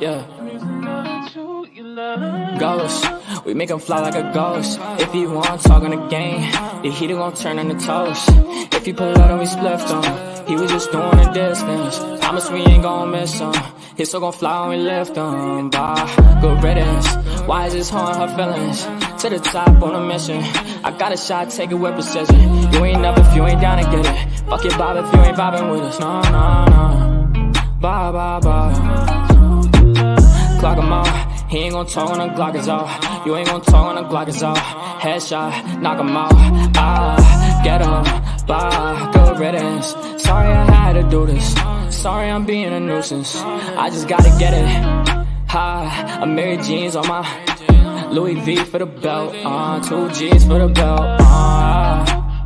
Yeah. Ghost, we make him fly like a ghost. If he want talk on the game, the heater gon' turn into toast. If he pull out and we spliffed him, he was just doing a distance. Promise we ain't gon' miss him. His soul gon' fly when we lift him. Bye, good riddance. Why is this harm her feelings? To the top on a mission. I got a shot, take it with precision. You ain't up if you ain't down to get it. Fuck it, Bob, if you ain't vibing with us. No, no, no. Bye, bye, bye. Clock him out. He ain't gon' talk when the Glock is off. You ain't gon' talk when the Glock is off. Headshot, knock him out. Ah, get him. Bye, good riddance. Sorry I had to do this. Sorry I'm being a nuisance. I just gotta get it. Hi, I'm Mary Jeans on my Louis V for the belt. 2 G's for the belt.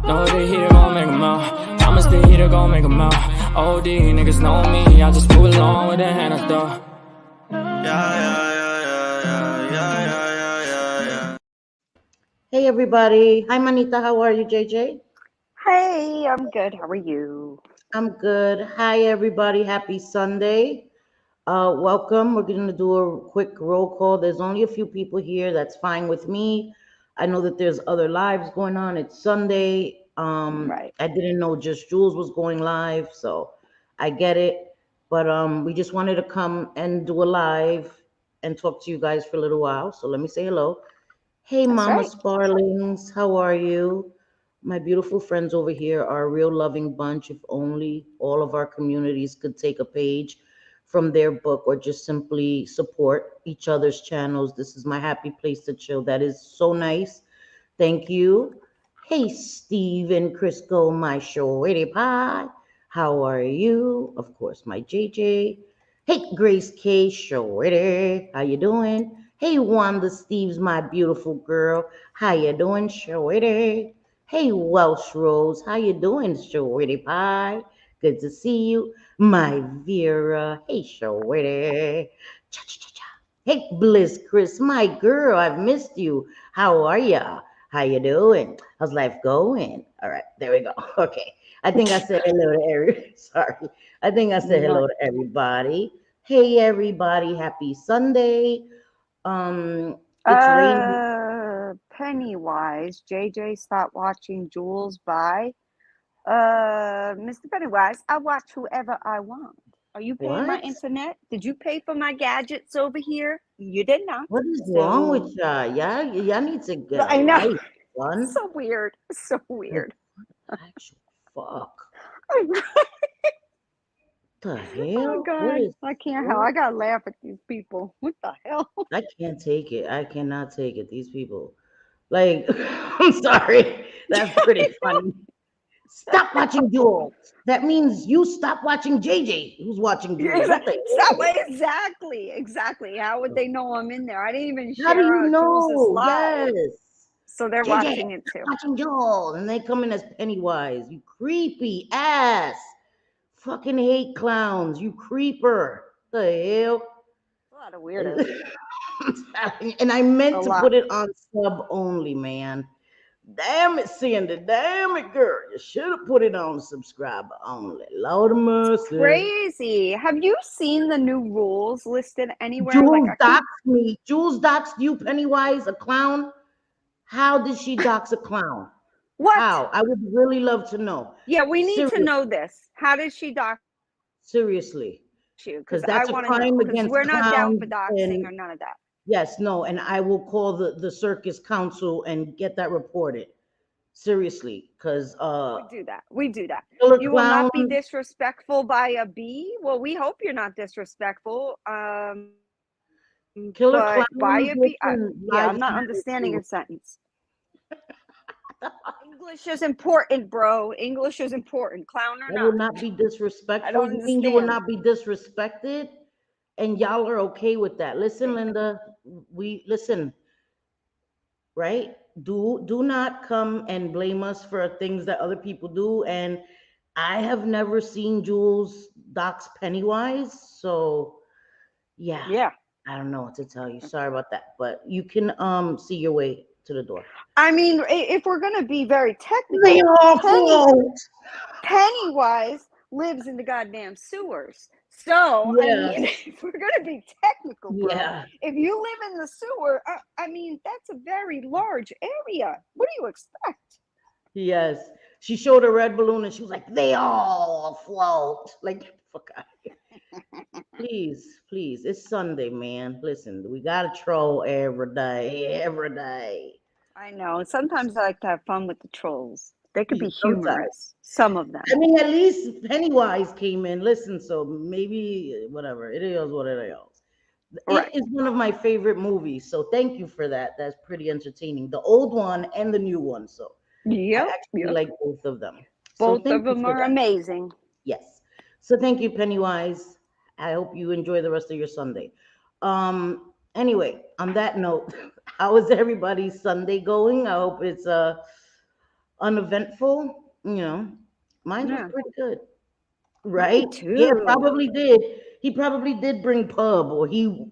Know the heater gon' make 'em out. Promise the heater gon' make 'em out. OD niggas know me. I just move along with the hand I throw. Hey everybody. Hi Manita, how are you, JJ? Hey, I'm good. How are you? I'm good. Hi everybody. Happy Sunday. Welcome. We're going to do a quick roll call. There's only a few people here. That's fine with me. I know that there's other lives going on. It's Sunday. Right. I didn't know Just Jules was going live, so I get it. But we just wanted to come and do a live and talk to you guys for a little while. So let me say hello. Hey, That's Mama right. Sparlings, how are you? My beautiful friends over here are a real loving bunch. If only all of our communities could take a page from their book or just simply support each other's channels. This is my happy place to chill. That is so nice. Thank you. Hey, Steve and Crisco, my shorty pie. How are you? Of course, my JJ. Hey, Grace K. Shorty. How you doing? Hey, Wanda Steve's my beautiful girl. How you doing, Shorty? Hey, Welsh Rose. How you doing, Shorty pie? Good to see you. My Vera. Hey, Shorty. Cha-cha-cha-cha. Hey, Bliss Chris, my girl. I've missed you. How are ya? How you doing? How's life going? All right, there we go. Okay. I think I said hello to everybody. Sorry. I think I said hello to everybody. Hey everybody, happy Sunday. It's raining. Pennywise, JJ stopped watching Jules by Mr. Pennywise. I watch whoever I want. Are you paying my What? internet? Did you pay for my gadgets over here? You did not. What is wrong with y'all? Y'all need to get a I know. life, son. So weird. So weird. Actual fuck. Oh The hell? God. What is I can't help. I gotta laugh at these people. What the hell? I can't take it. I cannot take it. These people. Like, I'm sorry. That's pretty funny. Stop watching Jules. That means you stop watching JJ, who's watching Jules. What the hell? Exactly. How would they know I'm in there? I didn't even How do share you out Jules' know? live. Yes. So they're JJ, watching it too. watching Jules. And they come in as Pennywise. You creepy ass. Fucking hate clowns. You creeper. The hell? A lot of weirdos. And I meant A to lot. put it on sub only, man. Damn it, Cindy. Damn it, girl. You should have put it on subscriber only. Lord of mercy. Crazy. Have you seen the new rules listed anywhere? Jules Like doxed me. Jules doxed you, Pennywise, a clown. How did she dox a clown? what? How? I would really love to know. Yeah, we need Seriously. to know this. How did she dox Seriously. you? Because I that's a want to know. crime Because against we're not down for clowns. doxing or none of that. Yes, no, and I will call the circus council and get that reported. Seriously, because We do that. killer You will not be clown. disrespectful by a bee. Well, we hope you're not disrespectful. Killer But clowns. by a bee, listen, yeah, I'm live not stream understanding too. a sentence. English is important, bro. English is important. Clown or I not. will not be disrespectful. I don't You mean you will understand. not be disrespected? And y'all are okay with that. Listen, Linda, we listen, right? Do not come and blame us for things that other people do. And I have never seen Jules dox Pennywise, so yeah. Yeah. I don't know what to tell you. Sorry about that. But you can see your way to the door. I mean, if we're gonna be very They technical, all Penny float. Pennywise lives in the goddamn sewers. So I Yeah, mean, if we're gonna be technical, bro, yeah, if you live in the sewer, I mean, that's a very large area. What do you expect? yes. She showed a red balloon and she was like, "They all float." Like, get the fuck out. Please, please. It's Sunday, man. Listen, we gotta troll every day, every day. I know. Sometimes I like to have fun with the trolls. They could be Sometimes. humorous. Some of them. I mean, at least Pennywise came in. Listen, so maybe whatever. It is what it is. It Right. is one of my favorite movies. So thank you for that. That's pretty entertaining. The old one and the new one. So I Yep. actually Yep. like both of them. So Both thank of you them for are that. amazing. Yes. So thank you, Pennywise. I hope you enjoy the rest of your Sunday. Anyway, on that note, how is everybody's Sunday going? I hope it's uneventful. Mine was Yeah. pretty good. Mine Right? Yeah, too. probably did. He probably did bring pub or he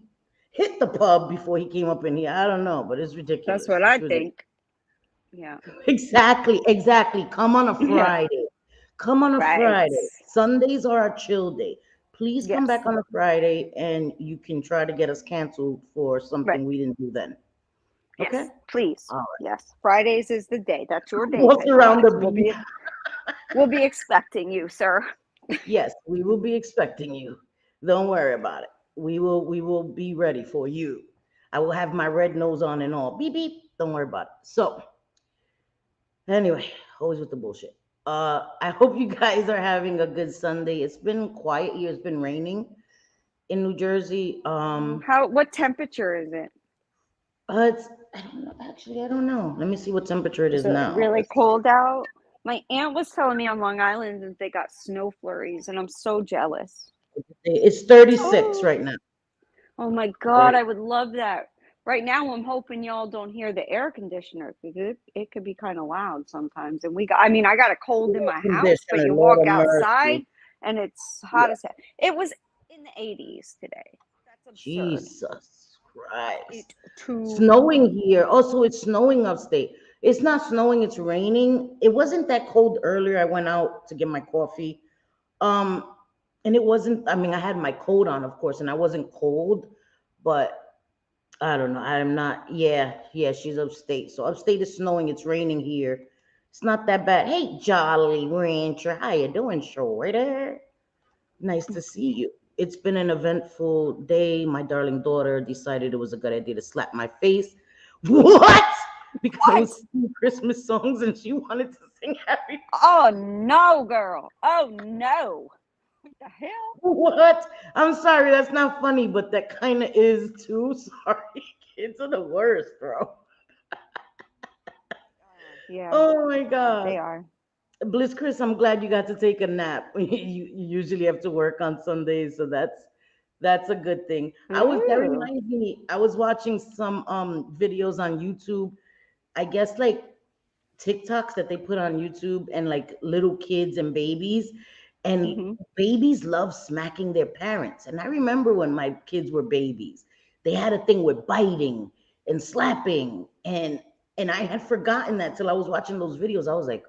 hit the pub before he came up in here. I don't know, but it's That's ridiculous. what I It's ridiculous. think. Yeah. Exactly, exactly. Come on a Yeah. Friday. Come on a Right. Friday. Sundays are our chill day. Please come Yes. back on a Friday and you can try to get us canceled for Right. something we didn't do then. Okay? Yes. Please. All Yes. Fridays is the day. That's your right. day, What's around Pennywise. the bend? We'll be expecting you, sir. Yes, we will be expecting you. Don't worry about it. We will be ready for you. I will have my red nose on and all. Beep beep. Don't worry about it. So anyway, always with the bullshit. I hope you guys are having a good Sunday. It's been quiet here. It's been raining in New Jersey. What temperature is it? It's I don't know. Actually, I don't know. Let me see what temperature it Is is it now. really cold out? My aunt was telling me on Long Island that they got snow flurries, and I'm so jealous. It's 36 Oh, right now. oh my God, I would love that. Right now, I'm hoping y'all don't hear the air conditioner because it could be kind of loud sometimes. And I mean, I got a cold in my house, but Conditioner, you Lord walk of outside mercy. and it's hot Yeah. as hell. It was in the 80s today. That's absurd. Jesus Christ. It too. Snowing here. Also, it's snowing upstate. It's not snowing, it's raining. It wasn't that cold earlier. I went out to get my coffee. Um, and it wasn't, I mean, I had my coat on, of course, and I wasn't cold, but I don't know. I'm not, yeah, she's upstate. So upstate is snowing, it's raining here. It's not that bad. Hey, Jolly Rancher, how you doing, Shorter? Nice to see you. It's been an eventful day. My darling daughter decided it was a good idea to slap my face. What? Because I What? was singing Christmas songs and she wanted to sing Happy. Oh no, girl. Oh no. What the hell? What? I'm sorry, that's not funny, but that kind of is too. Sorry. Kids are the worst, bro. Yeah, Oh my they God. are. Bliss Chris, I'm glad you got to take a nap. You usually have to work on Sundays, so that's a good thing. That Ooh. reminds me, I was watching some videos on YouTube. I guess like TikToks that they put on YouTube and like little kids and babies. And Hmm. babies love smacking their parents. And I remember when my kids were babies, they had a thing with biting and slapping. And I had forgotten that till I was watching those videos. I was like,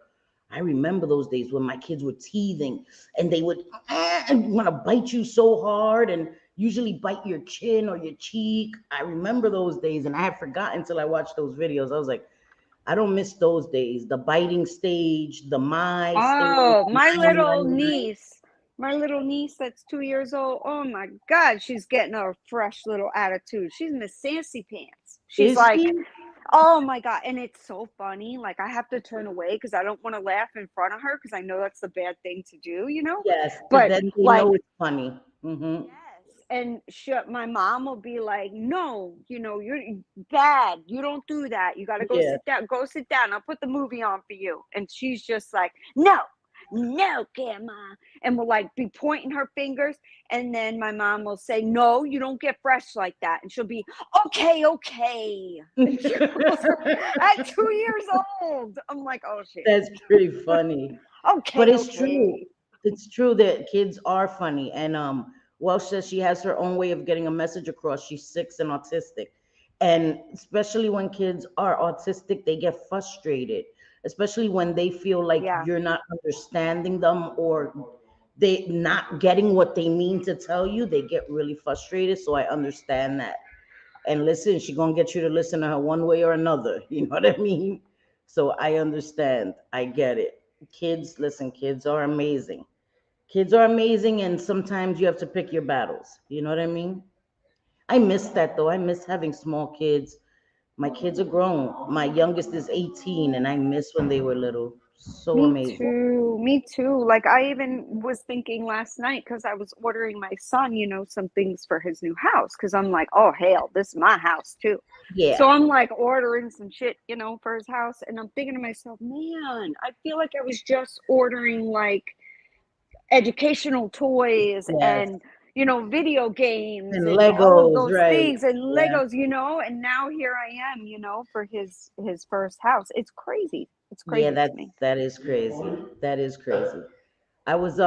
I remember those days when my kids were teething and they would want to bite you so hard and usually bite your chin or your cheek. I remember those days and I had forgotten until I watched those videos. I was like, I don't miss those days. The biting stage, the my stage, Oh, my. my little niece that's 2 years old. Oh my God, she's getting a fresh little attitude. She's Miss Sassy Pants. She's Is like, she? oh my God. And it's so funny. Like, I have to turn away because I don't want to laugh in front of her because I know that's the bad thing to do, you know? Yes, because But then they like, know it's funny. Hmm. yes. And my mom will be like, no, you're bad. You don't do that. You got to go Yeah. sit down. Go sit down. I'll put the movie on for you. And she's just like, no, no, grandma. And will like be pointing her fingers. And then my mom will say, no, you don't get fresh like that. And she'll be, okay, okay. And she goes, at 2 years old. I'm like, oh shit. That's pretty funny. But Okay, it's true. okay. It's true that kids are funny. And Welsh says she has her own way of getting a message across. She's 6 and autistic. And especially when kids are autistic, they get frustrated, especially when they feel like Yeah. you're not understanding them or they not getting what they mean to tell you. They get really frustrated. So I understand that. And listen, she gonna get you to listen to her one way or another. You know what I mean? So I understand. I get it. Kids, listen, kids are amazing. Kids are amazing, and sometimes you have to pick your battles. You know what I mean? I miss that though. I miss having small kids. My kids are grown. My youngest is 18, and I miss when they were little. So Me amazing. too. Me too. Like I even was thinking last night because I was ordering my son, some things for his new house. Because I'm like, oh hell, this is my house too. Yeah. So I'm like ordering some shit, for his house, and I'm thinking to myself, man, I feel like I was just ordering like educational toys Yes. and video games And and all of Legos, those right? things and Yeah. Legos, and now here I am, for his first house. It's crazy. It's Yeah, crazy to me. that is crazy. That is crazy. I was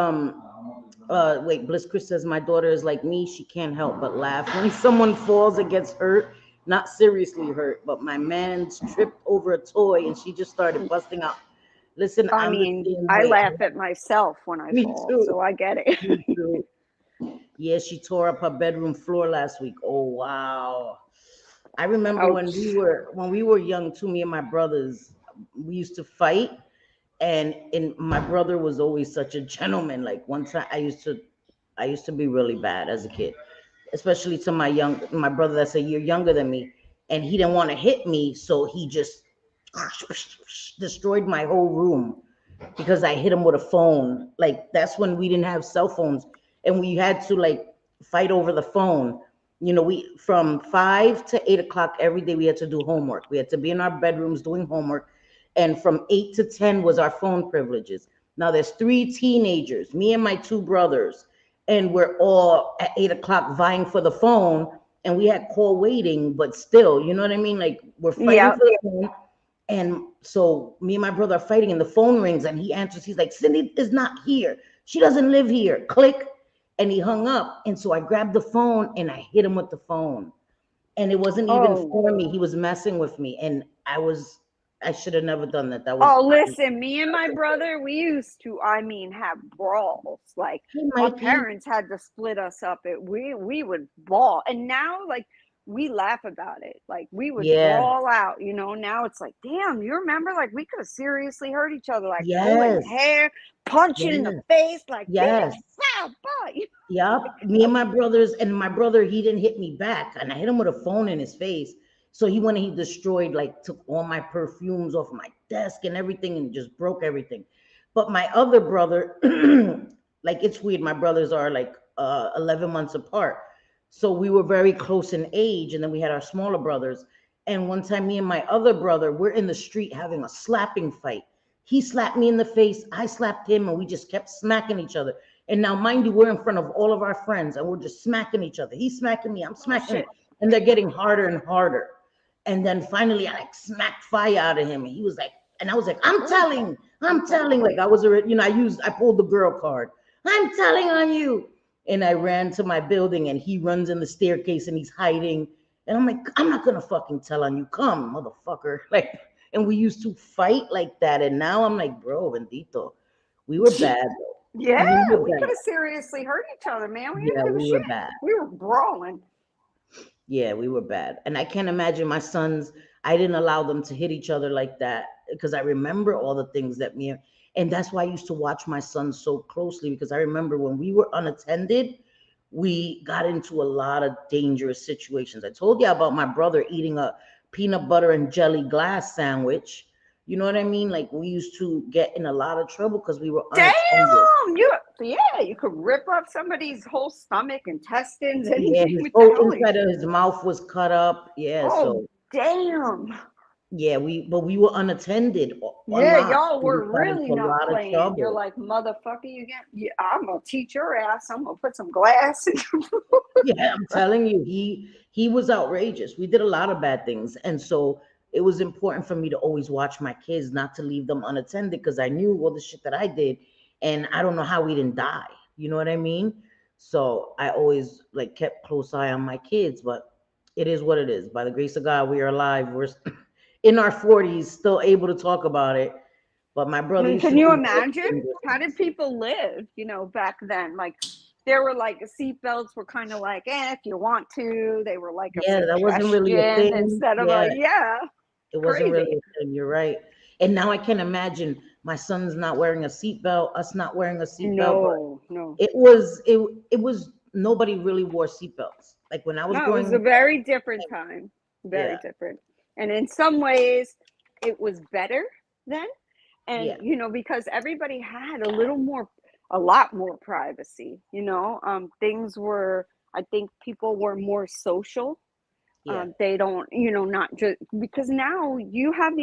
wait, Bliss Chris says my daughter is like me, she can't help but laugh when someone falls and gets hurt, not seriously hurt, but my man's tripped over a toy and she just started busting out. Listen, I I'm the mean, same I way. laugh at myself when I Me fall, too. so I get it. Me too. Yeah, she tore up her bedroom floor last week. Oh wow. I remember when Ouch. we were young too, me and my brothers, we used to fight, and my brother was always such a gentleman. Like one time I used to be really bad as a kid, especially to my brother that's a year younger than me, and he didn't want to hit me, so he just destroyed my whole room because I hit him with a phone. Like that's when we didn't have cell phones and we had to like fight over the phone. We from 5 to 8 o'clock every day we had to do homework. We had to be in our bedrooms doing homework. And from 8 to 10 was our phone privileges. Now there's three teenagers, me and my two brothers, and we're all at 8 o'clock vying for the phone. And we had call waiting, but still, you know what I mean? Like we're fighting Yeah. for the phone, and so me and my brother are fighting, and the phone rings, and he answers. He's like, Cindy is not here. She doesn't live here. Click. And he hung up. And so I grabbed the phone and I hit him with the phone. And it wasn't even Oh. for me. He was messing with me. And I should have never done that. That was, Oh, listen, me and my brother, we used to, I mean, have brawls. Like hey, our Mikey. parents had to split us up. We would brawl, and now like we laugh about it. Like we would Yeah. brawl out. Now it's like, damn, you remember? Like we could have seriously hurt each other, like pulling Yes. hair, punching in the Yes. face, like Yes. bitch, bah, bah. Yup. Me and my brothers, and my brother, he didn't hit me back. And I hit him with a phone in his face. So he went and he destroyed, like, took all my perfumes off my desk and everything and just broke everything. But my other brother, like, it's weird. My brothers are like 11 months apart. So we were very close in age. And then we had our smaller brothers. And one time, me and my other brother, we're in the street having a slapping fight. He slapped me in the face. I slapped him, and we just kept smacking each other. And now, mind you, we're in front of all of our friends and we're just smacking each other. He's smacking me, I'm Oh smacking him. shit. And they're getting harder and harder. And then finally, I like smacked fire out of him. And he was like, and I was like, I'm telling. Like I was already, I pulled the girl card. I'm telling on you. And I ran to my building and he runs in the staircase and he's hiding. And I'm like, I'm not going to fucking tell on you. Come, motherfucker. Like, and we used to fight like that. And now I'm like, bro, bendito. We were bad. Yeah, We were we could bad. have seriously hurt each other, man. We Yeah, didn't give a we were shit. bad. We were brawling. Yeah, we were bad. And I can't imagine my sons, I didn't allow them to hit each other like that because I remember all the things that and that's why I used to watch my sons so closely because I remember when we were unattended, we got into a lot of dangerous situations. I told you about my brother eating a peanut butter and jelly glass sandwich. You know what I mean? Like we used to get in a lot of trouble because we were Damn, unattended. you could rip up somebody's whole stomach, intestines, Yeah, anything his with the whole hell. inside of his mouth was cut up. Yeah, Oh, so damn. yeah, but we were unattended a Yeah, lot. y'all We were got really into a not lot of playing. You're trouble. like, motherfucker, I'm gonna teach your ass. I'm gonna put some glass in your Yeah, I'm telling you, he was outrageous. We did a lot of bad things, and so it was important for me to always watch my kids, not to leave them unattended, because I knew all the shit that I did, and I don't know how we didn't die. You know what I mean? So I always like kept close eye on my kids, but it is what it is. By the grace of God, we are alive. We're in our 40s, still able to talk about it. But my I brother mean, used to can you do imagine? dangerous How did things. people live, back then? Like, there were like seatbelts were kind of like, if you want to. They were like a Yeah, that wasn't really a suggestion thing. instead of Yeah, a, yeah, it wasn't really crazy. a thing. You're right. And now I can imagine my son's not wearing a seatbelt, us not wearing a seatbelt, but No, no, it was nobody really wore seatbelts. Like when I was no. It was growing a up, very different time. Very yeah, different. And in some ways, it was better then. And, yeah, because everybody had a lot more privacy, things were, I think people were more social. yeah. They don't, not just because now you have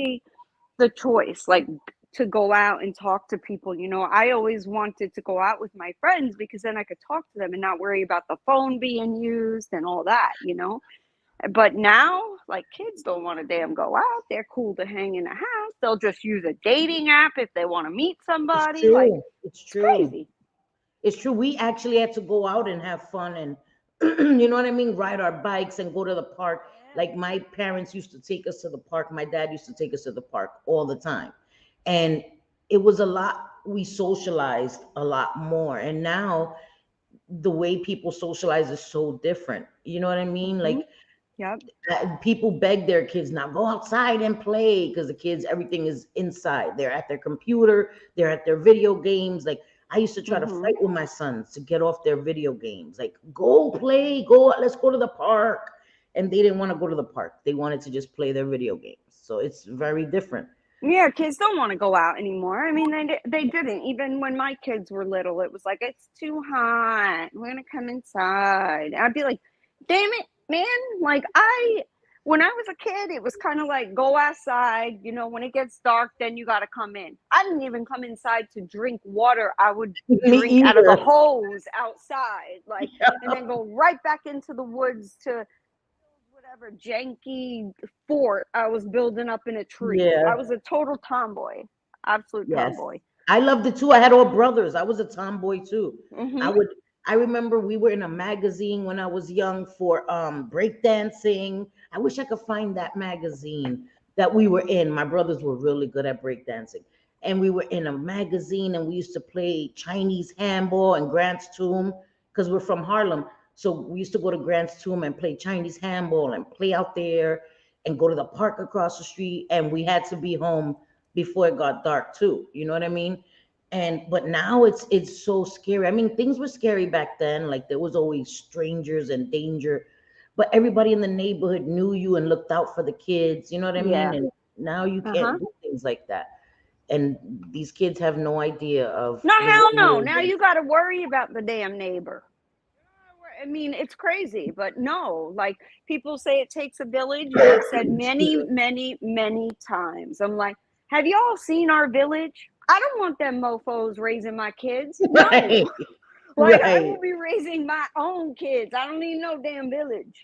the choice, like, to go out and talk to people. I always wanted to go out with my friends because then I could talk to them and not worry about the phone being used and all that. But now, like, kids don't want to damn go out. They're cool to hang in the house. They'll just use a dating app if they want to meet It's somebody. Like, true. It's it's true. crazy. It's true. We actually had to go out and have fun and you know what I mean? Ride our bikes and go to the park. Like my parents used to take us to the park. My dad used to take us to the park all the time. And it was a lot, we socialized a lot more. And now the way people socialize is so different. You know what I mean? Mm-hmm. Like Yep. people beg their kids now go outside and play because the kids everything is inside. They're at their computer, they're at their video games. Like I used to try to Mm-hmm. fight with my sons to get off their video games. Like go play, go, let's go to the park. And they didn't want to go to the park. They wanted to just play their video games. So it's very different. Yeah, kids don't want to go out anymore. I mean, they didn't. Even when my kids were little, it was like, it's too hot. We're gonna come inside. I'd be like, damn it, man. Like, when I was a kid, it was kind of like, go outside. When it gets dark, then you got to come in. I didn't even come inside to drink water. I would Me drink out of the either. hose outside, like, and then go right back into the woods to whatever janky fort I was building up in a tree. I Yeah. was a total tomboy, absolute Yes. tomboy. I loved it too. I had all brothers. I was a tomboy too. I Hmm. would I remember we were in a magazine when I was young for breakdancing. I wish I could find that magazine that we were in. My brothers were really good at breakdancing. And we were in a magazine and we used to play Chinese handball and Grant's Tomb because we're from Harlem. So we used to go to Grant's Tomb and play Chinese handball and play out there and go to the park across the street. And we had to be home before it got dark too. You know what I mean? And but now it's so scary. I mean, things were scary back then. Like there was always strangers and danger, but everybody in the neighborhood knew you and looked out for the kids. You know what I mean? Yeah. And now you Uh-huh. can't do things like that. And these kids have no idea of No, the hell no. world. Now you got to worry about the damn neighbor. I mean, it's crazy, but no, like, people say it takes a village, and I've said Excuse many, me. many, many times. I'm like, have y'all seen our village? I don't want them mofos raising my kids. No. Right, Like, I right. will be raising my own kids. I don't need no damn village.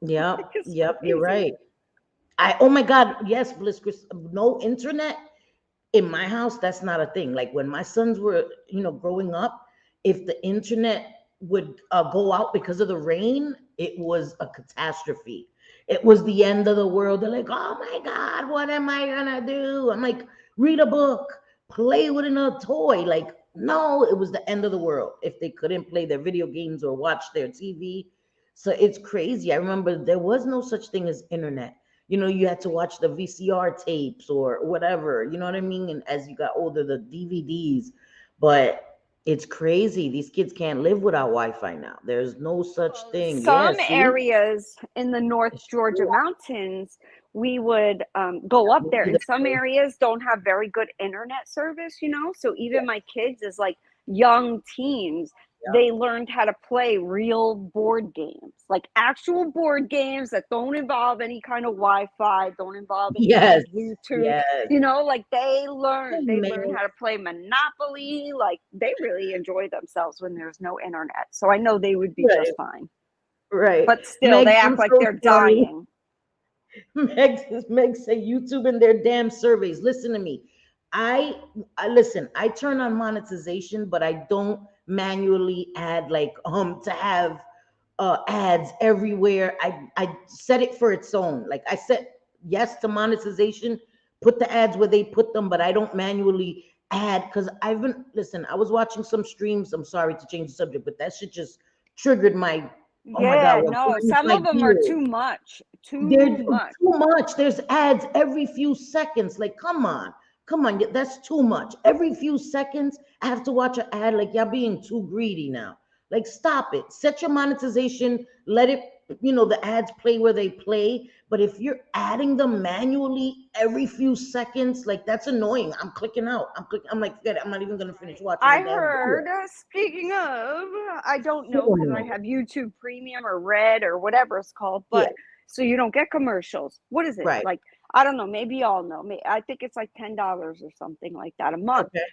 Yep, It's yep, you're crazy. right. Oh my God, yes, Bliss Chris, no internet in my house. That's not a thing. Like when my sons were, growing up, if the internet would go out because of the rain, it was a catastrophe. It was the end of the world. They're like, oh my God, what am I gonna do? I'm like, read a book, play with another toy. Like, no, it was the end of the world if they couldn't play their video games or watch their TV. So it's crazy. I remember there was no such thing as internet. You had to watch the VCR tapes or whatever, you know what I mean? And as you got older, the DVDs. But it's crazy. These kids can't live without Wi-Fi now. There's no such thing. Yeah, Some see? areas in the North It's Georgia true. mountains, we would go up there, Me and some either. areas don't have very good internet service. So Yeah, even my kids, as like young teens, yeah. they learned how to play real board games, like actual board games that don't involve any kind of Wi-Fi, don't involve any kind of Yes, Bluetooth. yes. Like, they Oh, learn man. how to play Monopoly. Like, they really enjoy themselves when there's no internet. So I know they would be just Right, fine. right. But still, Meg, they I'm act like so they're sorry. dying. Meg say YouTube and their damn surveys. Listen to me. I listen. I turn on monetization, but I don't manually add like to have ads everywhere. I set it for its own. Like I said yes to monetization, put the ads where they put them, but I don't manually add because I've been listen, I was watching some streams. I'm sorry to change the subject, but that shit just triggered my oh my god, Yeah, what no, brings some my of them are gears. too much. There's Too too much. much. There's ads every few seconds. Like, come on. Come on. That's too much. Every few seconds, I have to watch an ad. Like, y'all being too greedy now. Like, stop it. Set your monetization. Let it, the ads play where they play. But if you're adding them manually every few seconds, like, that's annoying. I'm clicking out. I'm like, forget it. I'm not even going to finish watching the I damn video. heard, speaking of, I don't So know because I annoying. have YouTube Premium or Red or whatever it's called, Yeah, but so you don't get commercials. What is it? right. Like, I don't know. Maybe y'all know. I think it's like $10 or something like that a month. Okay.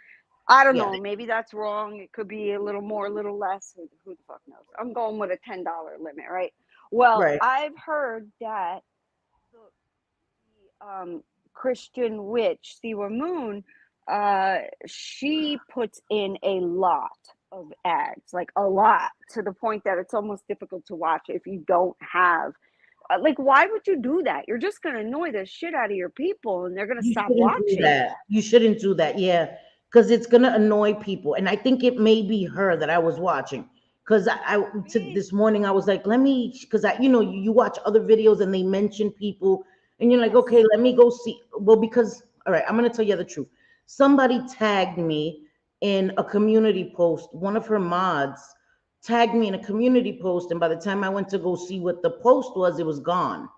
I don't Yeah. know. Maybe that's wrong. It could be a little more, a little less. Who the fuck knows? I'm going with a $10 limit, right? Well, Right. I've heard that the Christian witch, Siwa Moon, she puts in a lot of ads, like a lot, to the point that it's almost difficult to watch if you don't have. Like, why would you do that? You're just gonna annoy the shit out of your people, and they're gonna You stop shouldn't do watching. that. You shouldn't do that. Yeah, because it's gonna annoy people. And I think it may be her that I was watching. Because this morning I was like, let me, because you watch other videos and they mention people, and you're like, Yes. okay, let me go see. Well, because all right, I'm gonna tell you the truth. Somebody tagged me in a community post. One of her mods tagged me in a community post, and by the time I went to go see what the post was, it was gone.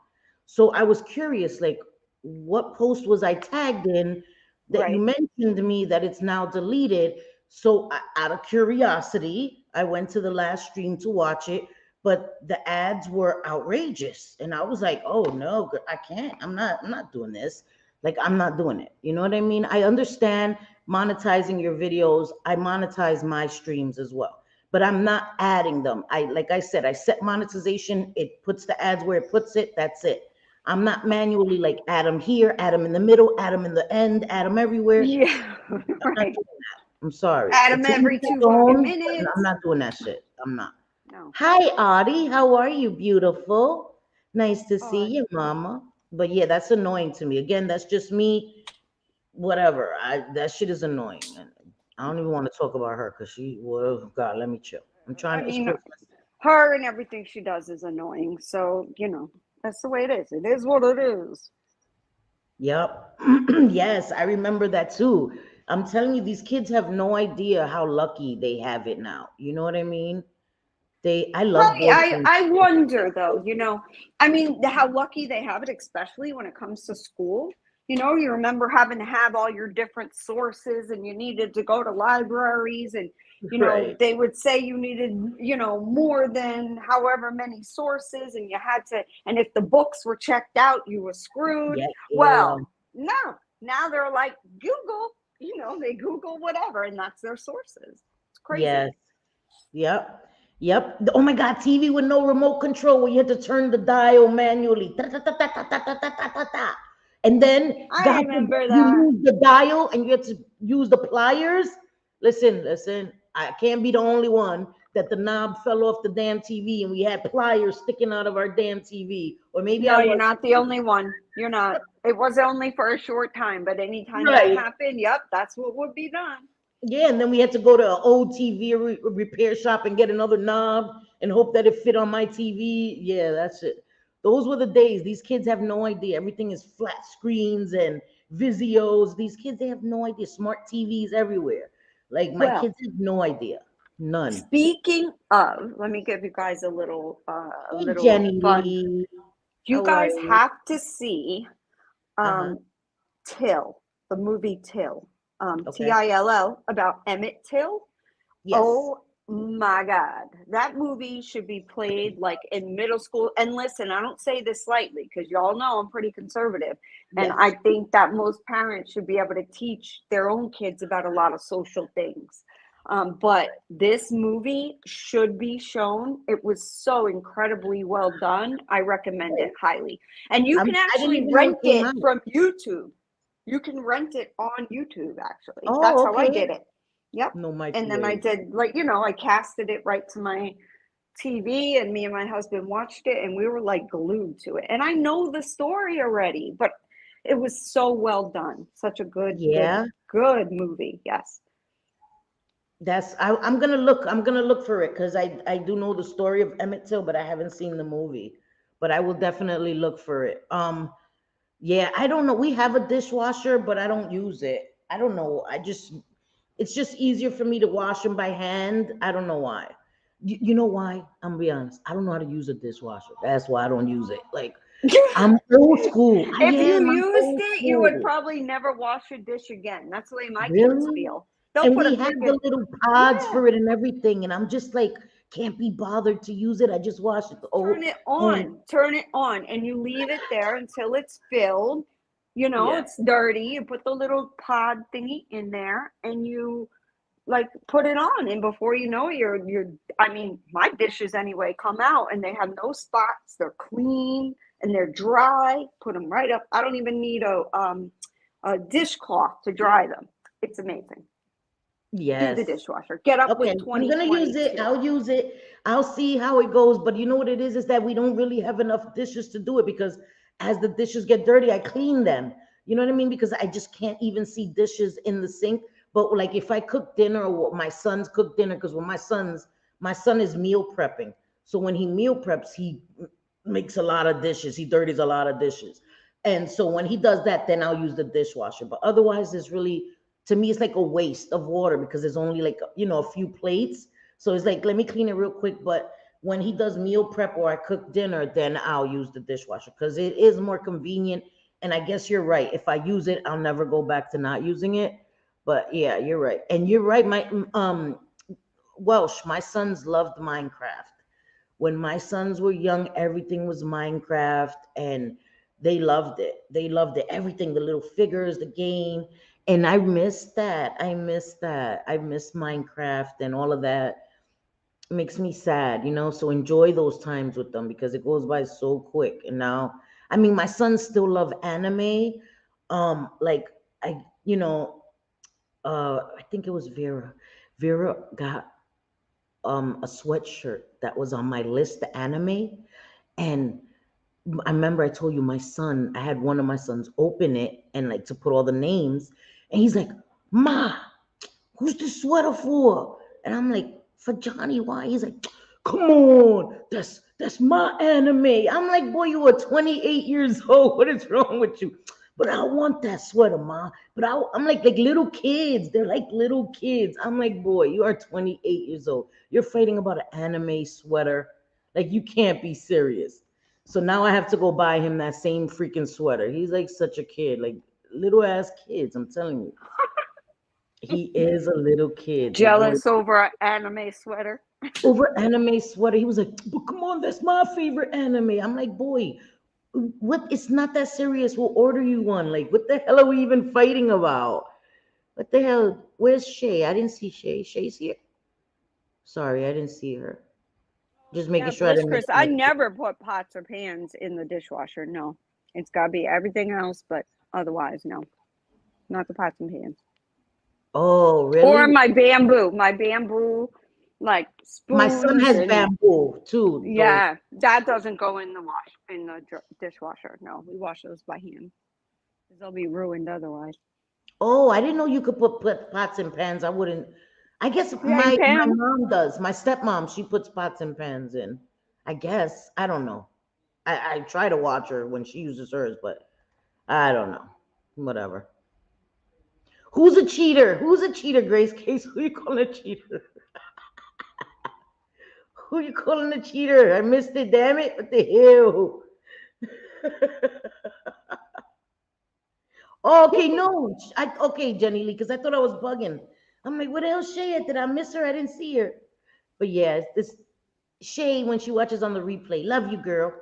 So I was curious, like, what post was I tagged in that you Right. mentioned to me that it's now deleted? So out of curiosity, I went to the last stream to watch it, but the ads were outrageous, and I was like, "Oh no, I can't. I'm not doing this. Like, I'm not doing it." You know what I mean? I understand monetizing your videos. I monetize my streams as well, but I'm not adding them. Like I said, I set monetization. It puts the ads where it puts it. That's it. I'm not manually like add them here, add them in the middle, add them in the end, add them everywhere. Yeah. I'm not Right. doing that. I'm sorry. Add them It's in every its 2 fucking own, but I'm minutes. not doing that shit. I'm not. No. Hi, Audie. How are you, beautiful? Nice to see Oh, you, mama. But yeah, that's annoying to me. Again, that's just me. Whatever. That shit is annoying. And I don't even want to talk about her because well, God, let me chill. I'm I trying to, it's mean, Christmas. her and everything she does is annoying. So, that's the way it is. It is what it is. Yep. Yes, I remember that too. I'm telling you, these kids have no idea how lucky they have it now. You know what I mean? I love Right. board games. I wonder though, I mean, how lucky they have it, especially when it comes to school. You remember having to have all your different sources and you needed to go to libraries and, Right. they would say you needed, more than however many sources and you had to, and if the books were checked out, you were screwed. Yeah, yeah. Well, no, now they're like Google, they Google whatever and that's their sources. It's crazy. Yes. Yep. Yep. Oh my God, TV with no remote control where you had to turn the dial manually. Ta, ta, ta, ta, ta, ta, ta, ta, ta, ta, ta. And then, I God forbid, remember you that. lose the dial and you had to use the pliers. Listen. I can't be the only one that the knob fell off the damn TV and we had pliers sticking out of our damn TV. Or maybe I No, you're was. not the only one. You're not. It was only for a short time, but anytime that Right. happened, yep, that's what would be done. Yeah, and then we had to go to an old TV repair shop and get another knob and hope that it fit on my TV. Yeah, that's it. Those were the days. These kids have no idea. Everything is flat screens and Vizios. These kids, they have no idea. Smart TVs everywhere. Like my Well, kids have no idea. None. speaking of, let me give you guys a little Hey, little Jenny fun. Lee. You How are guys you? have to see Uh-huh. Till, the movie Till. Okay. Till, about Emmett Till. Yes. Oh my God. That movie should be played like in middle school. And listen, I don't say this lightly because y'all know I'm pretty conservative. And Yes. I think that most parents should be able to teach their own kids about a lot of social things. But this movie should be shown. It was so incredibly well done. I recommend it highly. And you can I didn't actually even know rent it came it out. from YouTube. You can rent it on YouTube, actually. Oh, That's how I okay. did it. Yep. No And then I microwave. did, like, I casted it right to my TV, and me and my husband watched it, and we were like glued to it. And I know the story already, but it was so well done. Such a Yeah, good movie. Yes. I'm gonna look. I'm gonna look for it because I do know the story of Emmett Till, but I haven't seen the movie. But I will definitely look for it. Yeah, I don't know. We have a dishwasher, but I don't use it. I don't know. It's just easier for me to wash them by hand. I don't know why. You know why? I'm gonna be honest. I don't know how to use a dishwasher. That's why I don't use it. Like I'm old school. I If you am. I'm used old it, you would school. probably never wash a dish again. That's the way my kids Really? feel. They'll And put a we have freaking the little pods yeah. for it and everything. And I'm just like, can't be bothered to use it. I just wash it. And Turn it on, and you leave it there until it's filled. You know, yeah. it's dirty. You put the little pod thingy in there, and you like put it on, and before you know it, you're. I mean, my dishes anyway come out, and they have no spots. They're clean and they're dry. Put them right up. I don't even need a dishcloth to dry them. It's amazing. Do the Yes. dishwasher. Get up Okay, with I'm gonna use it. 2022. I'll use it. I'll see how it goes. But you know what it is that we don't really have enough dishes to do it because as the dishes get dirty, I clean them. You know what I mean? Because I just can't even see dishes in the sink. But like if I cook dinner or my sons cook dinner, because when my son is meal prepping. So when he meal preps, he makes a lot of dishes. He dirties a lot of dishes. And so when he does that, then I'll use the dishwasher. But otherwise, it's really to me, it's like a waste of water because there's only like, a few plates. So it's like, let me clean it real quick. But when he does meal prep or I cook dinner, then I'll use the dishwasher because it is more convenient. And I guess you're right. If I use it, I'll never go back to not using it. But yeah, you're right. And you're right. Welsh, my sons loved Minecraft. When my sons were young, everything was Minecraft and they loved it. They loved it. Everything, the little figures, the game. And I miss that. I miss that. I miss Minecraft and all of that. It makes me sad. So enjoy those times with them because it goes by so quick. And now, I mean, my sons still love anime. Like I, I think it was Vera. Vera got a sweatshirt that was on my list, the anime. And I remember I told you I had one of my sons open it and like to put all the names. And he's like, Ma, who's this sweater for? And I'm like, for Johnny, why? He's like, come on, that's my anime. I'm like, boy, you are 28 years old. What is wrong with you? But I want that sweater, Ma. But I'm like little kids. They're like little kids. I'm like, boy, you are 28 years old. You're fighting about an anime sweater. Like, you can't be serious. So now I have to go buy him that same freaking sweater. He's like such a kid, like little ass kids. I'm telling you, he is a little kid. They want Jealous over an anime sweater. over anime sweater. He was like, but come on, that's my favorite anime. I'm like, boy, what? It's not that serious. We'll order you one. Like, what the hell are we even fighting about? What the hell? Where's Shay? I didn't see Shay. Shay's here. Sorry, I didn't see her. Just making Yeah, sure I Bliss didn't Chris. miss I anything. never put pots or pans in the dishwasher. No, it's got to be everything else, but otherwise, no, not the pots and pans. Oh, Or really? my bamboo, like My son spoons has and bamboo too, though. yeah, that doesn't go in the dishwasher. No, we wash those by hand because they'll be ruined otherwise. Oh, I didn't know you could put pots and pans. I wouldn't. I guess Yeah, you my can. mom does. My stepmom, she puts pots and pans in. I guess. I don't know. I try to watch her when she uses hers, but I don't know. Whatever. Who's a cheater? Who's a cheater, Grace Case? Who you calling a cheater? Who you calling a cheater? I missed it, damn it. What the hell? Oh, okay, no. Okay, Jenny Lee, because I thought I was bugging. I'm like, what the hell Shay at? Did I miss her? I didn't see her. But yeah, it's this Shay when she watches on the replay. Love you, girl.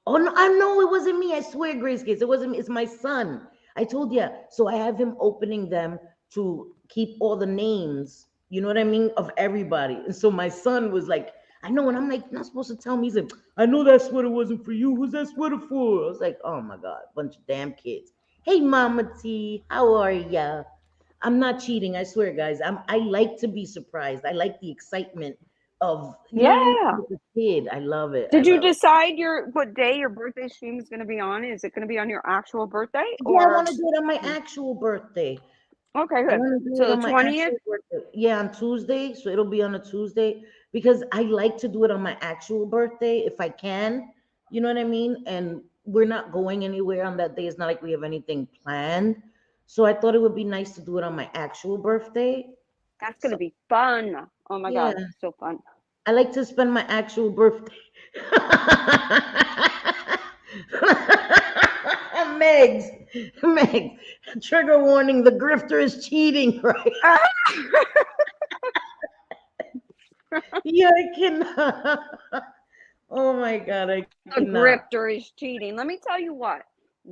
Oh no, I know it wasn't me. I swear, Grace Case. It wasn't me. It's my son. I told you. So I have him opening them to keep all the names, you know what I mean, of everybody. And so my son was like, I know, and I'm like, you're not supposed to tell me. He's like, I know that sweater wasn't for you. Who's that sweater for? I was like, oh my God, bunch of damn kids. Hey, Mama T, how are ya? I'm not cheating, I swear, guys. I like to be surprised. I like the excitement of, you know what I mean? Yeah. With a kid. I love it. I Did you love it. decide what day your birthday stream is going to be on? Is it going to be on your actual birthday Yeah, I or? want to do it on my actual birthday. Okay, I good. want to do it So on the my 20th? actual birthday. Yeah, on Tuesday. So it'll be on a Tuesday because I like to do it on my actual birthday if I can. You know what I mean? And we're not going anywhere on that day. It's not like we have anything planned. So I thought it would be nice to do it on my actual birthday. That's going to So be fun. Oh my yeah, God, so fun. I like to spend my actual birthday. Megs, Megs, trigger warning, the grifter is cheating, right? Yeah, I cannot. Oh my God, I The cannot. grifter is cheating. Let me tell you what,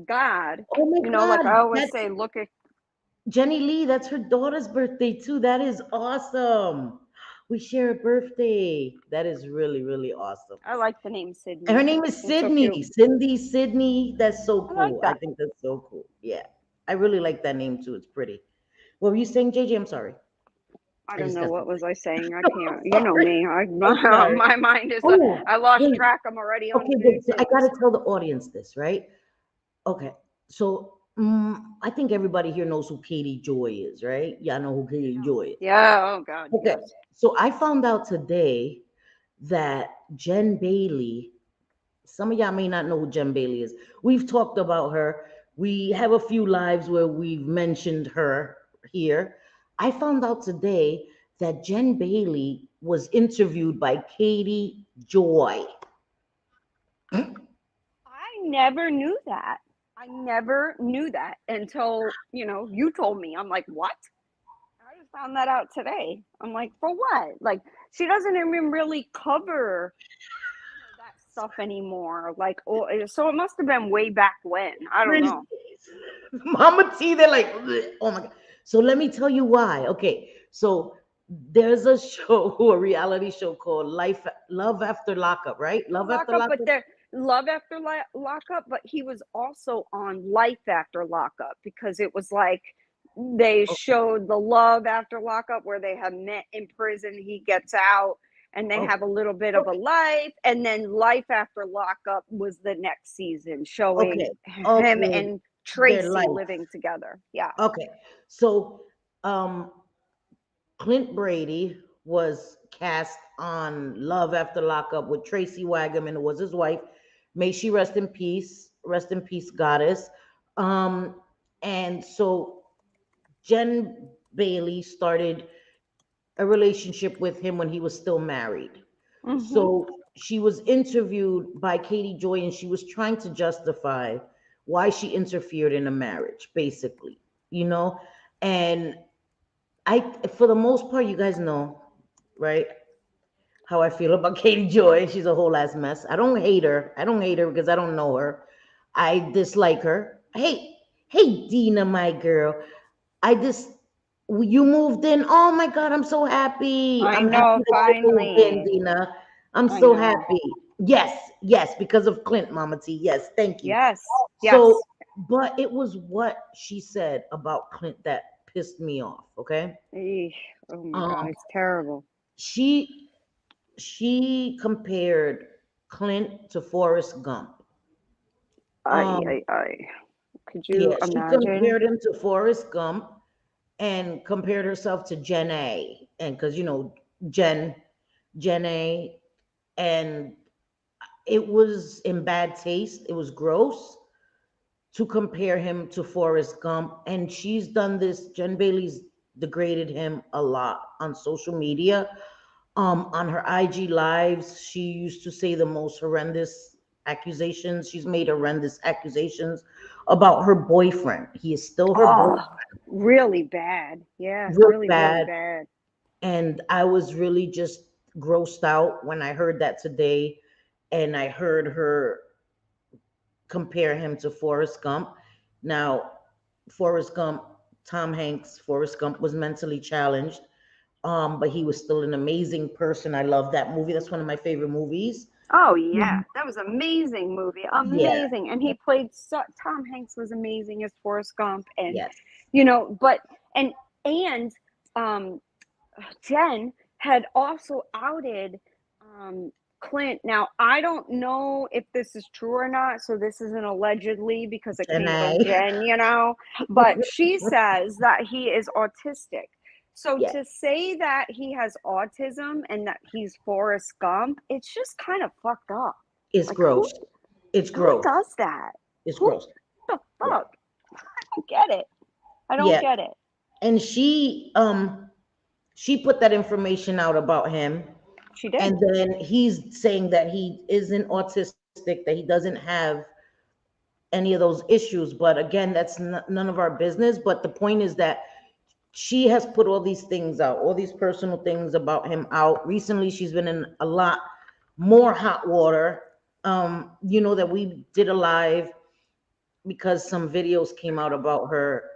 God, Oh my like I God, always that's say, look at, Jenny Lee. That's her daughter's birthday too. That is awesome. We share a birthday. That is really, really awesome. I like the name And her Sydney. name is It's so Sydney. cute. Sydney. That's so I like cool. I that. think that's so cool. Yeah. I really like that name too. It's pretty. What were you saying, JJ? I'm sorry. I I don't just know got what was I saying. I I'm can't. You know sorry. me. I'm sorry. My mind is. Oh, I lost wait. track. I'm already on Okay, wait. food. So I So gotta tell the audience this, right? Okay. So I think everybody here knows who Katie Joy is, right? Y'all know who Katie Joy is. yeah. Oh God. Okay. Yes. So I found out today that Jen Bailey, some of y'all may not know who Jen Bailey is. We've talked about her. We have a few lives where we've mentioned her here. I found out today that Jen Bailey was interviewed by Katie Joy. I never knew that. I never knew that until you told me. I'm like, what? I just found that out today. I'm like, for what? Like, she doesn't even really cover that stuff anymore. Like, so it must have been way back when. I don't know. Mama T, they're like, "Ugh." Oh my God. So let me tell you why. Okay. So there's a show, a reality show called Love After Lockup, right? Love After Lockup, but Lockup. there Love After Lockup, but he was also on Life After Lockup because it was like they showed the Love After Lockup where they have met in prison. He gets out and they Oh, have a little bit of a okay. life, and then Life After Lockup was the next season showing Okay. him Okay. and Their Tracy life. living together. Yeah. Okay. So um Clint Brady was cast on Love After Lockup with Tracy Wagaman, who was his wife. May she rest in peace. Rest in peace, goddess. And so Jen Bailey started a relationship with him when he was still married. Mm-hmm. So she was interviewed by Katie Joy and she was trying to justify why she interfered in a marriage, basically, you know? And for the most part, you guys know, right? How I feel about Katie Joy. She's a whole ass mess. I don't hate her. I don't hate her because I don't know her. I dislike her. Hey, Dina, my girl. I just you moved in. Oh my God, I'm so happy. I I'm happy know, that you moved in, finally. Dina. I'm I so know. happy. Yes, because of Clint, Mama T. Yes, thank you. Yes. So, Yes. but it was what she said about Clint that pissed me off. Okay. Eesh. Oh my Um, God, it's terrible. she she compared Clint to Forrest Gump. Um, I. Could yeah, you she imagine? compared him to Forrest Gump and compared herself to Jen A. And because Jen A. And it was in bad taste. It was gross to compare him to Forrest Gump. And she's done this. Jen Bailey's degraded him a lot on social media. On her IG lives, she used to say the most horrendous accusations. She's made horrendous accusations about her boyfriend. He is still her Oh, boyfriend, really bad. Yeah, real really, really bad. bad. And I was really just grossed out when I heard that today. And I heard her compare him to Forrest Gump. Now, Forrest Gump, Tom Hanks, Forrest Gump was mentally challenged, but he was still an amazing person. I love that movie. That's one of my favorite movies. Oh yeah, Mhm. that was amazing movie. Yeah. Amazing. And he played Tom Hanks was amazing as Forrest Gump and Yes. but and um Jen had also outed Clint. Now, I don't know if this is true or not, so this isn't allegedly because it came from Janae. Jen, but she says that he is autistic. So Yeah, to say that he has autism and that he's Forrest Gump, it's just kind of fucked up. it's Like gross. It's who gross. does that? It's Who gross. the Yeah. fuck? I don't get it. I don't Yeah. get it. And she put that information out about him, She did. and then he's saying that he isn't autistic, that he doesn't have any of those issues. But again, that's none of our business. But the point is that she has put all these things out, all these personal things about him out. Recently, she's been in a lot more hot water. You know that we did a live because some videos came out about her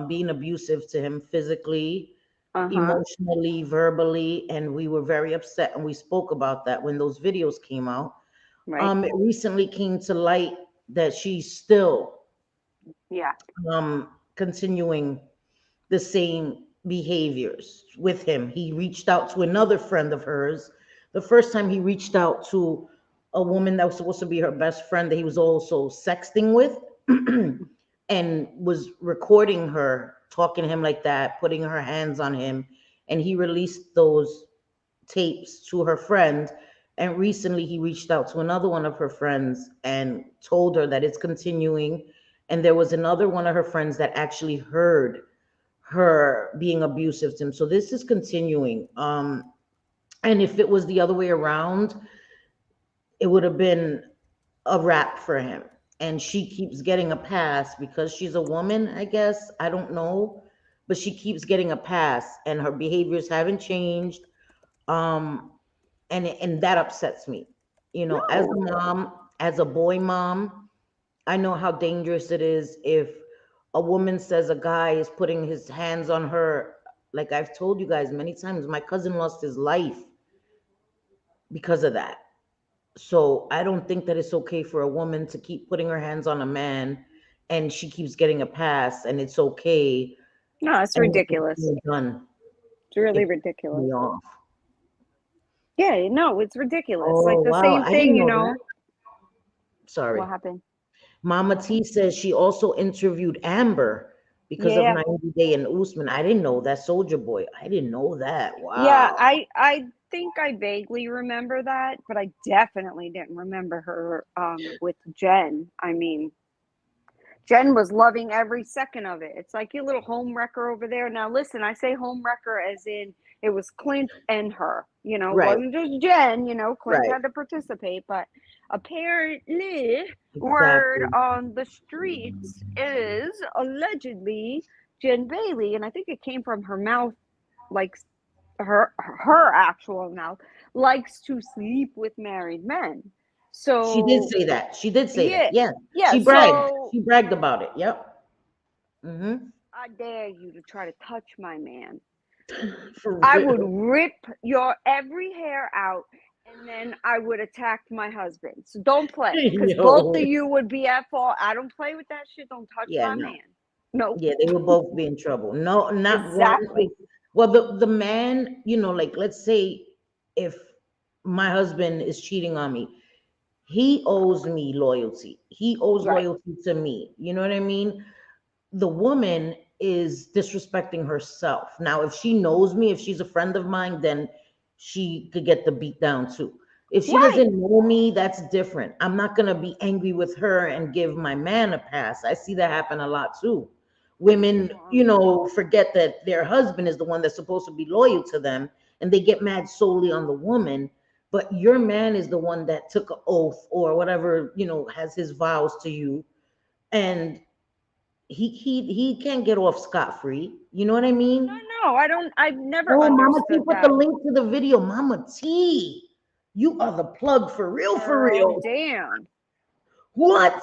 being abusive to him physically, Uh-huh. emotionally, verbally, and we were very upset and we spoke about that when those videos came out. Right. It recently came to light that she's still Yeah. continuing the same behaviors with him. He reached out to another friend of hers. The first time he reached out to a woman that was supposed to be her best friend that he was also sexting with and was recording her talking to him like that, putting her hands on him. And he released those tapes to her friend. And recently he reached out to another one of her friends and told her that it's continuing. And there was another one of her friends that actually heard her being abusive to him. So this is continuing. And if it was the other way around, it would have been a wrap for him. And she keeps getting a pass because she's a woman, I guess. I don't know. But she keeps getting a pass and her behaviors haven't changed. Um, and that upsets me. You know, as a No. mom, as a boy mom, I know how dangerous it is if a woman says a guy is putting his hands on her. Like I've told you guys many times, my cousin lost his life because of that. So I don't think that it's okay for a woman to keep putting her hands on a man and she keeps getting a pass and it's okay. No, it's And nothing's ridiculous. being done. It's really It pisses ridiculous. me off. Yeah, no, it's ridiculous. Oh Like the wow, same I didn't thing, know that. Sorry. what happened? Mama T says she also interviewed Amber because of Yeah. 90 Day and Usman. I didn't know that. Soldier Boy. I didn't know that. Yeah, Wow. I think I vaguely remember that, but I definitely didn't remember her with Jen. I mean, Jen was loving every second of it. It's like your little home wrecker over there. Now, listen, I say home wrecker as in it was Clint and her. It Right, wasn't just Jen. Clint right. had to participate, but apparently, word Exactly. on the streets is allegedly Jen Bailey, and I think it came from her mouth, like her actual mouth, likes to sleep with married men. She did So say that. She did say that. yeah, Yeah. yeah. She bragged. So She bragged about it. Yep. Mm-hmm. I dare you to try to touch my man. For I would real. rip your every hair out and then I would attack my husband. So don't play because both Yo. of you would be at fault. I don't play with that shit. Don't touch Yeah, my no. man. No, Yeah, they will both be in trouble. No, not one. exactly. Well, the man, like let's say if my husband is cheating on me, he owes me loyalty. He owes Right. loyalty to me. You know what I mean? The woman is disrespecting herself. Now, if she knows me, if she's a friend of mine, then she could get the beat down too. If she Right. doesn't know me, that's different. I'm not going to be angry with her and give my man a pass. I see that happen a lot too. Women, forget that their husband is the one that's supposed to be loyal to them and they get mad solely on the woman. But your man is the one that took an oath or whatever, has his vows to you. And he can't get off scot-free. You know what I No, mean? no, I don't. I've never Oh, Mama T understood put the that. link to the video. Mama T, you are the plug for real, for Girl, real. damn. What?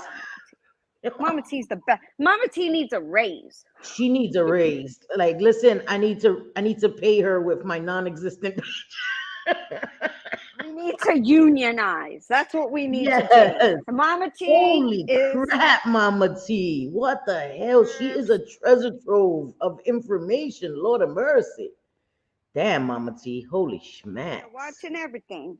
Mama T's the best. Mama T needs a raise. She needs a raise. Like, listen, I need to pay her with my non-existent. We need to unionize. That's what we need to do. Yes. And Mama T Holy is crap, Mama T. What the hell? She is a treasure trove of information. Lord of mercy. Damn, Mama T. Holy schmacks. watching everything.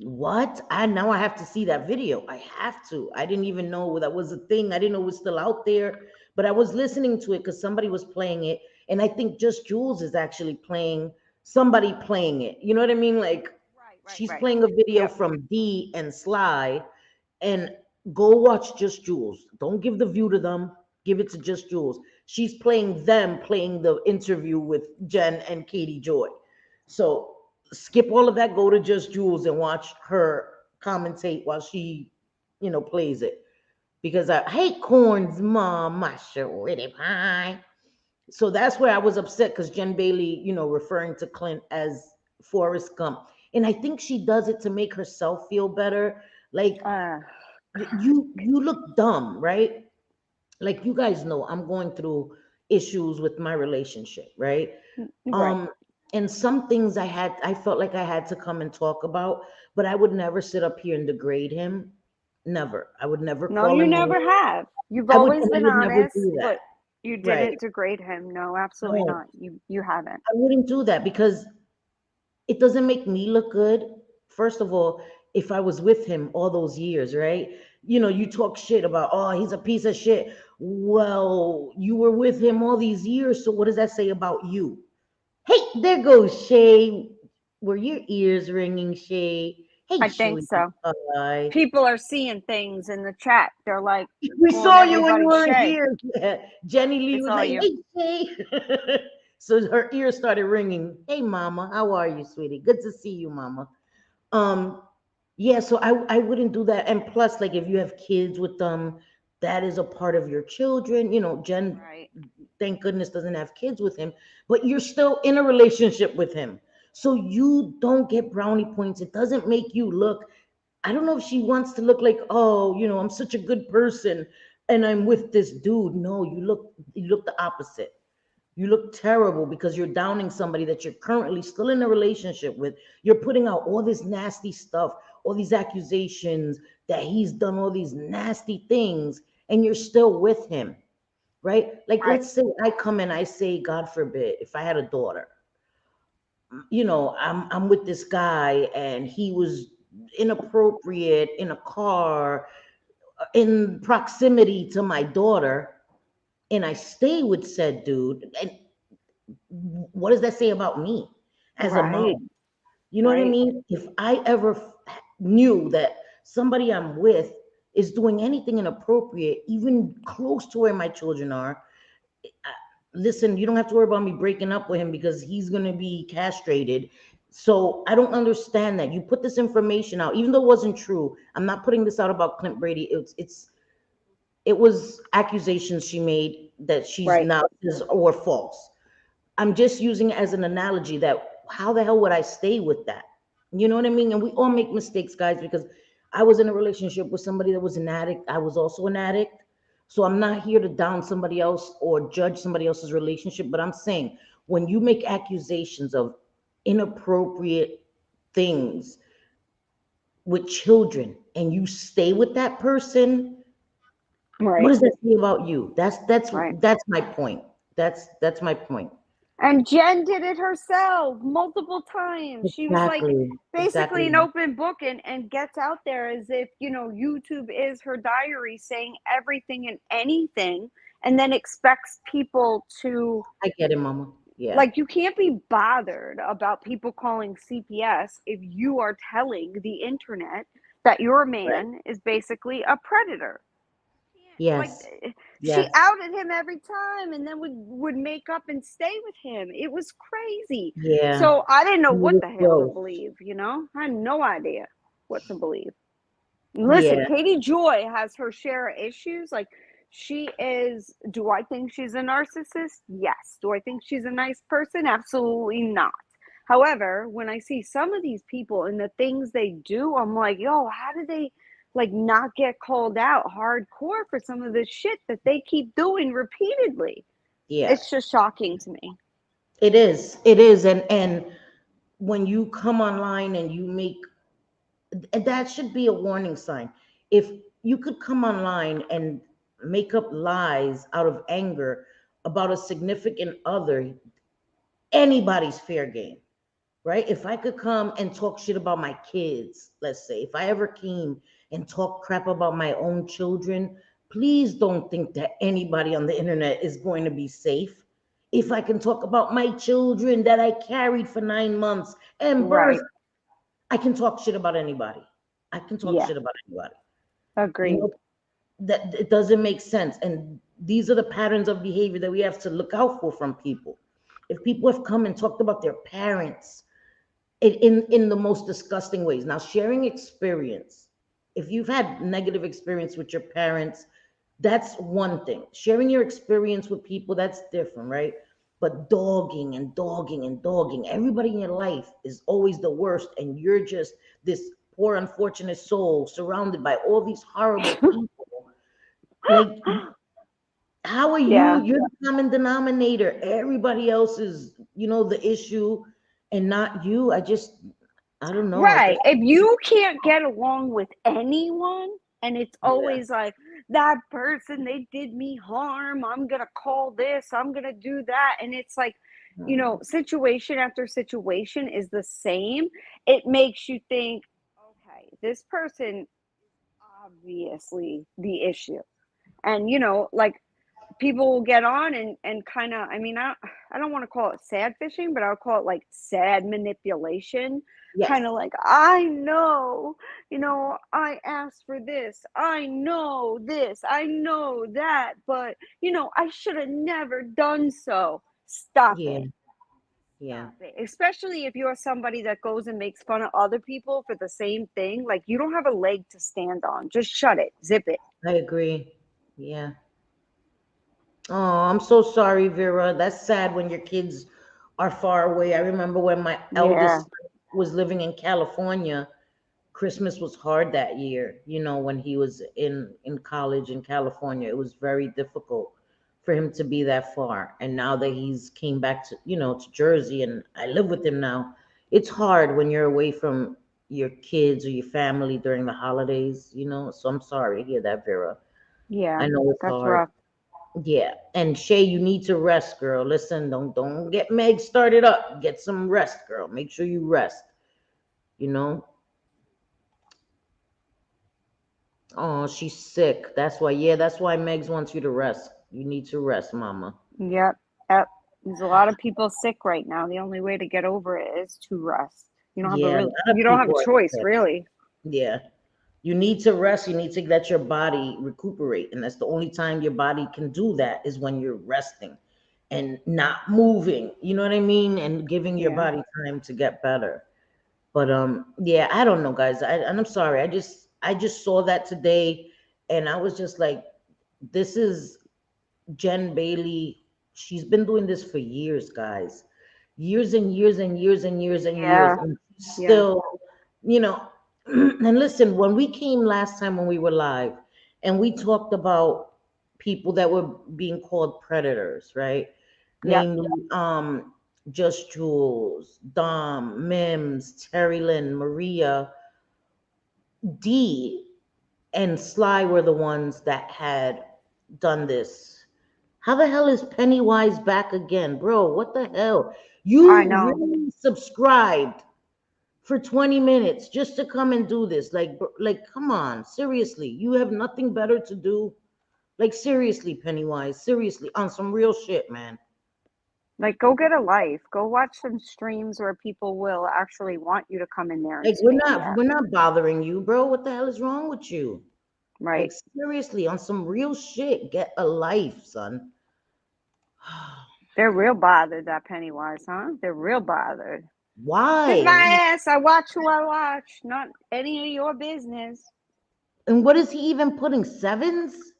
What? Now I have to see that video. I have to. I didn't even know that was a thing. I didn't know it was still out there, but I was listening to it because somebody was playing it, and I think Just Jules is actually playing somebody playing it. You know what I mean? Like Right, right, she's right. playing a video Yep. from D and Sly, and go watch Just Jules. Don't give the view to them. Give it to Just Jules. She's playing them playing the interview with Jen and Katie Joy. So skip all of that. Go to Just Jules and watch her commentate while she, plays it. Because I hate corns, mom, my shorty pie. So that's where I was upset because Jen Bailey, referring to Clint as Forrest Gump. And I think she does it to make herself feel better. Like Uh, you look dumb, right? Like you guys know I'm going through issues with my relationship, right? right. Um and some things I felt like I had to come and talk about, but I would never sit up here and degrade him. Never. I would never No, call you him names. never have. You've I always been would never honest, do that. but you Right. didn't degrade him. No, absolutely No, not. You haven't. I wouldn't do that because it doesn't make me look good. First of all, if I was with him all those years, right? You talk shit about, oh, he's a piece of shit. Well, you were with him all these years, so what does that say about you? Hey, there goes Shay. Were your ears ringing, Shay? Hey, I think sweetie so. pie. People are seeing things in the chat. They're like We calling saw you when you everybody weren't Shay. here. Yeah. Jenny They Lee was saw like, you. hey, Shay. So her ears started ringing. Hey, mama, how are you, sweetie? Good to see you, mama. Um, yeah, so I wouldn't do that. And plus, like if you have kids with them, that is a part of your children. Jen, Right. thank goodness, doesn't have kids with him, but you're still in a relationship with him. So you don't get brownie points. It doesn't make you look, I don't know if she wants to look like, oh, I'm such a good person and I'm with this dude. No, you look the opposite. You look terrible because you're downing somebody that you're currently still in a relationship with. You're putting out all this nasty stuff, all these accusations that he's done all these nasty things, and you're still with him, right? Like, Right. let's say I come and I say, God forbid, if I had a daughter, I'm with this guy and he was inappropriate in a car, in proximity to my daughter, and I stay with said dude, and what does that say about me as a Right. mom? You know what I Right. mean? If I ever knew that somebody I'm with is doing anything inappropriate, even close to where my children are, listen, you don't have to worry about me breaking up with him because he's going to be castrated. So I don't understand that. You put this information out, even though it wasn't true. I'm not putting this out about Clint Brady. It was accusations she made that she's Right. not or false. I'm just using it as an analogy that how the hell would I stay with that? You know what I mean? And we all make mistakes, guys, because I was in a relationship with somebody that was an addict. I was also an addict. So I'm not here to down somebody else or judge somebody else's relationship, but I'm saying when you make accusations of inappropriate things with children and you stay with that person, what Right. does that say about you? That's Right. that's my point. That's my point. And Jen did it herself multiple times. She was like Exactly. basically Exactly. an open book and gets out there as if, YouTube is her diary saying everything and anything and then expects people to I get it, mama. Yeah. like you can't be bothered about people calling CPS if you are telling the internet that your Right. man is basically a predator. Like Yes. she Yes. outed him every time and then would make up and stay with him. It was crazy. Yeah. So I didn't know He what was the hell to close. believe. I had no idea what to believe. Listen, Yeah. Katie Joy has her share of issues. Like she is, do I think she's a narcissist? Yes. Do I think she's a nice person? Absolutely not. However, when I see some of these people and the things they do, I'm like, yo, how do they like not get called out hardcore for some of the shit that they keep doing repeatedly? Yeah. It's just shocking to me. It is. It is. And when you come online and you make, and that should be a warning sign. If you could come online and make up lies out of anger about a significant other, anybody's fair game, right? If I could come and talk shit about my kids, let's say, if I ever came and talk crap about my own children, please don't think that anybody on the internet is going to be safe. If I can talk about my children that I carried for 9 months and birthed, Right. I can talk shit about anybody. I can talk Yeah. shit about anybody. You Agreed. know, that it doesn't make sense. And these are the patterns of behavior that we have to look out for from people. If people have come and talked about their parents in the most disgusting ways. Now, sharing experience, if you've had negative experience with your parents, that's one thing. Sharing your experience with people, that's different, right? But dogging and dogging and dogging, everybody in your life is always the worst, and you're just this poor, unfortunate soul surrounded by all these horrible people. Like, how are you? Yeah. You're the common denominator. Everybody else is, the issue and not you. I don't know. I Right. just, If you can't get along with anyone and it's yeah. always like that person, they did me harm, I'm going to call this, I'm going to do that. And it's like, Mm. situation after situation is the same. It makes you think, okay, this person obviously the issue. And like people will get on and kind of, I mean, I don't want to call it sad fishing, but I'll call it like sad manipulation. Yes. Kind of like, I know, I asked for this, I know this, I know that, but I should have never done so. Stop Yeah. it. Yeah. Stop it. Especially if you're somebody that goes and makes fun of other people for the same thing. Like, you don't have a leg to stand on. Just shut it, zip it. I agree. Yeah. Oh, I'm so sorry, Vera. That's sad when your kids are far away. I remember when my Yeah. eldest was living in California, Christmas was hard that year, when he was in college in California. It was very difficult for him to be that far. And now that he's came back to Jersey and I live with him now, it's hard when you're away from your kids or your family during the holidays. So I'm sorry to hear that, Vera. Yeah. I know it's That's hard. rough. Yeah. And Shay, you need to rest, girl. Listen, don't get Meg started up. Get some rest, girl. Make sure you rest, you know. Oh, she's sick. That's why. Yeah, that's why Megs wants you to rest. You need to rest, mama. Yep, yep. There's a lot of people sick right now. The only way to get over it is to rest. Yeah, a lot You of don't have a people are choice, sick. really. Yeah. You need to rest. You need to let your body recuperate. And that's the only time your body can do that is when you're resting and not moving. You know what I mean? And giving your Yeah. body time to get better. But yeah, I don't know, guys. And I'm sorry. I just saw that today and I was just like, this is Jen Bailey. She's been doing this for years, guys. Years and years and years and years and years. Yeah. And Yeah. still, you know, and listen, when we came last time when we were live and we talked about people that were being called predators, right? Yep. Namely, Just Jules, Dom, Mims, Terry Lynn, Maria, D, and Sly were the ones that had done this. How the hell is Pennywise back again, bro? What the hell? I You know. really subscribed for 20 minutes just to come and do this? Like, come on, seriously. You have nothing better to do? Like, seriously, Pennywise, seriously, on some real shit, man. Like, go get a life. Go watch some streams where people will actually want you to come in there and Like, we're spam not that. we're not bothering you, bro. What the hell is wrong with you? Like, Right. seriously, on some real shit, get a life, son. They're real bothered, that Pennywise, huh? They're real bothered. Kiss my Why? ass. I watch who I watch. Not any of your business. And what is he even putting sevens?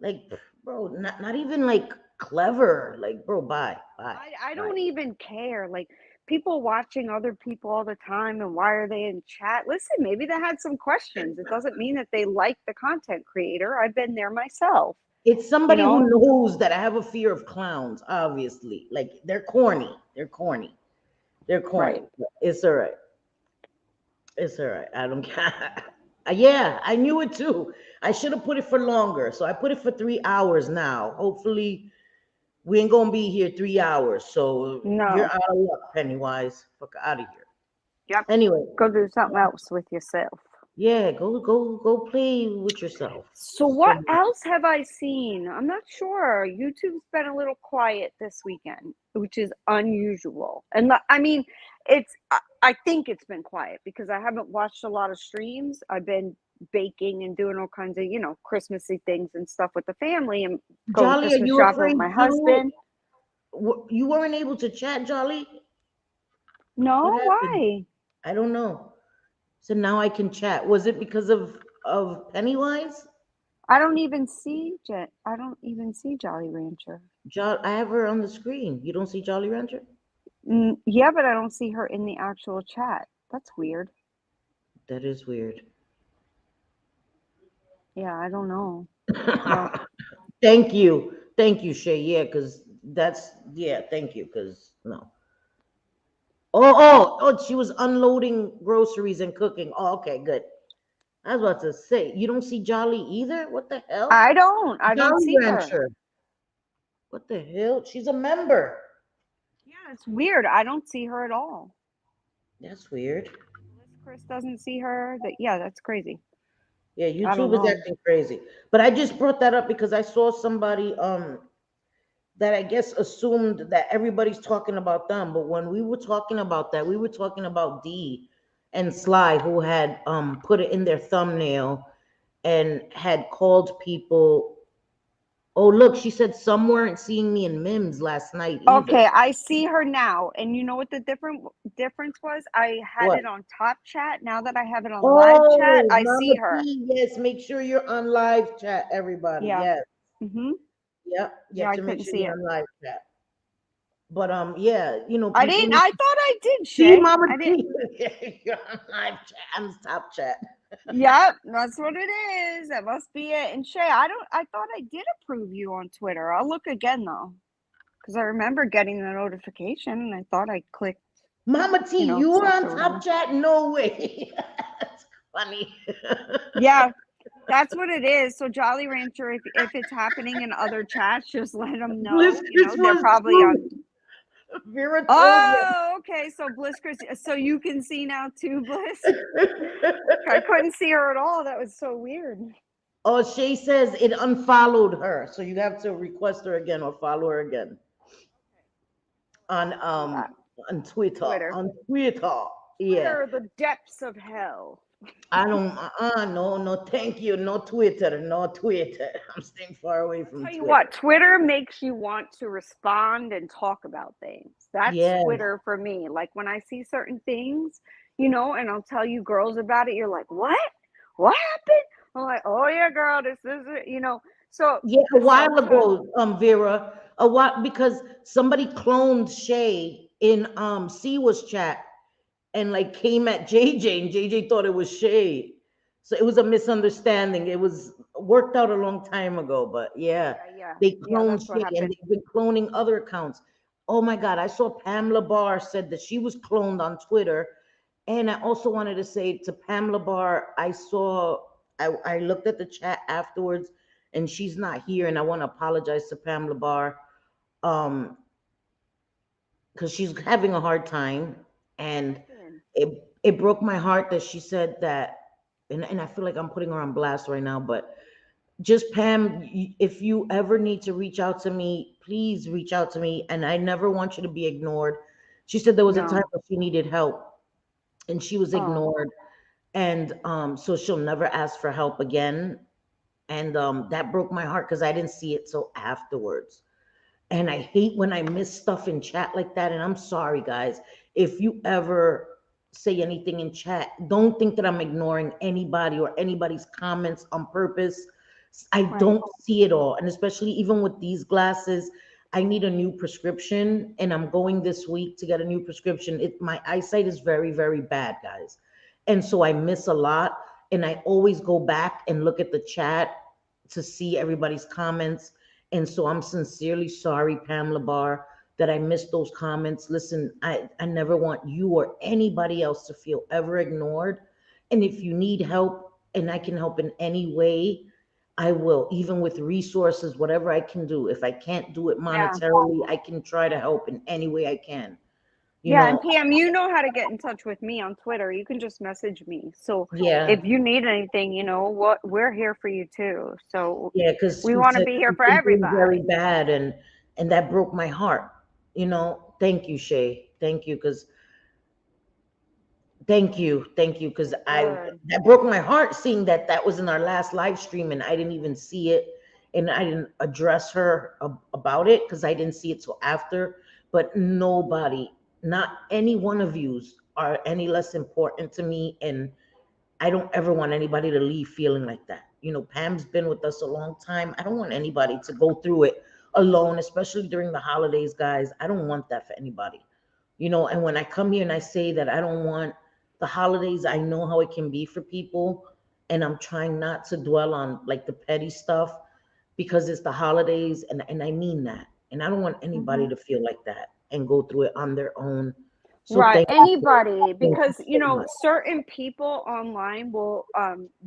Like, bro, not even like clever. Like, bro, bye, bye, I bye. don't even care. Like, people watching other people all the time and why are they in chat? Listen, maybe they had some questions. It doesn't mean that they like the content creator. I've been there myself, It's you somebody who know? knows that I have a fear of clowns, obviously. Like, they're corny. They're corny. They're Right. corny. It's all right. It's all right. I don't care. Yeah, I knew it too. I should have put it for longer. So I put it for 3 hours now. Hopefully We ain't gonna be here 3 hours, so you're No. out of luck, Pennywise. Fuck out of here. Yep. Anyway, Go do something else with yourself. yeah, go play with yourself. So what else have I seen? I'm not sure. YouTube's been a little quiet this weekend, which is unusual. And I mean, I think it's been quiet because I haven't watched a lot of streams. I've been baking and doing all kinds of, Christmassy things and stuff with the family and going Jolly, are Christmas you shopping with afraid my husband. you weren't able to chat, Jolly? No, What happened? why? I don't know. So now I can chat. Was it because of Pennywise? I don't even see Jolly Rancher. I have her on the screen. You don't see Jolly Rancher? Yeah, but I don't see her in the actual chat. That's weird. That is weird. Yeah, I don't know. Well, Thank you. Thank you, Shay. Yeah, because thank you, because no. Oh, she was unloading groceries and cooking. Oh, okay, good. I was about to say, you don't see Jolly either? What the hell? I don't see her. Rancher. What the hell? She's a member. Yeah, it's weird. I don't see her at all. That's weird. Chris doesn't see her. Yeah, that's crazy. Yeah, I don't YouTube is know. acting crazy. But I just brought that up because I saw somebody that I guess assumed that everybody's talking about them. But when we were talking about that, we were talking about Dee and Sly, who had put it in their thumbnail and had called people. Oh, look, she said some weren't seeing me in Mims last night either. Okay, I see her now. And you know what the difference was? I had What? it on top chat. Now that I have it on live chat, I see her. Yes, make sure you're on live chat, everybody. Yeah. Yes. Mm-hmm. Yep. You Yeah, have I to make couldn't sure see you're it. on live chat. But yeah, I didn't. I thought I did, Shay. See, Mama I didn't. You're on live chat. I'm top chat. Yep, that's what it is. That must be it. And Shay, I thought I did approve you on Twitter. I'll look again though, because I remember getting the notification, and I thought I clicked. Mama T, you were accept on or top whatever. chat? No way. That's funny. Yeah, that's what it is. So Jolly Rancher, if it's happening in other chats, just let them know. Bliss, this They're was probably true. on. Vera told Oh, okay. So Bliss Chris, so you can see now too, Bliss. I couldn't see her at all. That was so weird. Oh, Shay says it unfollowed her, so you have to request her again or follow her again on Twitter. On Twitter, yeah. Twitter, the depths of hell. I don't. No, thank you. No Twitter. I'm staying far away from. Tell you Twitter. what, Twitter makes you want to respond and talk about things. That's Twitter for me. Like when I see certain things, and I'll tell you girls about it, you're like, what? What happened? I'm like, oh yeah, girl, this is it, So yeah, a while ago, Vera, because somebody cloned Shay in Siwa's chat and like came at JJ, and JJ thought it was Shay. So it was a misunderstanding. It was worked out a long time ago, but yeah. They cloned Shay, and they've been cloning other accounts. Oh my God, I saw Pamela Barr said that she was cloned on Twitter. And I also wanted to say to Pamela Barr, I looked at the chat afterwards, and she's not here, and I want to apologize to Pamela Barr, because she's having a hard time, and it broke my heart that she said that, and I feel like I'm putting her on blast right now, but just Pam, if you ever need to reach out to me, please reach out to me, and I never want you to be ignored. She said there was a time when she needed help, and she was ignored, and so she'll never ask for help again. And that broke my heart because I didn't see it till afterwards. And I hate when I miss stuff in chat like that. And I'm sorry, guys. If you ever say anything in chat, don't think that I'm ignoring anybody or anybody's comments on purpose. I don't see it all. And especially even with these glasses, I need a new prescription, and I'm going this week to get a new prescription. My eyesight is very, very bad, guys. And so I miss a lot. And I always go back and look at the chat to see everybody's comments. And so I'm sincerely sorry, Pamela Barr, that I missed those comments. Listen, I never want you or anybody else to feel ever ignored. And if you need help and I can help in any way, I will, even with resources, whatever I can do. If I can't do it Yeah. monetarily, I can try to help in any way I can. You Yeah, and know, Pam, you know how to get in touch with me on Twitter. You can just message me. So yeah, if you need anything, you know what, we're here for you too. So yeah, because we she want to said be here for something very everybody. bad, and that broke my heart. Thank you, Shay. Thank you, because thank you, because I Good. that broke my heart seeing that was in our last live stream and I didn't even see it, and I didn't address her about it because I didn't see it till after. But nobody, not any one of yous, are any less important to me, and I don't ever want anybody to leave feeling like that. Pam's been with us a long time. I don't want anybody to go through it alone, especially during the holidays, guys. I don't want that for anybody. And when I come here and I say that I don't want the holidays, I know how it can be for people. And I'm trying not to dwell on like the petty stuff because it's the holidays, and I mean that. And I don't want anybody Hmm. to feel like that and go through it on their own. So Right. Anybody, thank you because so much. certain people online will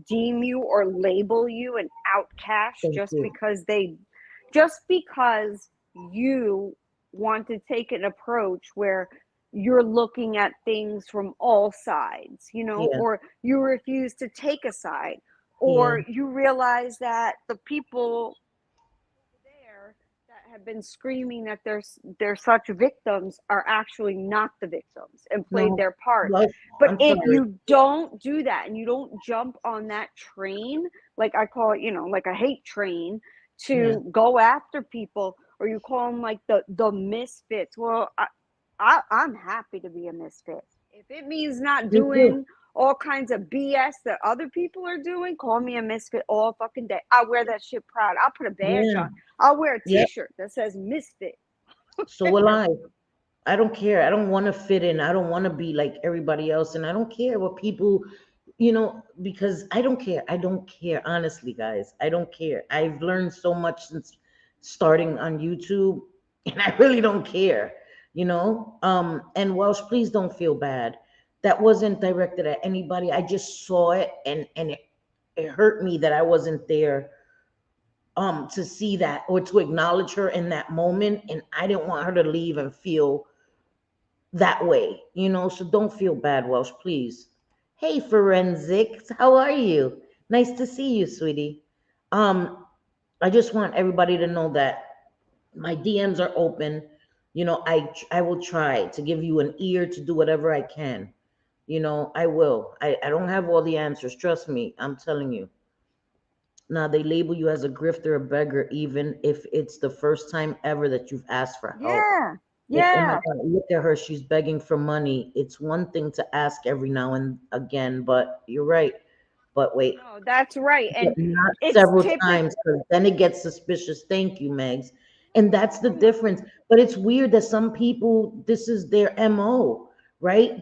deem you or label you an outcast Thank you. just because you want to take an approach where you're looking at things from all sides, Yeah, or you refuse to take a side, yeah, or you realize that the people there that have been screaming that they're such victims are actually not the victims and played no, their part. well, But I'm if sorry. you don't do that and you don't jump on that train, like I call it, like a hate train, Yeah, to go after people, or you call them like the misfits, well, I'm happy to be a misfit. If it means not me too. doing all kinds of BS that other people are doing, call me a misfit all fucking day. I wear that shit proud. I'll put a badge Yeah, on. I'll wear a yep. t-shirt that says misfit. So will I. I don't care. I don't want to fit in. I don't want to be like everybody else. And I don't care what people, because I don't care. I don't care. Honestly, guys, I don't care. I've learned so much since starting on YouTube, and I really don't care. And Welsh, please don't feel bad. That wasn't directed at anybody. I just saw it, and it hurt me that I wasn't there to see that or to acknowledge her in that moment, and I didn't want her to leave and feel that way. So don't feel bad, Welsh, please. Hey, Forensics, how are you? Nice to see you, sweetie. Um, I just want everybody to know that my DMs are open. I will try to give you an ear to do whatever I can. I will. I don't have all the answers. Trust me, I'm telling you. Now they label you as a grifter, a beggar, even if it's the first time ever that you've asked for help. Yeah. Like, oh my Yeah. God, look at her. She's begging for money. It's one thing to ask every now and again, but you're right. But wait, No, that's right. but And not it's several typical. times because then it gets suspicious. Thank you, Megs. And that's the difference. But it's weird that some people, this is their MO, right?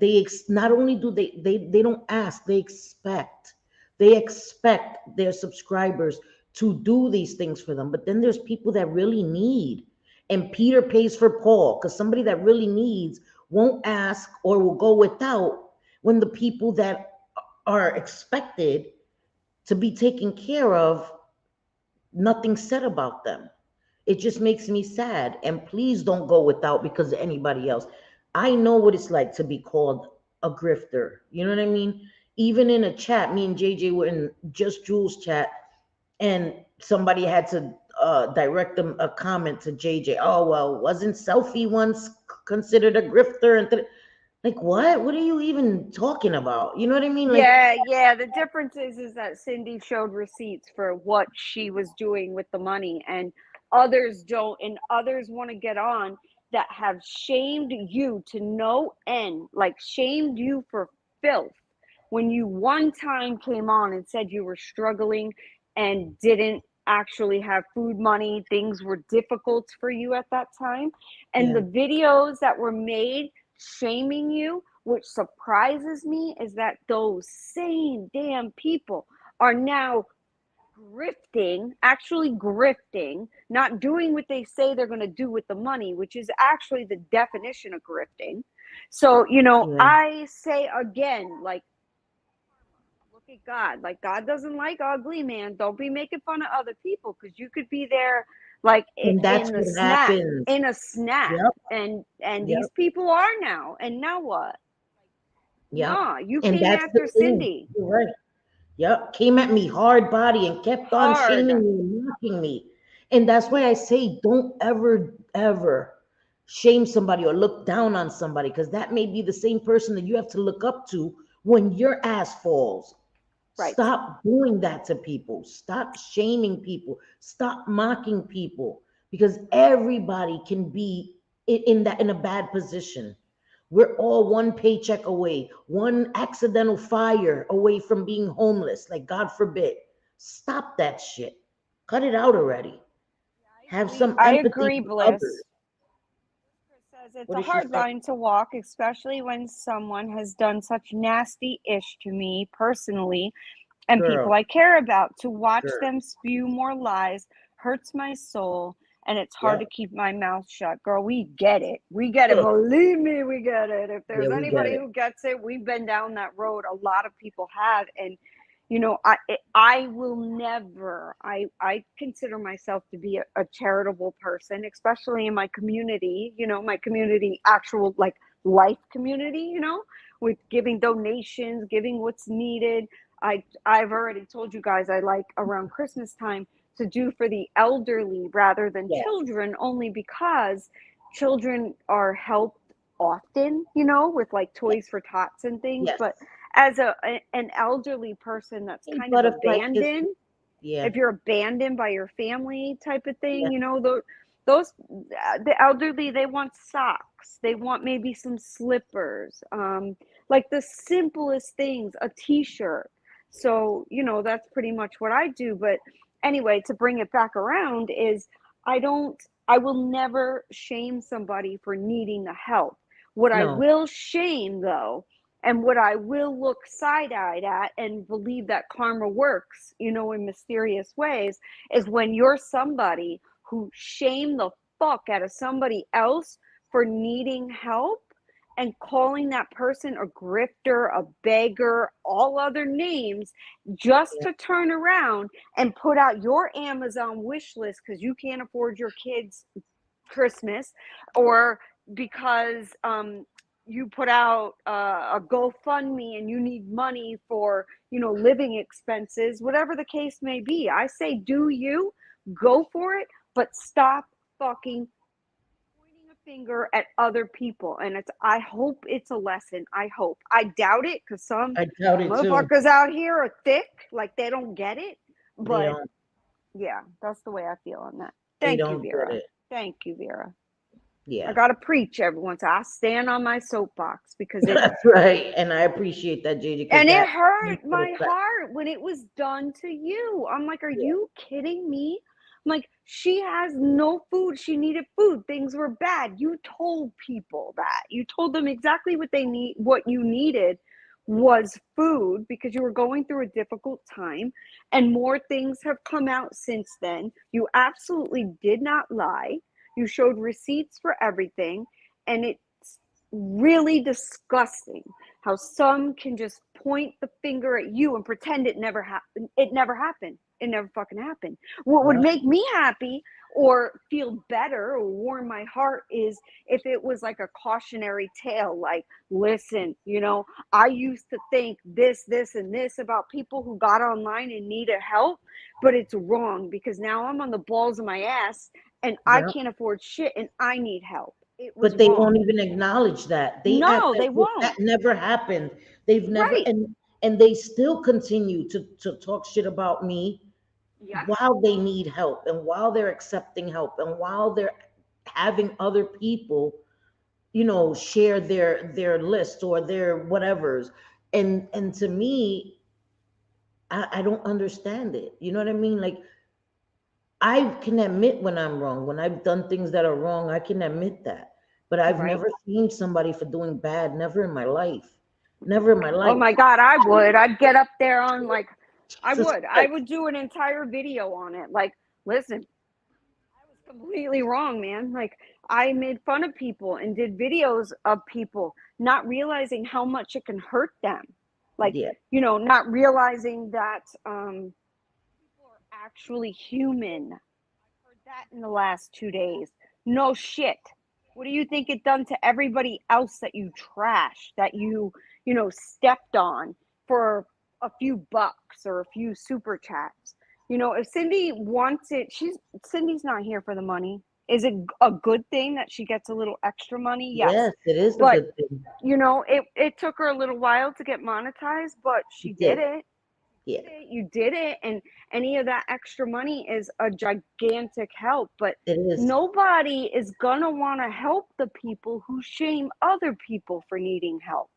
Not only do they don't ask, they expect their subscribers to do these things for them. But then there's people that really need. And Peter pays for Paul because somebody that really needs won't ask or will go without when the people that are expected to be taken care of, nothing said about them. It just makes me sad. And please don't go without because of anybody else. I know what it's like to be called a grifter. You know what I mean? Even in a chat, me and JJ were in Just Jules chat, and somebody had to direct them a comment to JJ. Oh, well, wasn't Selfie once considered a grifter? Like, what? What are you even talking about? You know what I mean? Like, Yeah, yeah. The difference is that Cindy showed receipts for what she was doing with the money, and others don't, and others want to get on that have shamed you to no end, like shamed you for filth when you one time came on and said you were struggling and didn't actually have food money, things were difficult for you at that time, and yeah, the videos that were made shaming you, which surprises me, is that those same damn people are now actually grifting, not doing what they say they're going to do with the money, which is actually the definition of grifting. So, yeah, I say again, like, at God. Like God doesn't like ugly, man. Don't be making fun of other people because you could be there like And that's in the what snap, happens. in a snap. Yep. And Yep. these people are now. And now what? Yep. No, you And came that's the after thing. Cindy You're right. Yep. Came at me hard body and kept on hard. shaming me and mocking me. And that's why I say don't ever, ever shame somebody or look down on somebody, because that may be the same person that you have to look up to when your ass falls. Right. Stop doing that to people. Stop shaming people. Stop mocking people, because everybody can be in a bad position. We're all one paycheck away, one accidental fire away from being homeless, like God forbid. Stop that shit. Cut it out already. Have some I empathy agree, for Bliss. others. Says it's What a did she hard say? line to walk, especially when someone has done such nasty ish to me personally and people Girl, I care about. To watch girl. them spew more lies hurts my soul, and it's hard Yeah. to keep my mouth shut. Girl, we get it. We get it. Ugh. Believe me, we get it. If Yeah, there's we get anybody it. who gets it, we've been down that road. A lot of people have. And you know, I will never, I consider myself to be a charitable person, especially in my community, you know, my community, actual like life community, you know, with giving donations, giving what's needed. I've already told you guys I like around Christmas time to do for the elderly rather than Yeah. children, only because children are helped often, you know, with like toys for tots and things. Yes. But as an elderly person that's Hey, kind of butterfly kiss. abandoned, Yeah. if you're abandoned by your family type of Yeah. thing, you know, those the elderly, they want socks, they want maybe some slippers, like the simplest things, a t-shirt. So you know, that's pretty much what I do. But anyway, to bring it back around is I don't, I will never shame somebody for needing the help. What I No. will shame though, and what I will look side-eyed at and believe that karma works, you know, in mysterious ways, is when you're somebody who shame the fuck out of somebody else for needing help and calling that person a grifter, a beggar, all other names, just Yeah. to turn around and put out your Amazon wish list because you can't afford your kids' Christmas, or because you put out a GoFundMe and you need money for, you know, living expenses, whatever the case may be. I say, do you go for it, but stop fucking pointing a finger at other people. And it's, I hope it's a lesson. I hope. I doubt it because some I doubt it too. motherfuckers out here are thick, like they don't get it. They But don't. yeah, that's the way I feel on that. They Thank you, don't get Vera. it. Thank you, Vera. I Yeah. gotta preach every once. I stand on my soapbox because it, That's right. And I appreciate that, JJ, because and it that hurt makes total my sense. heart when it was done to you. I'm like, are Yeah. you kidding me? I'm like, she has no food. She needed food. Things were bad. You told people that. You told them exactly what they need, what you needed was food because you were going through a difficult time, and more things have come out since then. You absolutely did not lie. You showed receipts for everything, and it's really disgusting how some can just point the finger at you and pretend it never happened. It never happened. It never fucking happened. What would Yeah. make me happy or feel better or warm my heart is if it was like a cautionary tale, like, listen, you know, I used to think this, this, and this about people who got online and needed help, but it's wrong because now I'm on the balls of my ass and I Yeah. can't afford shit and I need help. It was But they wrong. won't even acknowledge that. They act No, as they if that won't. never happened. They've never, Right. and they still continue to talk shit about me Yep. while they need help and while they're accepting help and while they're having other people, you know, share their list or their whatevers. And to me, I don't understand it. You know what I mean? Like, I can admit when I'm wrong. When I've done things that are wrong, I can admit that. But I've Right. never seen somebody for doing bad. Never in my life. Never in my Oh life. my God, I would. I'd get up there on like, I Jesus would. I Christ. would do an entire video on it. Like, listen, I was completely wrong, man. Like, I made fun of people and did videos of people not realizing how much it can hurt them. Like, Yeah. not realizing that people are actually human. I've heard that in the last 2 days. No shit. What do you think it done to everybody else that you trashed, that stepped on for a few bucks or a few super chats? If Cindy wants it, Cindy's not here for the money. Is it a good thing that she gets a little extra money? Yes. Yes, it is a But good thing. it took her a little while to get monetized, but she It did did. it. Yeah, You did it, and any of that extra money is a gigantic help. But it is. nobody is gonna want to help the people who shame other people for needing help.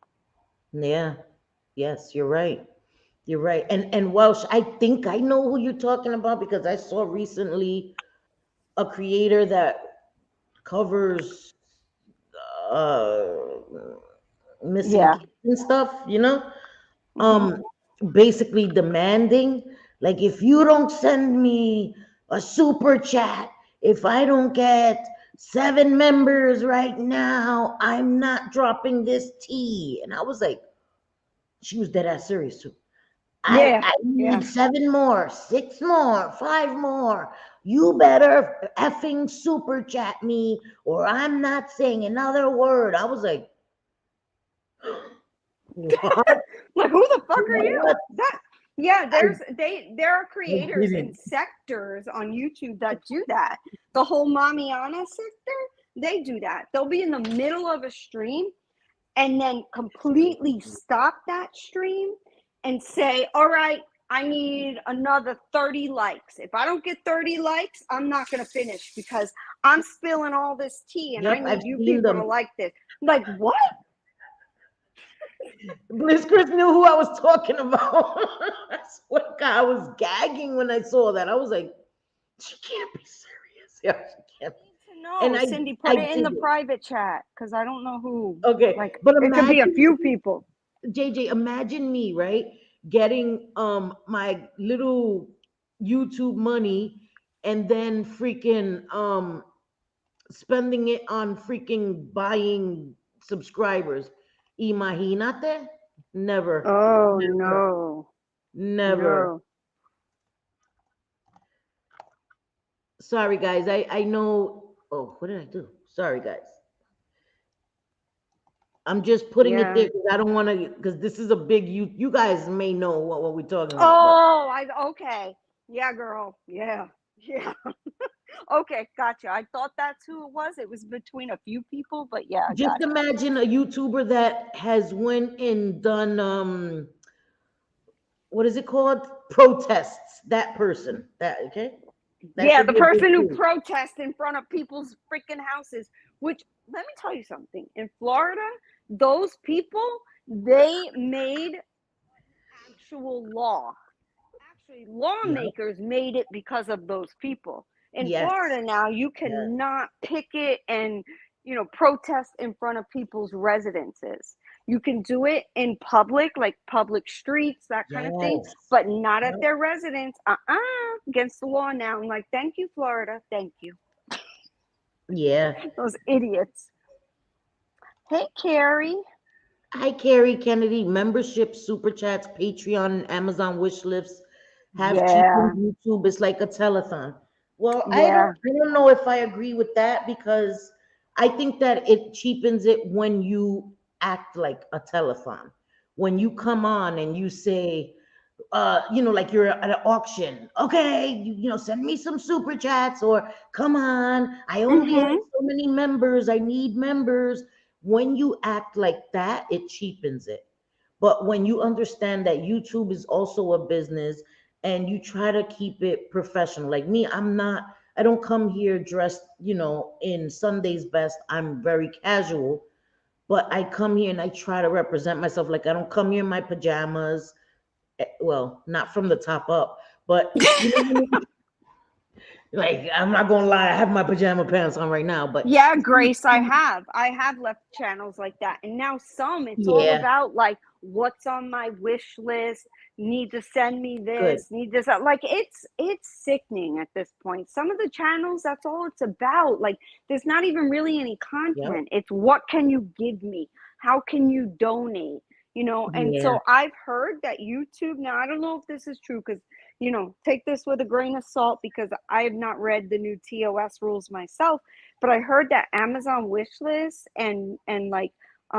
Yeah. Yes, you're right. You're right. And Welsh, I think I know who you're talking about because I saw recently a creator that covers uh missing Yeah. kids and stuff, Mhm. um basically demanding, like, if you don't send me a super chat, if I don't get 7 members right now, I'm not dropping this tea. And I was like, she was dead ass serious too. I Yeah. I Yeah. need 7 more, 6 more, 5 more. You better effing super chat me, or I'm not saying another word. I was like, what? Like, who the fuck are What? you? Yeah, I, there are I creators and didn't. sectors on YouTube that do that. The whole Mamiana sector, they do that. They'll be in the middle of a stream and then completely stop that stream and say, all right, I need another 30 likes. If I don't get 30 likes, I'm not going to finish because I'm spilling all this tea and I Yep, I've need you seen people to them. like this. Like, what? Bliss Chris knew who I was talking about. I swear to God, I was gagging when I saw that. I was like, she can't be serious. Yeah, she can't. To know, And Cindy, I put it in did the it. private chat because I don't know who. Okay, Like, but it could be a imagine, few people. JJ, imagine me, right? Getting my little YouTube money and then freaking spending it on freaking buying subscribers. Imagínate? Never. Oh Never. no, Never. no. Sorry guys. I know. Oh, what did I do? Sorry guys. I'm just putting it there Yeah. because I don't want to, because this is a big, you guys may know what we're talking about, but Oh, okay. Yeah, girl. Yeah. Yeah. Okay, gotcha. I thought that's who it was. It was between a few people, but yeah, I just got it. imagine a YouTuber that has went and done what is it called? Protests. That person. That okay? That Yeah, should the be a big person who thing. protests in front of people's freaking houses, which let me tell you something. In Florida, those people, they made actual law. Actually, Yeah. lawmakers made it because of those people. In Yes. Florida now, you Yes. cannot picket and protest in front of people's residences. You can do it in public, like public streets, that kind of thing, Yes. but not at Yep. their residence. Against the law now. I'm like, thank you, Florida. Thank you. Yeah. Those idiots. Hey, Carrie. Hi, Carrie Kennedy. Membership, super chats, Patreon, and Amazon wish lists have cheapened Yeah, YouTube. It's like a telethon. Well, yeah. I don't know if I agree with that because I think that it cheapens it when you act like a telethon. When you come on and you say, like you're at an auction. Okay, send me some super chats, or come on, I only have Mm-hmm. so many members. I need members. When you act like that, it cheapens it. But when you understand that YouTube is also a business and you try to keep it professional, like me, I don't come here dressed, in Sunday's best. I'm very casual, but I come here and I try to represent myself. Like I don't come here in my pajamas. Well, not from the top up, but you know what I mean? Like I'm not gonna lie, I have my pajama pants on right now, but Yeah, Grace, I have left channels like that. And now some, it's all yeah, about like what's on my wish list, need to send me good. this, need this. Like it's sickening at this point. Some of the channels, that's all it's about. Like there's not even really any Yep. content. It's what can you give me? How can you donate? And Yeah, so I've heard that YouTube, now I don't know if this is true, because take this with a grain of salt, because I have not read the new TOS rules myself, but I heard that Amazon wish list and like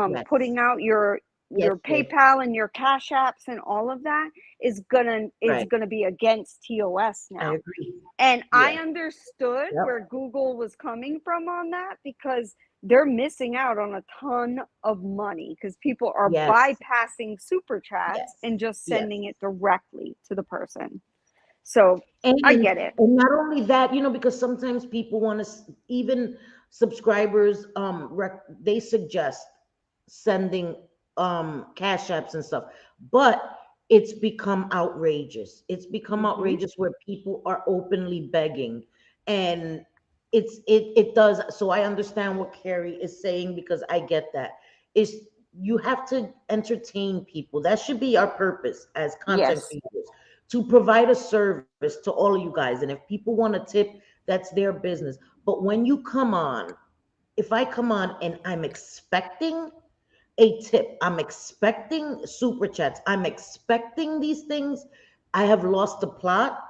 yes, putting out yes, your yes, PayPal and your Cash Apps and all of that is right. gonna be against TOS I now. agree. And I Yeah, understood yep, where Google was coming from on that, because they're missing out on a ton of money, because people are yes, bypassing super chats yes, and just yes. sending it directly to the person. So And I get it. and not only that, because sometimes people want to, even subscribers, they suggest sending cash apps and stuff, but it's become outrageous. It's become Hmm. outrageous where people are openly begging, and it does. So I understand what Carrie is saying, because I get that. Is you have to entertain people. That should be our purpose as content Yes. creators, to provide a service to all of you guys. And if people want to tip, that's their business. But when you come on, if I come on and I'm expecting a tip, I'm expecting super chats, I'm expecting these things, I have lost the plot,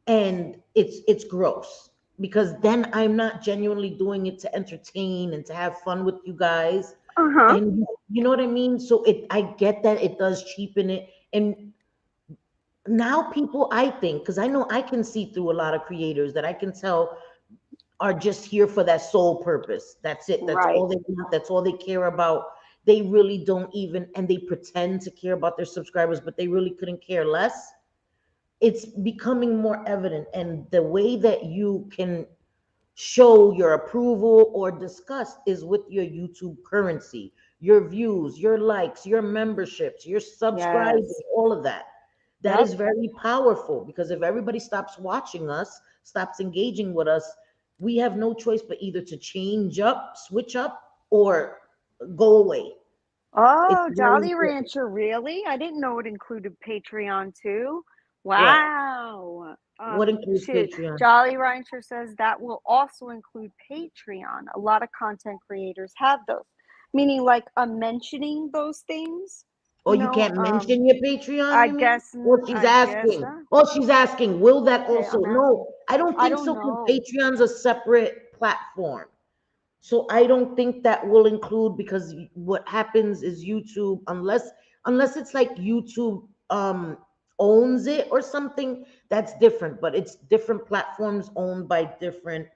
and it's gross, because then I'm not genuinely doing it to entertain and to have fun with you guys. Uh-huh. And you know what I mean? So I get that it does cheapen it. And now people, I think, because I know I can see through a lot of creators that I can tell are just here for that sole purpose. That's it. That's Right. all they want. That's all they care about. They really don't even, and they pretend to care about their subscribers, but they really couldn't care less. It's becoming more evident. And the way that you can show your approval or disgust is with your YouTube currency, your views, your likes, your memberships, your subscribing, Yes. all of that. That Yep. is very powerful, because if everybody stops watching us, stops engaging with us, we have no choice but either to change up, switch up, or go away. It's Oh, very Jolly important. Rancher, really? I didn't know it included Patreon too. What? Wow. What includes Shit. Patreon? Jolly Rancher says that will also include Patreon. A lot of content creators have those, meaning like mentioning those things. Oh, you can't mention your Patreon, I you mean? guess, Oh, she's I guess asking. not. Oh, she's asking, will that Okay, also? I'm No, asking. I don't I think don't so, because know. Patreon's a separate platform. So I don't think that will include, because what happens is YouTube, unless it's like YouTube owns it or something, that's different. But it's different platforms owned by different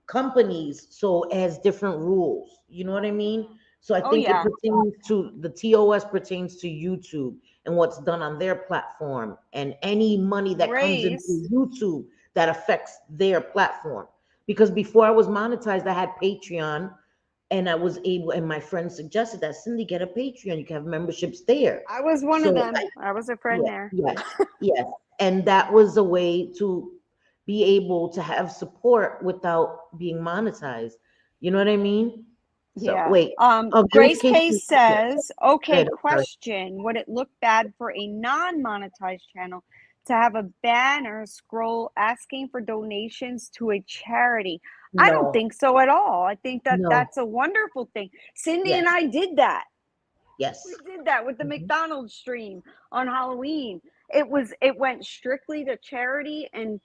companies, so it has different rules. You know what I mean? So I Oh think it yeah. pertains to the TOS, pertains to YouTube and what's done on their platform, and any money that comes in Grace. through YouTube that affects their platform. Because before I was monetized, I had Patreon, and I was able, and my friend suggested that, Cindy, get a Patreon. You can have memberships there. I was one of So them. I was a friend yeah, there. yes, yes. And that was a way to be able to have support without being monetized. You know what I mean? So Yeah. wait. Grace Grace Casey. Case Yeah, says, go okay, ahead, I'm sorry. question. Would it look bad for a non-monetized channel to have a banner scroll asking for donations to a charity? I don't No, think so at all. I think that no, that's a wonderful thing. Cindy and yes, I did that. We yes. did that with the Mhm. McDonald's stream on Halloween. It went strictly to charity, and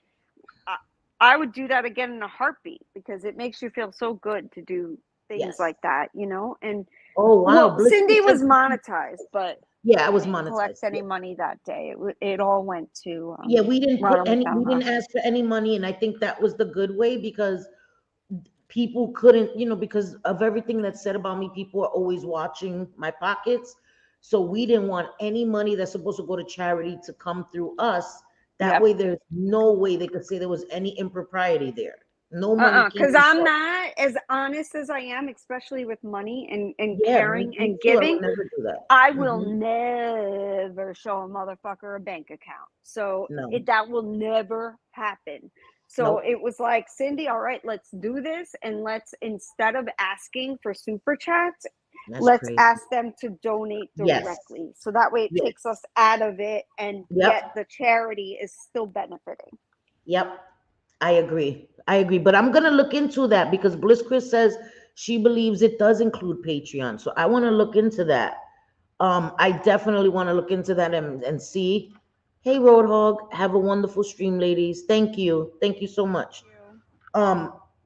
I, I would do that again in a heartbeat, because it makes you feel so good to do things Yes. like that. And Oh wow, well, Blissful Cindy said, was monetized, but yeah, I we was didn't collect monetized. any Yeah. money that day. It all went to Yeah, we didn't put Ronald any, we McDonald. didn't ask for any money, and I think that was the good way, because people couldn't, because of everything that's said about me, people are always watching my pockets. So we didn't want any money that's supposed to go to charity to come through us. That Yep. way, there's no way they could say there was any impropriety there. No money came Because from I'm charity. not as honest as I am, especially with money and Yeah, caring me and too. I giving. would never do that. I will Hmm. never show a motherfucker a bank account. So No, that will never happen. So nope. it was like, Cindy, all right, let's do this. And let's, instead of asking for super chats, That's let's crazy. ask them to donate Yes, directly. So that way it takes yes. us out of it, and yet Yep, the charity is still benefiting. yep. I agree. I agree. But I'm gonna look into that, because Bliss Chris says she believes it does include Patreon. So I want to look into that. I definitely want to look into that and see. Hey, Roadhog, have a wonderful stream, ladies. Thank you so much.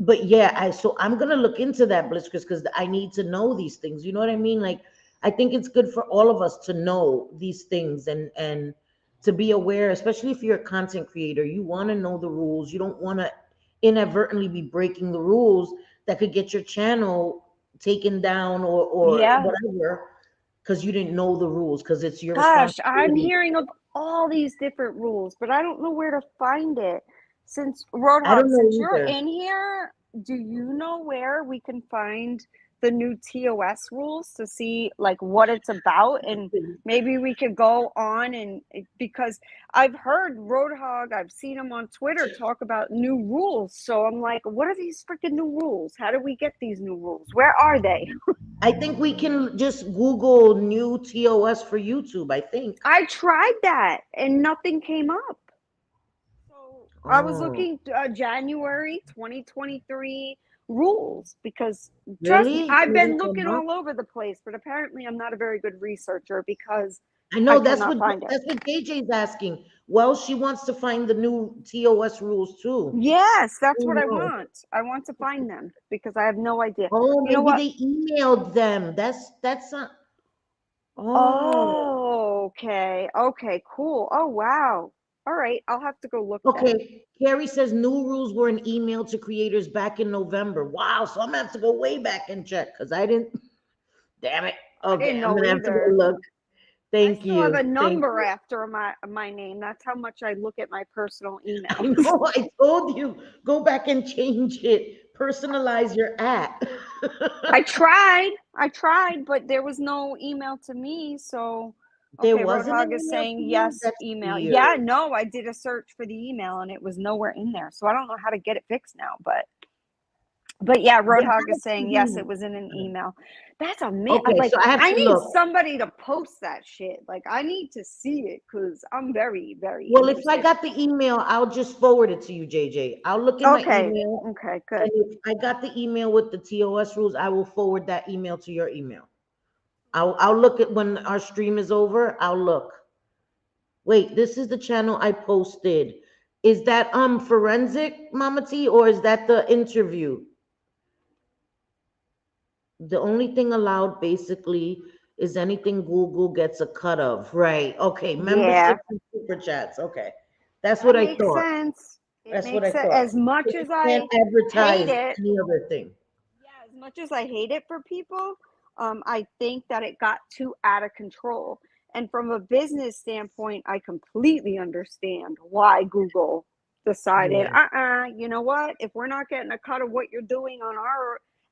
But yeah, I'm gonna look into that, Blitzkrieg, because I need to know these things. You know what I mean? Like, I think it's good for all of us to know these things and to be aware, especially if you're a content creator. You want to know the rules. You don't want to inadvertently be breaking the rules that could get your channel taken down or Yeah. whatever because you didn't know the rules because it's your Gosh, I'm responsibility. hearing of all these different rules, but I don't know where to find it. Since I Roadhog, don't know since you're either. in here, do you know where we can find the new TOS rules to see like what it's about? And maybe we could go on and because I've heard Roadhog, I've seen him on Twitter talk about new rules. So I'm like, what are these freaking new rules? How do we get these new rules? Where are they? I think we can just Google new TOS for YouTube, I think. I tried that and nothing came up. So I was Oh, looking January 2023 rules because trust me, really? I've And it been didn't looking come up? all over the place, but apparently I'm not a very good researcher because I I know cannot find it. that's what JJ's asking. Well, she wants to find the new TOS rules too. Yes, that's Oh what I no. want. I want to find them because I have no idea. Oh, You know maybe what? they emailed them. That's not. Oh, Oh, okay. Okay, cool. Oh, wow. All right, I'll have to go look then. okay. Carrie says new rules were an email to creators back in November. Wow. So I'm gonna have to go way back and check because I didn't. Damn it. I Okay, didn't I'm know gonna have to go either. look. I Thank still have you. a Thank number you. after my name. That's how much I look at my personal I emails. know. I told you. Go back and change it. Personalize your at. I tried, but there was no email to me. So, There okay, wasn't an Roadhog is email to saying you. yes, That's email. weird. Yeah, no, I did a search for the email and it was nowhere in there. So I don't know how to get it fixed now, but yeah, There Roadhog is has to saying yes, be. it was in an email. That's a man. Okay, Like so I have I to need look. somebody to post that shit. Like I need to see it because I'm very, very Well, if I interested. got the email, I'll just forward it to you, JJ. I'll look in my Okay, email, okay, and good. if I got the email with the TOS rules, I will forward that email to your email. I'll look at when our stream is over. I'll look. Wait, this is the channel I posted. Is that forensic, Mama T, or is that the interview? The only thing allowed basically is anything Google gets a cut of. Right. Okay. Yeah, Memberships and super chats. Okay. That's that what I makes thought. sense. It That's what I makes sense. thought. As much So as you can't I hate advertise it, any other thing. yeah, as much as I hate it for people, I think that it got too out of control. And from a business standpoint, I completely understand why Google decided, Yeah. you know what? If we're not getting a cut of what you're doing on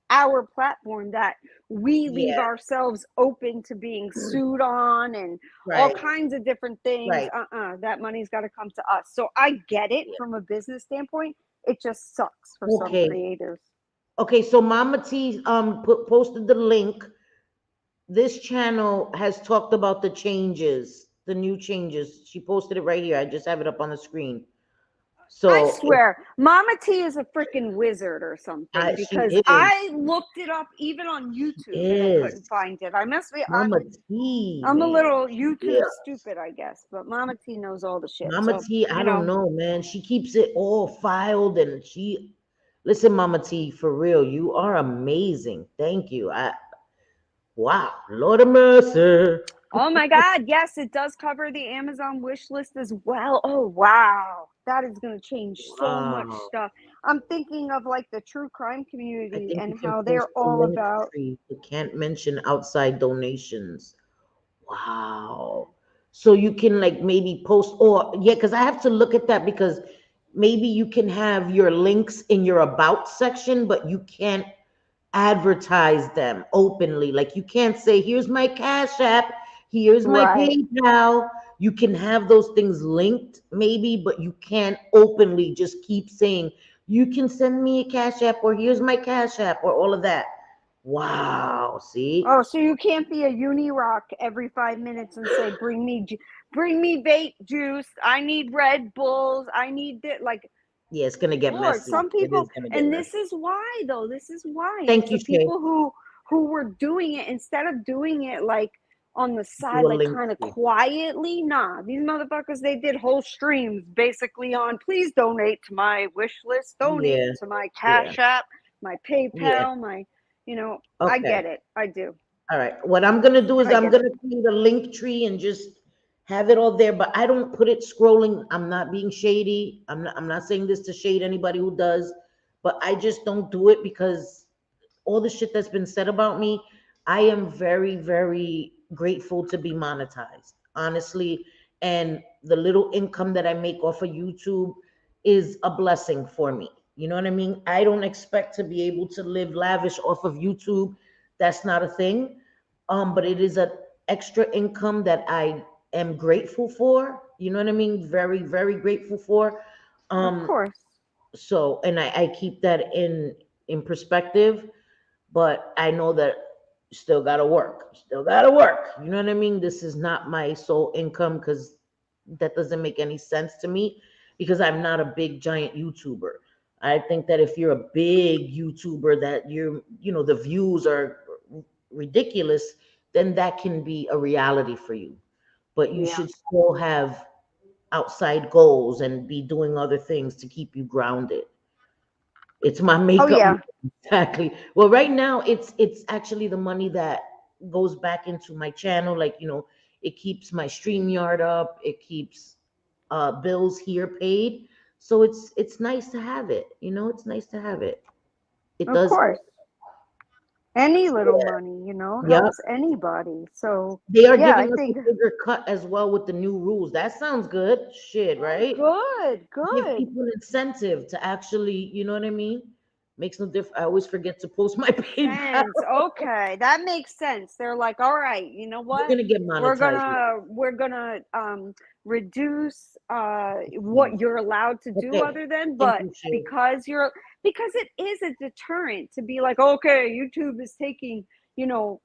our platform, that we leave Yeah. ourselves open to being sued on and all Right. kinds of different things. Right. That money's got to come to us. So I get it Yeah. from a business standpoint. It just sucks for some Okay. creators. Okay. So Mama T posted the link. This channel has talked about the changes, the new changes. She posted it right here. I just have it up on the screen. I So swear, Mama T is a freaking wizard or something she because is. I looked it up even on She YouTube and I is. couldn't find it. I must be Mama T, I'm a man. little Yeah. YouTube stupid, I guess, but Mama T knows all the shit. Mama So, T, I don't know, man. She keeps it all filed and listen, Mama T, for real, you are amazing. Thank you. Wow, Lord of mercy. oh my God, yes, it does cover the Amazon wish list as well. Oh wow, that is going to change so much Wow. stuff. I'm thinking of like the true crime I community think and you can how post they're the all link about. tree. You can't mention outside donations. Wow. So you can like maybe post or yeah, because I have to look at that because maybe you can have your links in your about section, but you can't advertise them openly. Like you can't say, here's my Cash App, here's my Right. PayPal. You can have those things linked, maybe, but you can't openly just keep saying, you can send me a Cash App or here's my Cash App or all of that. Wow, see? Oh, so you can't be a uni rock every 5 minutes and say, bring me vape juice. I need Red Bulls. I need that." Like, Yeah, it's gonna get Lord, messy. some It people, is gonna get and this messy. is why though. This is why it's Thank you, the Shay. people who were doing it instead of doing it like on the side, Do a like link kind of tree. quietly. Nah, these motherfuckers, they did whole streams basically on please donate to my wish list, donate Yeah, to my yeah, Cash App, my yeah. PayPal, my, I Okay. get it. I do. All right. What I'm gonna do is I I'm get it. gonna create a link tree and just have it all there, but I don't put it scrolling. I'm not being shady. I'm not saying this to shade anybody who does, but I just don't do it because all the shit that's been said about me, I am very, very grateful to be monetized, honestly. And the little income that I make off of YouTube is a blessing for me. You know what I mean? I don't expect to be able to live lavish off of YouTube. That's not a thing. But it is an extra income that I am grateful for. You know what I mean? Very, very grateful for. Of Um, course. so and I keep that in perspective, but I know that still gotta work. Still gotta work. You know what I mean? This is not my sole income because that doesn't make any sense to me because I'm not a big giant YouTuber. I think that if you're a big YouTuber that the views are ridiculous, then that can be a reality for you. But you Yeah. should still have outside goals and be doing other things to keep you grounded. It's my Oh makeup yeah. money. Exactly. Well, right now it's actually the money that goes back into my channel. Like, it keeps my StreamYard up, it keeps bills here paid. So it's nice to have it. It's nice to have it. It Of does course. help. Any little Yeah. money, Yep. helps anybody. So They are yeah, I giving us a think bigger cut as well with the new rules. That sounds good. Shit, oh right? good, Give good. people an incentive to actually, you know what I mean? Makes no difference. I always forget to post my PayPal. Sense. Okay, that makes sense. They're like, all right, you know You're what? gonna get We're monetized. gonna we're gonna reduce Yeah. what you're allowed to do Okay. other than, Thank but you, Shay. because it is a deterrent to be like, okay, YouTube is taking, you know,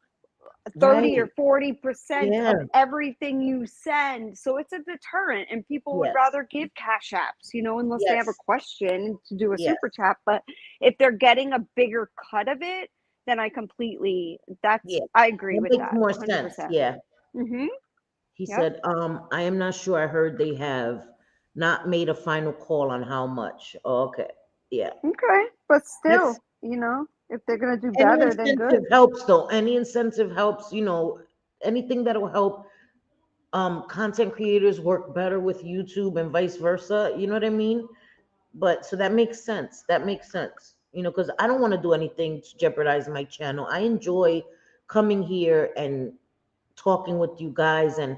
30 or Right. 40% Yeah. of everything you send. So it's a deterrent, and people would Yes. rather give cash apps, unless they have a Yes. question to do a Yes. super chat. But if they're getting a bigger cut of it, then Yeah. I agree That with makes that more sense. 100%. Yeah. Mm-hmm. He Yep. said, I am not sure. I heard they have not made a final call on how much. Oh, okay. Yeah. Okay. But That's still, if they're going to do any better, then incentive good. helps though. Any incentive helps, anything that will help content creators work better with YouTube and vice versa. You know what I mean? But so that makes sense. That makes sense. Because I don't want to do anything to jeopardize my channel. I enjoy coming here and talking with you guys, and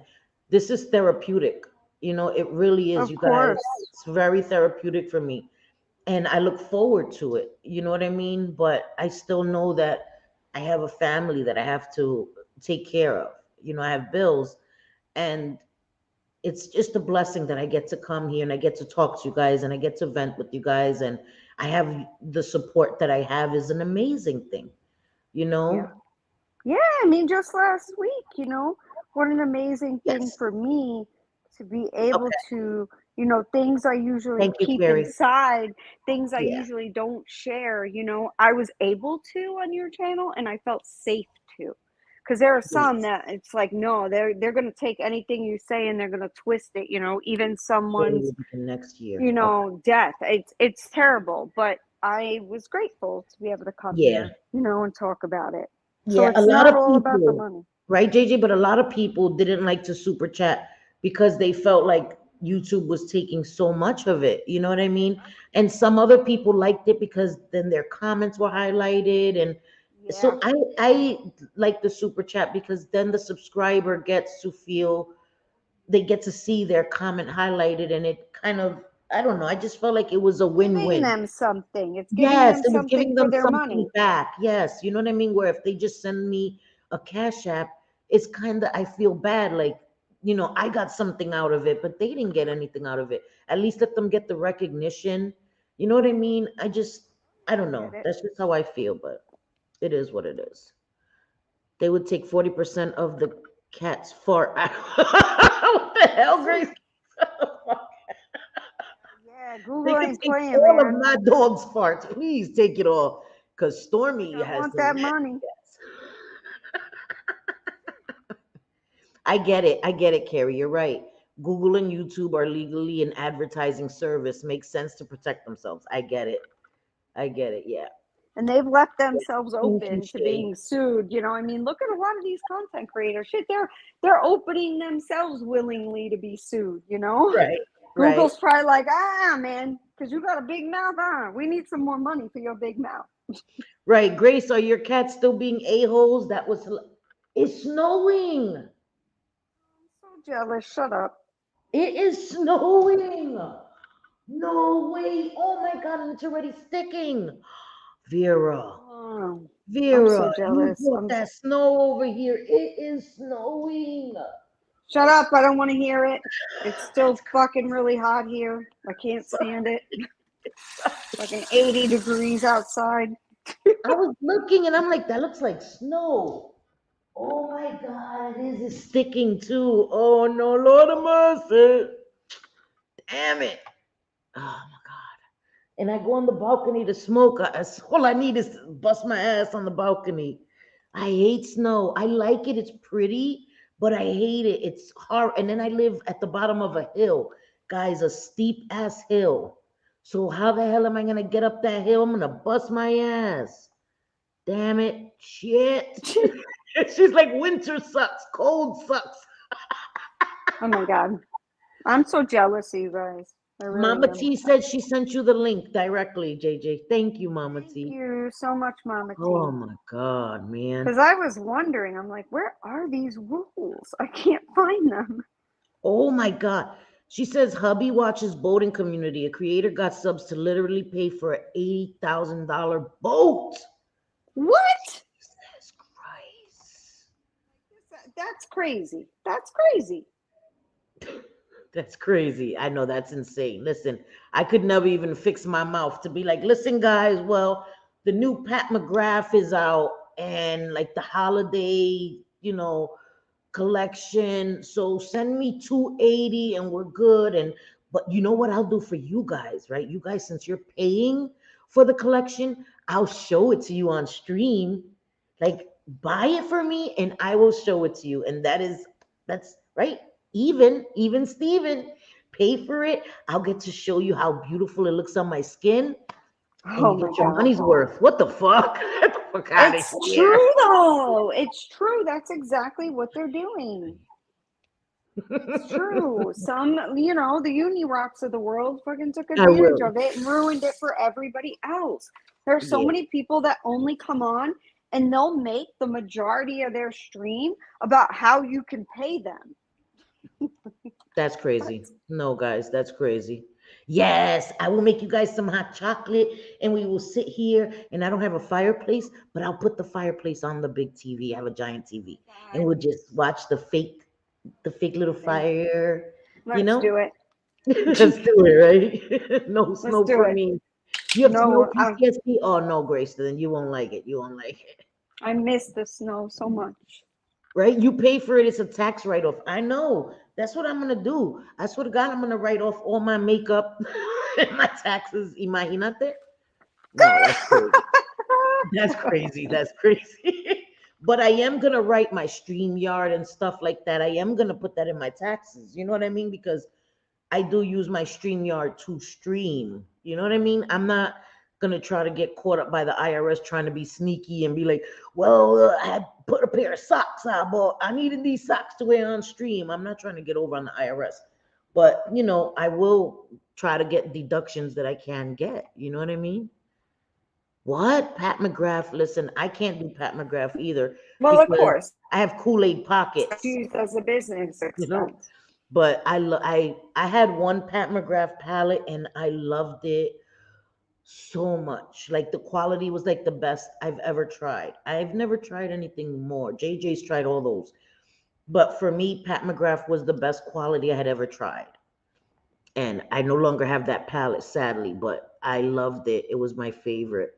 this is therapeutic. It really is, Of you guys. course. It's very therapeutic for me, and I look forward to it. You know what I mean? But I still know that I have a family that I have to take care of. I have bills, and it's just a blessing that I get to come here and I get to talk to you guys and I get to vent with you guys, and I have the support that I have is an amazing thing, you Yeah. know? Yeah, I mean, just last week, what an amazing thing Yes. for me to be able Okay. to, things I usually Thank you, keep Carrie. inside, things I Yeah. usually don't share, I was able to on your channel and I felt safe to. Because there are some Yes. that it's like, no, they're gonna take anything you say and they're gonna twist it, even Carrie someone's, will be next year. Okay. death. It's terrible, but I was grateful to be able to come Yeah. here, and talk about it. So Yeah. A it's lot not of all about the people, money. right, JJ? But a lot of people didn't like to super chat because they felt like YouTube was taking so much of it. You know what I mean? And some other people liked it because then their comments were highlighted. And Yeah. so I like the super chat because then the subscriber gets to feel they get to see their comment highlighted, and it kind of, I don't know, I just felt like it was a Giving win-win. them something. It's giving Yes, them it was something giving for them their something money. back. Yes, you know what I mean? Where if they just send me a cash app, it's kind of, I feel bad. Like, I got something out of it, but they didn't get anything out of it. At least let them get the recognition. You know what I mean? I don't know. Get it? That's just how I feel, but it is what it is. They would take 40% of the cat's fart out. What the hell, Grace? Yeah, They Google could ain't take playing, all of man. my dog's farts. Please take it all. Because Look, Stormy I has want some that nasty money. cats. I get it. I get it, Carrie. You're right. Google and YouTube are legally an advertising service. Makes sense to protect themselves. I get it. I get it. Yeah. And they've left themselves Thank you, open to Shay. being sued. I mean, look at a lot of these content creators. Shit, they're opening themselves willingly to be sued. Right. Right. Google's probably like, man, because you got a big mouth. We need some more money for your big mouth. Right. Grace, are your cats still being a-holes? It's snowing. I'm so jealous. Shut up. It is snowing. No way. Oh my God. And it's already sticking. Vera. Oh, I'm Vera, so you jealous. brought that snow over here. It is snowing. Shut up. I don't want to hear it. It's still fucking really hot here. I can't stand it. Fucking 80 degrees outside. I was looking and I'm like, that looks like snow. Oh my God, it is. It's sticking too. Oh no, Lord of mercy. Damn it. Oh my God. And I go on the balcony to smoke. All I need is to bust my ass on the balcony. I hate snow. I like it. It's pretty, but I hate it. It's hard. And then I live at the bottom of a hill. Guys, a steep ass hill. So how the hell am I going to get up that hill? I'm going to bust my ass. Damn it. Shit. She's like, winter sucks. Cold sucks. Oh my God. I'm so jealous of you guys. I really Mama am. T said she sent you the link directly, JJ. Thank you, Mama Thank T. you so much, Mama T. Oh my God, man. Because I was wondering, I'm like, where are these rules? I can't find them. Oh my God. She says hubby watches boating community. A creator got subs to literally pay for an $80,000 boat. What? Jesus Christ. That's crazy. That's crazy. That's crazy. I know that's insane. Listen, I could never even fix my mouth to be like, listen, guys, well, the new Pat McGrath is out and like the holiday, collection. So send me 280 and we're good. But you know what I'll do for you guys, right? You guys, since you're paying for the collection, I'll show it to you on stream. Like buy it for me and I will show it to you. And that's right. Even Steven, pay for it. I'll get to show you how beautiful it looks on my skin. And Oh you my get your God. money's worth. What the fuck? Get the fuck out of It's here. true though. It's true. That's exactly what they're doing. It's true. Some, the uni rocks of the world fucking took I advantage will. of it and ruined it for everybody else. There are so Yeah. many people that only come on and they'll make the majority of their stream about how you can pay them. That's crazy. No, guys, that's crazy. Yes, I will make you guys some hot chocolate and we will sit here. And I don't have a fireplace, but I'll put the fireplace on the big TV. I have a giant TV. And we'll just watch the fake little fire. Let's do it. Let's do it, right? No snow Let's do for it. me. You have snow No, PTSD? Oh no, Grace, then you won't like it. You won't like it. I miss the snow so much. Right? You pay for it, it's a tax write-off. I know. That's what I'm gonna do. I swear to God, I'm gonna write off all my makeup and my taxes. Imagínate. No, that's crazy. That's crazy. That's crazy. But I am gonna write my StreamYard and stuff like that. I am gonna put that in my taxes. You know what I mean? Because I do use my StreamYard to stream. You know what I mean? I'm not gonna try to get caught up by the IRS trying to be sneaky and be like, well, I had put a pair of socks I bought. I needed these socks to wear on stream. I'm not trying to get over on the IRS. But I will try to get deductions that I can get. You know what I mean? What? Pat McGrath? Listen, I can't do Pat McGrath either. Well, of because course. I have Kool-Aid pockets. Used as a business expense. But I had one Pat McGrath palette and I loved it so much. Like the quality was like the best I've ever tried. I've never tried anything more. JJ's tried all those. But for me, Pat McGrath was the best quality I had ever tried. And I no longer have that palette, sadly, but I loved it. It was my favorite.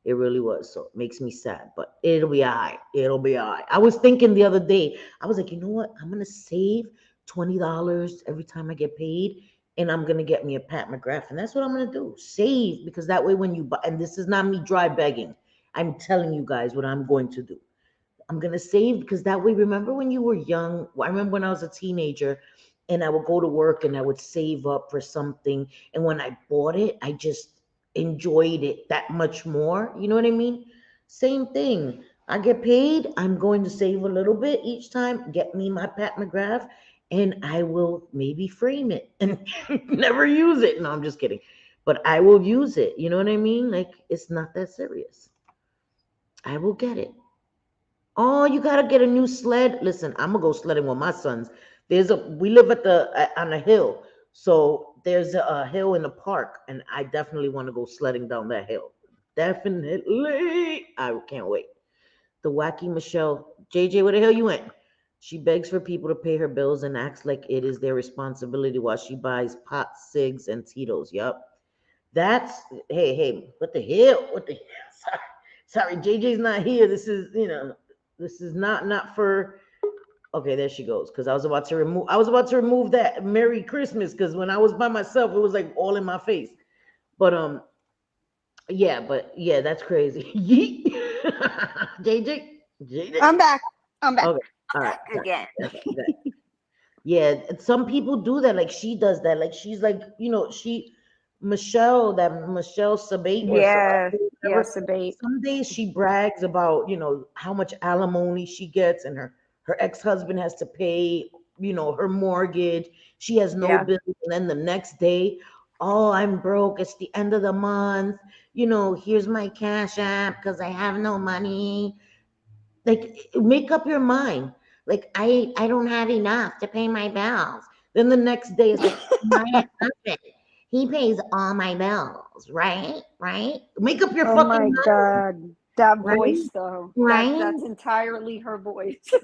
It really was. So it makes me sad, but it'll be all right. It'll be all right. I was thinking the other day, I was like, you know what? I'm going to save $20 every time I get paid. And I'm going to get me a Pat McGrath. And that's what I'm going to do. Save. Because that way when you buy, and this is not me dry begging. I'm telling you guys what I'm going to do. I'm gonna save because that way, remember when you were young? I remember when I was a teenager and I would go to work and I would save up for something. And when I bought it, I just enjoyed it that much more. You know what I mean? Same thing. I get paid, I'm going to save a little bit each time, get me my Pat McGrath, and I will maybe frame it and never use it. No, I'm just kidding. But I will use it. You know what I mean? Like it's not that serious. I will get it. Oh, you gotta get a new sled. Listen, I'm gonna go sledding with my sons. We live at on a hill, so there's a hill in the park, and I definitely want to go sledding down that hill. Definitely, I can't wait. The wacky Michelle, JJ, where the hell you went? She begs for people to pay her bills and acts like it is their responsibility while she buys pot, cigs, and Tito's. Yup. That's hey, what the hell? What the hell? Sorry, JJ's not here. This is not for okay, there she goes. Because I was about to remove that Merry Christmas because when I was by myself, it was like all in my face. But yeah, that's crazy. Yeet. JJ. I'm back. I'm back. Okay, all right. Again. Yeah, some people do that. Like she does that. Like she's like, Michelle Sabate or Yeah. whatever. Yes, debate. Some days she brags about, how much alimony she gets and her ex-husband has to pay, her mortgage. She has no Yeah. bills. And then the next day, oh, I'm broke. It's the end of the month. Here's my cash app because I have no money. Like make up your mind. Like I don't have enough to pay my bills. Then the next day it's like my husband, he pays all my bills, right? Right? Make up your Oh fucking my mind, God. That right? voice though. Right? That's entirely her voice.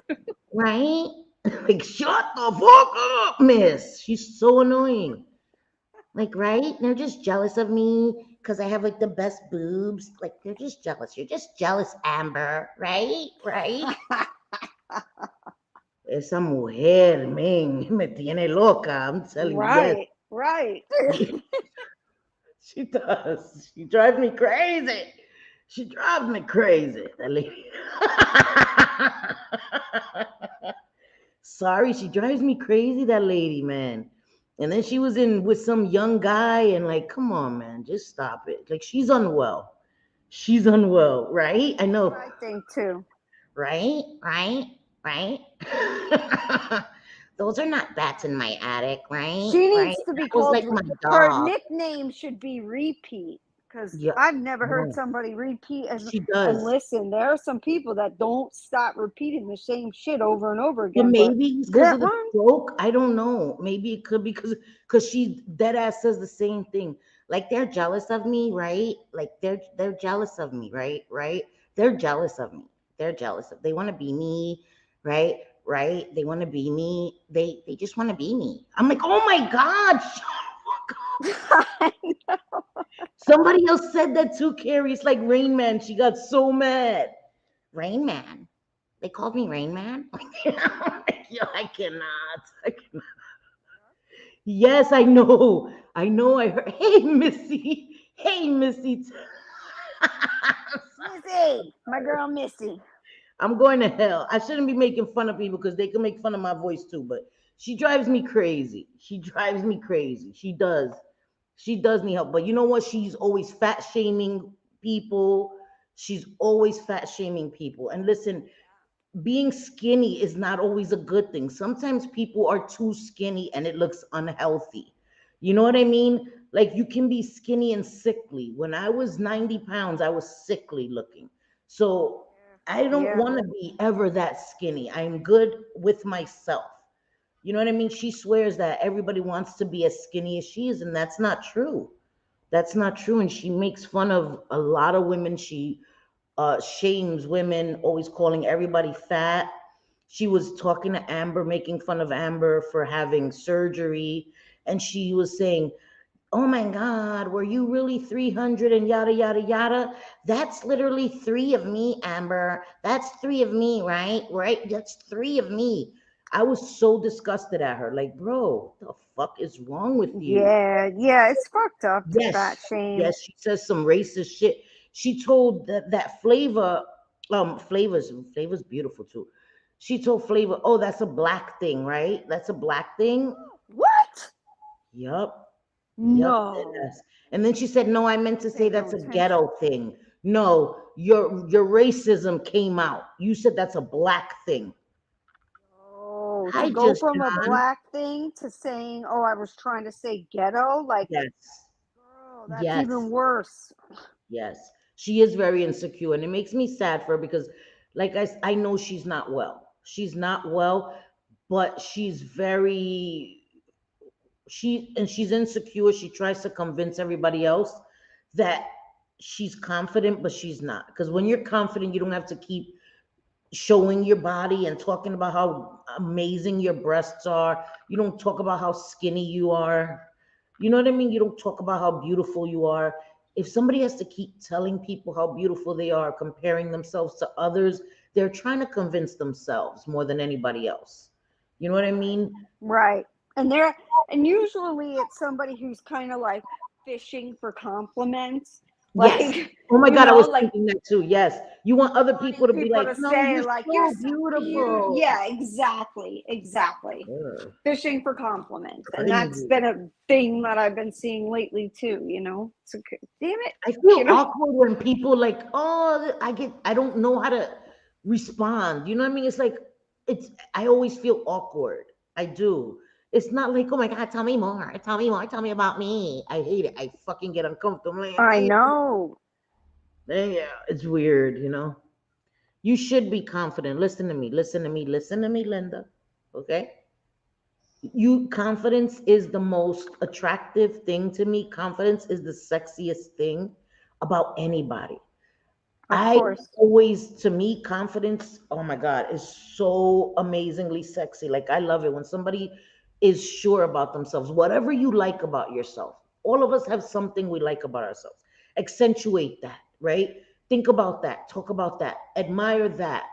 Right? Like shut the fuck up, miss. She's so annoying. Like, right? They're just jealous of me because I have like the best boobs. Like, they're just jealous. You're just jealous, Amber. Right? Right? Esa mujer, man, me tiene loca. I'm telling you, yes, Right. she does. She drives me crazy. She drives me crazy. That lady. Sorry, she drives me crazy, that lady, man. And then she was in with some young guy, and like, come on, man, just stop it. Like, she's unwell. She's unwell, right? I know, I think too. right? Right? Right? Those are not bats in my attic, right? She Right? needs to be That was called, like my her dog. nickname should be Repeat. Because Yeah, I've never heard no, somebody repeat she and does. listen, there are some people that don't stop repeating the same shit over and over But again. But maybe it's because that of the one, stroke. I don't know. Maybe it could be because she dead ass says the same thing. Like they're jealous of me, right? Like they're jealous of me, right? Right? They're jealous of me. They're jealous of. They want to be me, right? Right? They want to be me. They just want to be me. I'm like, oh my god, shut the fuck up. Somebody else said that too, Carrie. It's like Rain Man. She got so mad. Rain Man. They called me Rain Man. Yo, I cannot. I cannot. Yes, I know. I know. I heard. Hey, Missy. Hey, Missy. Missy, my girl Missy. I'm going to hell. I shouldn't be making fun of people because they can make fun of my voice too. But she drives me crazy. She drives me crazy. She does. She does need help. But you know what? She's always fat shaming people. She's always fat shaming people. And listen, being skinny is not always a good thing. Sometimes people are too skinny and it looks unhealthy. You know what I mean? Like you can be skinny and sickly. When I was 90 pounds, I was sickly looking. So I don't Yeah. want to be ever that skinny. I'm good with myself. You know what I mean? She swears that everybody wants to be as skinny as she is, and that's not true. That's not true. And she makes fun of a lot of women. She shames women, always calling everybody fat. She was talking to Amber, making fun of Amber for having surgery. And she was saying, oh my God, were you really 300 and yada, yada, yada? That's literally three of me, Amber. That's three of me, right? Right? That's three of me. I was so disgusted at her. Like, bro, what the fuck is wrong with you? Yeah, it's fucked up to fat Yes, shame. yes, she says some racist shit. She told that Flavor, Flavor's beautiful too. She told Flavor, "Oh, that's a black thing, right? That's a black thing." What? Yup. Yep, No. yes. And then she said, "No, I meant to say Pay no that's a attention. ghetto thing. No, your racism came out. You said that's a black thing." Oh, to Hi, go just from a John. black thing to saying, "Oh, I was trying to say ghetto," like, Yes, girl, that's even yes, worse. yes. She is very insecure, and it makes me sad for her because, like I know she's not well. She's not well, but she's very she's insecure. She tries to convince everybody else that she's confident, but she's not. Because when you're confident, you don't have to keep showing your body and talking about how amazing your breasts are. You don't talk about how skinny you are. You know what I mean? You don't talk about how beautiful you are. If somebody has to keep telling people how beautiful they are, comparing themselves to others, they're trying to convince themselves more than anybody else. You know what I mean? Right. And there and usually it's somebody who's kind of like fishing for compliments. Yes. Like, Oh my God, I was like thinking that too. Yes. You want other wanting people to be people like, to no, say you're like you're so so beautiful. beautiful. Yeah, exactly. Exactly. Ugh, Fishing for compliments. And that's crazy. been a thing that I've been seeing lately too, you know. So damn it, I feel you know. awkward when people like, oh, I don't know how to respond. You know what I mean? It's like, I always feel awkward. I do. It's not like, oh my God, tell me about me. I hate it. I fucking get uncomfortable. I'm like, I know. yeah, it's weird, you know? You should be confident. Listen to me, listen to me, Linda. Okay? You confidence is the most attractive thing to me. Confidence is the sexiest thing about anybody. Of I course. always, to me, confidence, oh my God, is so amazingly sexy. Like, I love it when somebody is sure about themselves, whatever you like about yourself. All of us have something we like about ourselves. Accentuate that, right? Think about that, talk about that, admire that,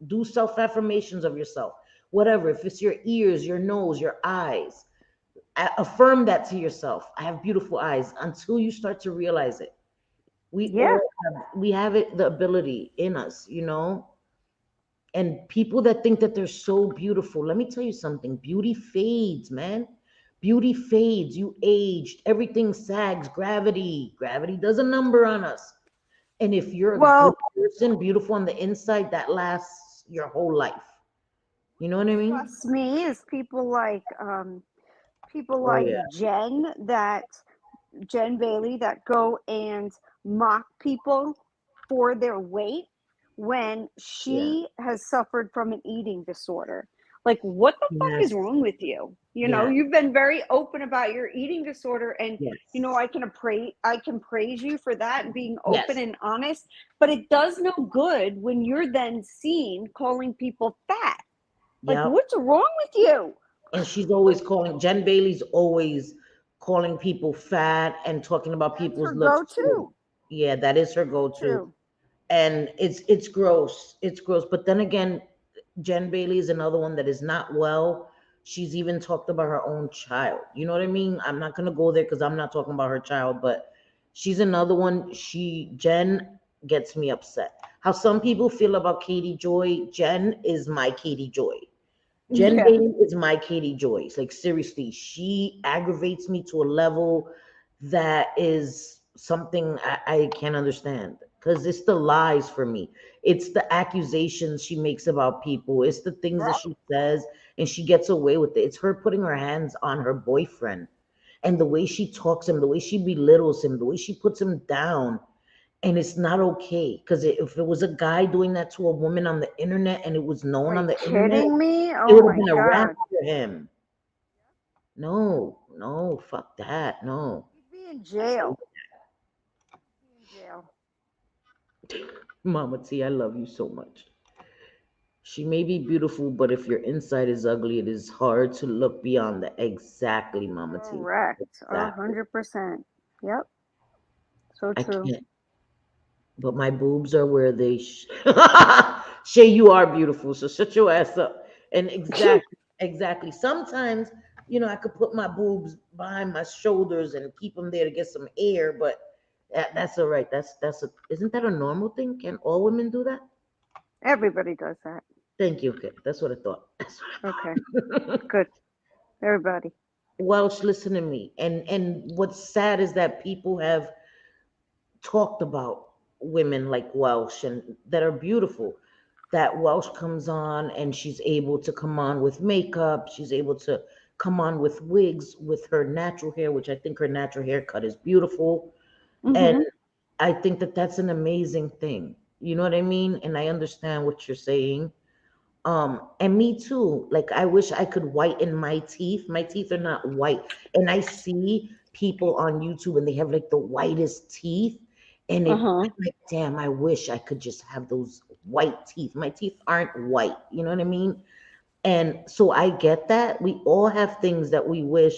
do self affirmations of yourself, whatever. If it's your ears, your nose, your eyes, affirm that to yourself. I have beautiful eyes until you start to realize it. Yeah. We have it, the ability in us, you know. And people that think that they're so beautiful, let me tell you something, beauty fades, man. Beauty fades. You aged, everything sags. Gravity does a number on us. And if you're a good Well, person, beautiful on the inside, that lasts your whole life. You know what I mean? disgusts me is people Oh like yeah. Jen Bailey that go and mock people for their weight when Yeah. she has suffered from an eating disorder. Like, what the fuck is Yes. wrong with you? You know, Yeah. you've been very open about your eating disorder, and you know, Yes. I can praise you for that and being open Yes. and honest. But it does no good when you're then seen calling people fat. Like, Yep. what's wrong with you? And she's always calling, Jen Bailey's always calling people fat and talking about That's her people's looks too. go-to. Yeah, that is her go-to. Go-to. And it's gross. It's gross. But then again, Jen Bailey is another one that is not well. She's even talked about her own child. You know what I mean? I'm not gonna go there because I'm not talking about her child, but she's another one. Jen gets me upset. How some people feel about Katie Joy. Jen is my Katie Joy. Jen Yeah. Bailey is my Katie Joyce. Like seriously, she aggravates me to a level that is something I can't understand. Because it's the lies for me. It's the accusations she makes about people. It's the things that she says, and she gets away with it. It's her putting her hands on her boyfriend, and the way she talks him, the way she belittles him, the way she puts him down. And it's not okay. Because if it was a guy doing that to a woman on the internet and it was known Are on you the internet, kidding me? it Oh would have my been a wrap God. for him. No, no, fuck that. No. You'd be in jail. Be in jail. Mama T, I love you so much. She may be beautiful, but if your inside is ugly, it is hard to look beyond that. Exactly, Mama T. Correct. Exactly. 100%. Yep. So I true. can't, but my boobs are where they. Shay, you are beautiful, so shut your ass up. And exactly. Sometimes, I could put my boobs behind my shoulders and keep them there to get some air, but that's all right. Isn't that a normal thing? Can all women do that? Everybody does that. Thank you. Okay, that's what I thought. Okay, good. Everybody. Welsh, listen to me. And what's sad is that people have talked about women like Welsh and that are beautiful. That Welsh comes on and she's able to come on with makeup. She's able to come on with wigs with her natural hair, which I think her natural haircut is beautiful. And Hmm. I think that that's an amazing thing. You know what I mean? And I understand what you're saying. And me too. Like I wish I could whiten my teeth. My teeth are not white. And I see people on YouTube and they have like the whitest teeth. And Uh it huh. I'm like, damn, I wish I could just have those white teeth. My teeth aren't white. You know what I mean? And so I get that. We all have things that we wish.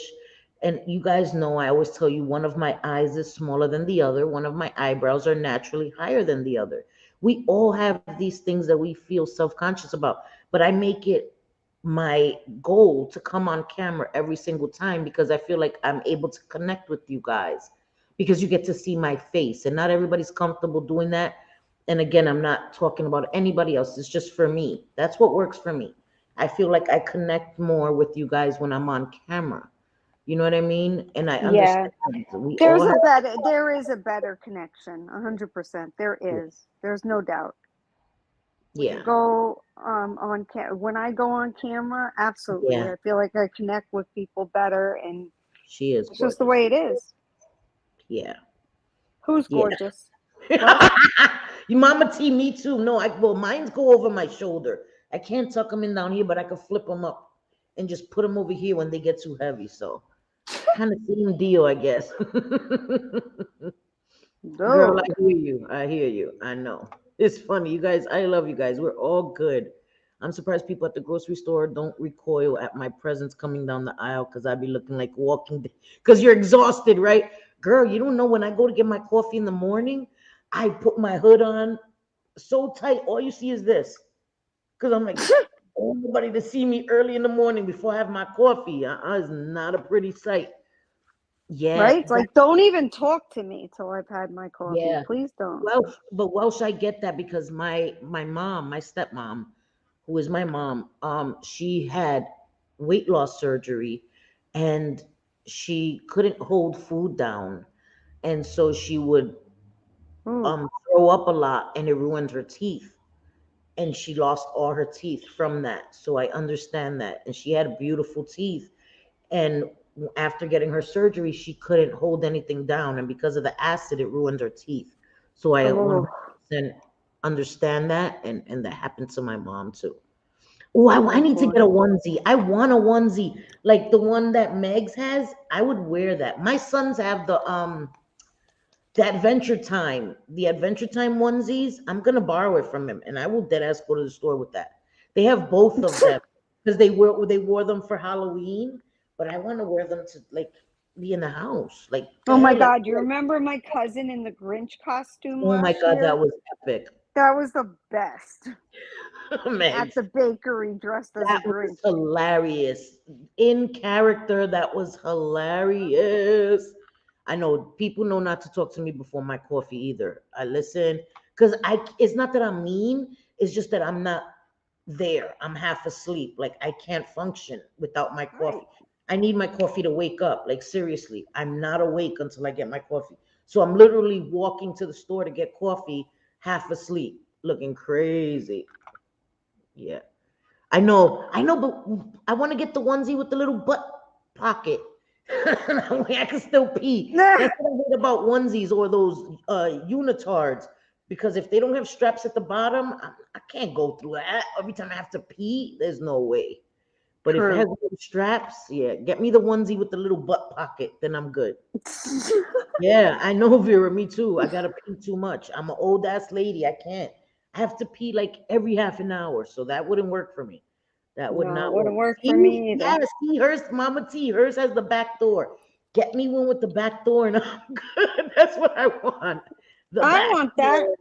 And you guys know, I always tell you one of my eyes is smaller than the other. One of my eyebrows are naturally higher than the other. We all have these things that we feel self conscious about. But I make it my goal to come on camera every single time because I feel like I'm able to connect with you guys because you get to see my face. And not everybody's comfortable doing that. And again, I'm not talking about anybody else. It's just for me. That's what works for me. I feel like I connect more with you guys when I'm on camera. You know what I mean? And I Yeah. understand we all have. There is a better connection. 100%. There Yeah, is. There's no doubt. When you yeah, go when I go on camera, absolutely. yeah. I feel like I connect with people better, and She is it's just the gorgeous. way it is. Yeah, Who's yeah. gorgeous? What? Your mama T, me too. No, well, mine's go over my shoulder. I can't tuck them in down here, but I can flip them up and just put them over here when they get too heavy. So, kind of same deal, I guess. Girl, No. I hear you. I hear you. I know. It's funny. You guys, I love you guys. We're all good. I'm surprised people at the grocery store don't recoil at my presence coming down the aisle because I'd be looking like walking. Because you're exhausted, right? Girl, you don't know when I go to get my coffee in the morning, I put my hood on so tight. All you see is this. Because I'm like, I want nobody to see me early in the morning before I have my coffee. It's not a pretty sight. Yeah, Right? It's like, don't even talk to me till I've had my coffee. yeah. Please don't. Welsh, but Welsh, I get that because my mom, my stepmom, who is my mom, she had weight loss surgery, and she couldn't hold food down, and so she would Ooh. throw up a lot, and it ruined her teeth, and she lost all her teeth from that. So I understand that, and she had beautiful teeth, and after getting her surgery, she couldn't hold anything down, and because of the acid, it ruined her teeth. So I Oh. 100% understand that, and that happened to my mom too. Oh, I Oh need to boy. get a onesie. I want a onesie like the one that Megs has. I would wear that. My sons have the Adventure Time onesies. I'm gonna borrow it from him, and I will dead ass go to the store with that. They have both of them because they wore them for Halloween, but I want to wear them to like be in the house. Like, Oh my like, God. You remember my cousin in the Grinch costume oh my last god, that year? was epic, That was the best. At Megs. the bakery dressed as a That was Grinch. hilarious. In character, that was hilarious. I know people know not to talk to me before my coffee either. I listen because it's not that I'm mean, it's just that I'm not there. I'm half asleep. Like I can't function without my Right. coffee. I need my coffee to wake up. Like seriously, I'm not awake until I get my coffee. So I'm literally walking to the store to get coffee, half asleep, looking crazy. Yeah. I know, but I want to get the onesie with the little butt pocket. That way I can still pee. That's what I hate about onesies or those unitards. Because if they don't have straps at the bottom, I can't go through that. Every time I have to pee, there's no way. But if it has True. little straps, yeah, get me the onesie with the little butt pocket, then I'm good. Yeah, I know, Vera, me too. I gotta pee too much. I'm an old ass lady. I can't. I have to pee like every half an hour, so that wouldn't work for me. That would No, it not work. wouldn't work for See, me either. yes, see, hers, Mama T, hers has the back door. Get me one with the back door, and I'm good. That's what I want. The I back want that. door.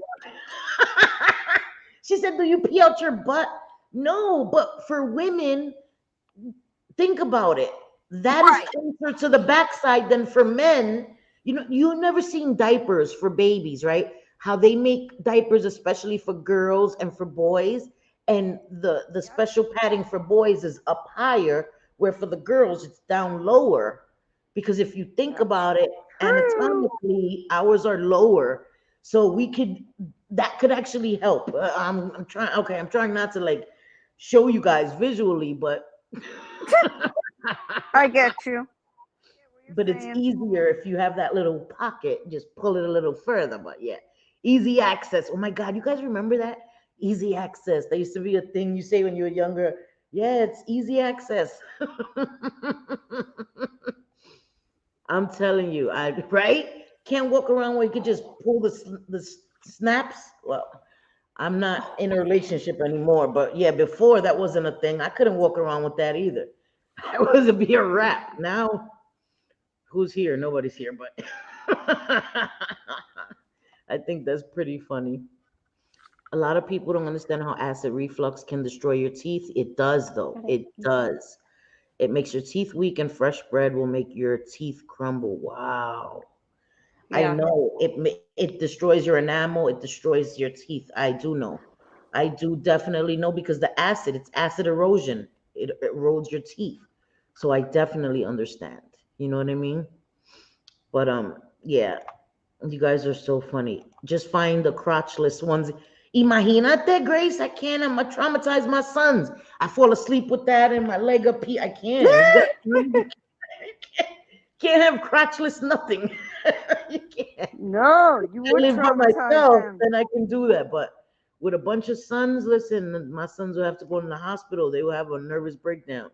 She said, "Do you pee out your butt?" No, but for women, think about it. That is Right. closer to the backside than for men. You know, you've never seen diapers for babies, right? how they make diapers especially for girls and for boys, and the special padding for boys is up higher, where for the girls it's down lower. Because if you think about it, True. anatomically, ours are lower, so we could that could actually help. I'm trying. Okay, I'm trying not to like show you guys visually, but I get you. What but you're it's saying. easier if you have that little pocket, just pull it a little further. But yeah, easy access. Oh my God, you guys remember that? Easy access. That used to be a thing you say when you were younger. Yeah, it's easy access. I'm telling you, I right? Can't walk around where you could just pull the snaps. Well, I'm not in a relationship anymore, but yeah, before that wasn't a thing. I couldn't walk around with that either. It was a be a wrap. Now, who's here? Nobody's here, but I think that's pretty funny. A lot of people don't understand how acid reflux can destroy your teeth. It does, though. It does. It makes your teeth weak, and fresh bread will make your teeth crumble. Wow. I Yeah. know it destroys your enamel, it destroys your teeth. I do know. I do definitely know because the acid, it's acid erosion. It erodes your teeth. So I definitely understand. You know what I mean? But yeah, you guys are so funny. Just find the crotchless ones. Imagínate, Grace. I can't. I'm gonna traumatize my sons. I fall asleep with that and my leg up. I can't. You got you can't have crotchless nothing. You can't. No, you I would live by traumatize myself, them. then I can do that. But with a bunch of sons, listen, my sons will have to go in the hospital. They will have a nervous breakdown.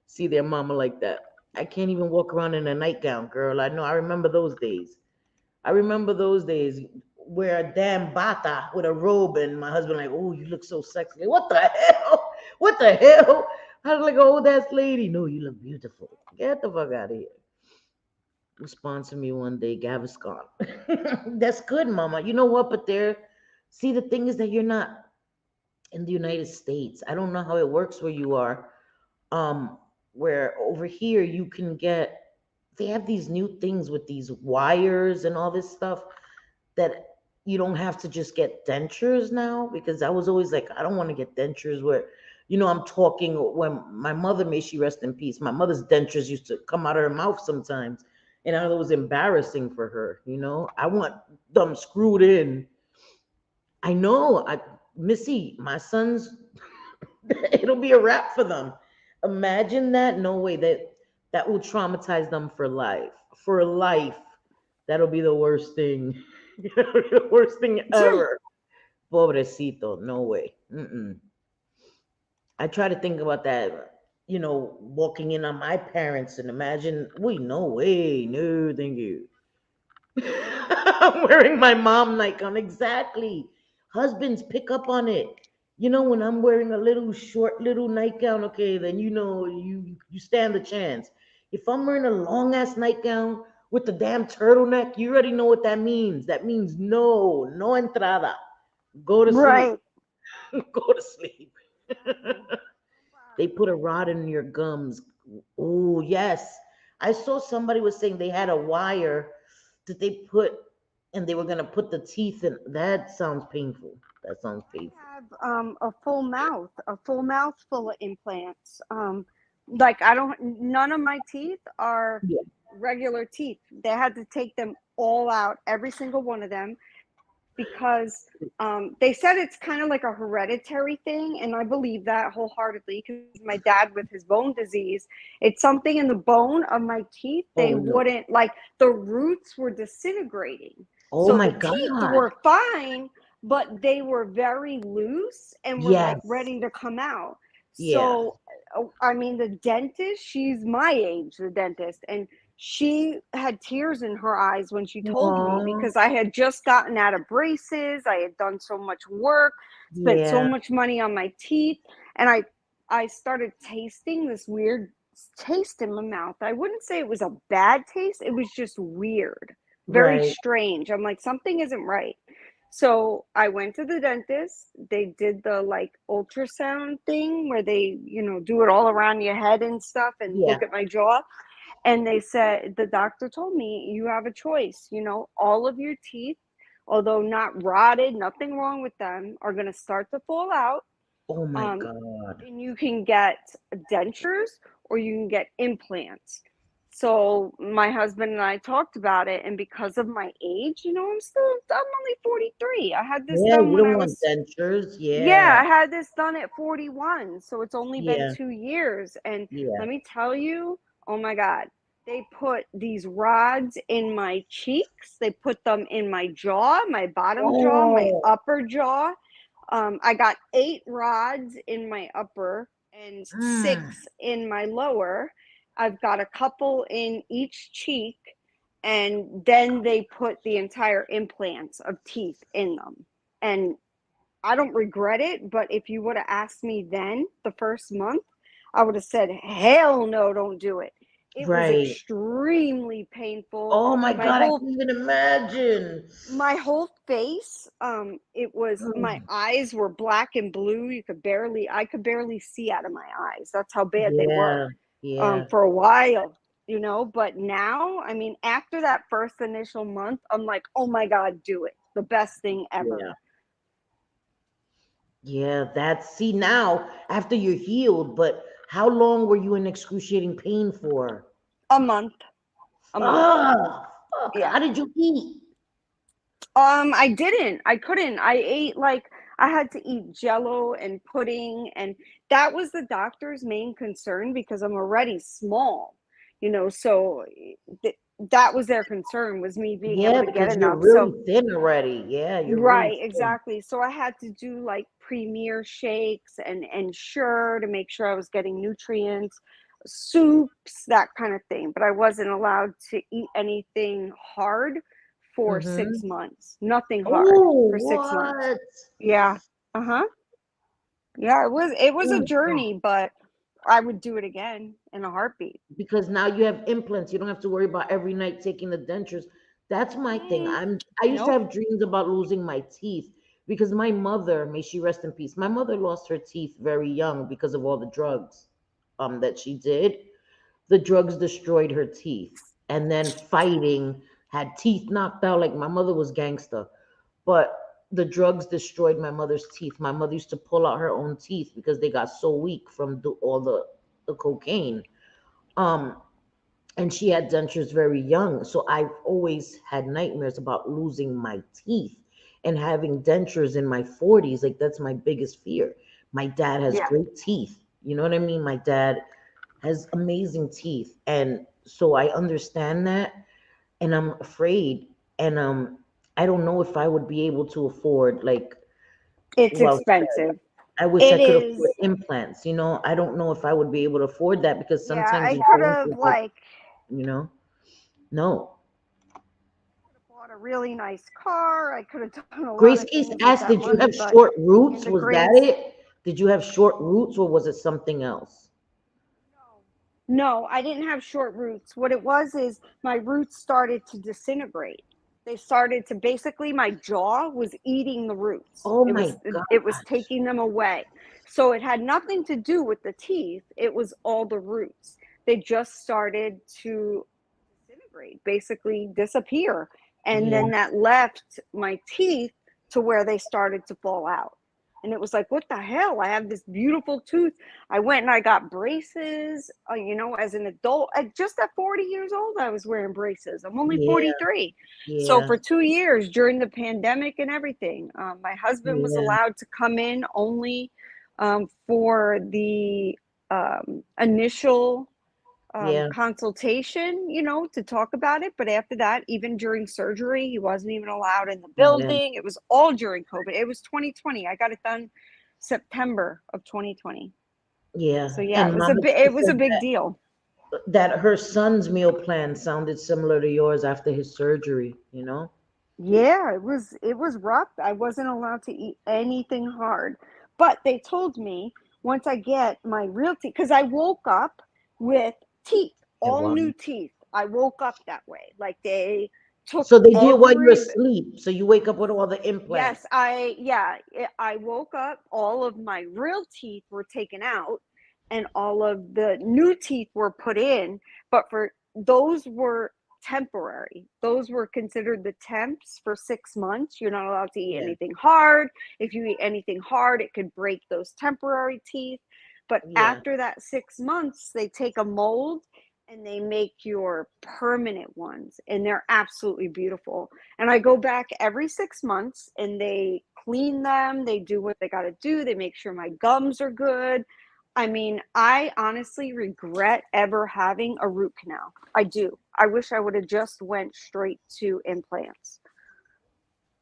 See their mama like that. I can't even walk around in a nightgown, girl. I know. I remember those days. I remember those days. Wear a damn bata with a robe, and my husband like, oh, you look so sexy. What the hell? What the hell? I was like, oh, that's lady. No, you look beautiful. Get the fuck out of here. Sponsor me one day, Gaviscon. That's good, mama. You know what? But there, see, the thing is that you're not in the United States. I don't know how it works where you are. Um, where over here you can get, they have these new things with these wires and all this stuff that you don't have to just get dentures now, because I was always like, I don't want to get dentures where, I'm talking when my mother, may she rest in peace, my mother's dentures used to come out of her mouth sometimes. And I know it was embarrassing for her. I want them screwed in. I know, Missy, my sons, it'll be a wrap for them. Imagine that. No way, that will traumatize them for life. For life, that'll be the worst thing. The worst thing ever. Pobrecito, no way. Mm-mm. I try to think about that, walking in on my parents and imagine, wait, no way, no, thank you. I'm wearing my mom nightgown. Exactly. Husbands, pick up on it. When I'm wearing a little short little nightgown, okay, then you stand a chance. If I'm wearing a long ass nightgown with the damn turtleneck, you already know what that means. That means no entrada. Go to sleep. Right. Go to sleep. They put a rod in your gums. Oh, yes. I saw somebody was saying they had a wire that they put and they were gonna put the teeth in. That sounds painful. That sounds painful. Have a full mouth full of implants. Like I don't, none of my teeth are Yeah. regular teeth. They had to take them all out, every single one of them, because they said it's kind of like a hereditary thing, and I believe that wholeheartedly because my dad with his bone disease, it's something in the bone of my teeth. They Oh no. wouldn't like the roots were disintegrating, Oh so my the teeth God. were fine, but they were very loose and were like Yes. ready to come out. Yeah. So I mean, the dentist, she's my age, the dentist, and she had tears in her eyes when she told me Oh, because I had just gotten out of braces. I had done so much work, spent so yeah. much money on my teeth, and I started tasting this weird taste in my mouth. I wouldn't say it was a bad taste, it was just weird, very Right. strange. I'm like, something isn't right. So I went to the dentist. They did the like ultrasound thing where they, do it all around your head and stuff and Yeah. look at my jaw. And they said, the doctor told me, you have a choice, all of your teeth although not rotted, nothing wrong with them, are going to start to fall out. Oh my Um, God. and you can get dentures or you can get implants. So my husband and I talked about it, and because of my age, I'm only 43. I had this Yeah, done you when don't I want was dentures. yeah, Yeah. I had this done at 41, so it's only been Yeah. 2 years. And Yeah. let me tell you, oh my God, they put these rods in my cheeks. They put them in my jaw, my bottom jaw, my Oh. upper jaw. I got 8 rods in my upper and Mm. 6 in my lower. I've got a couple in each cheek, and then they put the entire implants of teeth in them. And I don't regret it, but if you would have asked me then, the first month, I would have said, hell no, don't do it. It was Right. extremely painful. Oh my My God, I whole can't even imagine. my whole face, it was my Mm. eyes were black and blue. I could barely see out of my eyes. That's how bad they were. Yeah. Yeah. For a while, but now, I mean, after that first initial month, I'm like, oh my God, do it. The best thing ever. Yeah. Yeah. That's, see, now after you're healed, but how long were you in excruciating pain for? A month. A month. Oh, fuck. Yeah. How did you eat? I didn't. I couldn't. I ate like I had to eat jello and pudding, and that was the doctor's main concern because I'm already small, so that was their concern, was me being able Yeah, to get because you're enough. So really thin already. Yeah, you're really right, thin. exactly. So I had to do like premier shakes and ensure to make sure I was getting nutrients, soups, that kind of thing. But I wasn't allowed to eat anything hard for Mm-hmm. 6 months. Nothing hard Oh, for 6 months. what? Yeah. Uh-huh. Yeah, it was a Oh, God. journey, but I would do it again in a heartbeat. Because now you have implants. You don't have to worry about every night taking the dentures. That's my thing. Mm, I used to nope. have dreams about losing my teeth because my mother, may she rest in peace, my mother lost her teeth very young because of all the drugs that she did. The drugs destroyed her teeth. And then fighting had teeth knocked out, like my mother was gangster. But the drugs destroyed my mother's teeth. My mother used to pull out her own teeth because they got so weak from all the cocaine. Um, and she had dentures very young. So I've always had nightmares about losing my teeth and having dentures in my 40s. Like, that's my biggest fear. My dad has Yeah. great teeth. You know what I mean? My dad has amazing teeth. And so I understand that. And I'm afraid. And I don't know if I would be able to afford, like, It's well, expensive. I wish I It could afford is. implants. I don't know if I would be able to afford that because Yeah, sometimes I you could go have into like, like you know, no. bought a really nice car. I could have done a lot Grace of Case things with asked, that did you money, have but short in roots? the Was that grand it? Did you have short roots or was it something else? no, I didn't have short roots. What it was is my roots started to disintegrate. They started to basically my jaw was eating the roots. Oh It my was it was gosh. taking them away. So it had nothing to do with the teeth. It was all the roots. They just started to disintegrate, basically disappear. And Yeah, then that left my teeth to where they started to fall out. And it was like, what the hell? I have this beautiful tooth. I went and I got braces, as an adult. Just at 40 years old, I was wearing braces. I'm only yeah, 43. So yeah, for 2 years during the pandemic and everything, my husband was yeah, allowed to come in only for the initial yeah, consultation, to talk about it. But after that, even during surgery, he wasn't even allowed in the yeah, building. It was all during COVID. It was 2020. I got it done September of 2020. yeah. So yeah, And it was a Mama big T it was a said big deal. that her son's meal plan sounded similar to yours after his surgery. Yeah, it was rough. I wasn't allowed to eat anything hard. But they told me once I get my real teeth, because I woke up with teeth, Yeah, all wow. new teeth. I woke up that way. Like they took So they do all it the while you're root. asleep. So you wake up with all the Yes, implants. I woke up, all of my real teeth were taken out and all of the new teeth were put in, but for those were temporary. Those were considered the temps for 6 months. You're not allowed to eat Yeah. anything hard. If you eat anything hard, it could break those temporary teeth. But Yeah. after that 6 months, they take a mold and they make your permanent ones, and they're absolutely beautiful. And I go back every 6 months and they clean them, they do what they got to do, they make sure my gums are good. I mean, I honestly regret ever having a root canal. I do. I wish I would have just went straight to implants,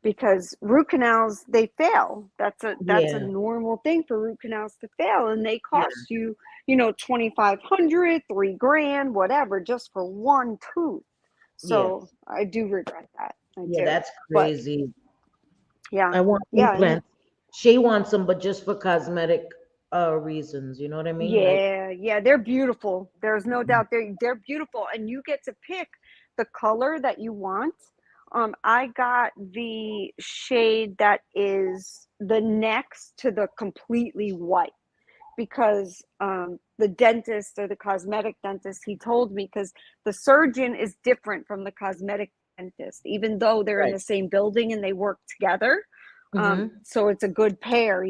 because root canals, they fail. That's a Yeah. normal thing for root canals to fail, and they Yeah. cost you, 2,500, 3 grand, whatever, just for one tooth. Yeah. So I do regret that. I Yeah. do. That's But crazy. yeah, I want yeah, implants. Shay wants them, but just for cosmetic reasons. You know what I mean? Like, yeah, they're beautiful. There's no doubt they're beautiful, and you get to pick the color that you want. I got the shade that is the next to the completely white, because the dentist, or the cosmetic dentist, he told me, because the surgeon is different from the cosmetic dentist, even though they're in right. the same building and they work together. Mm-hmm. So it's a good pair,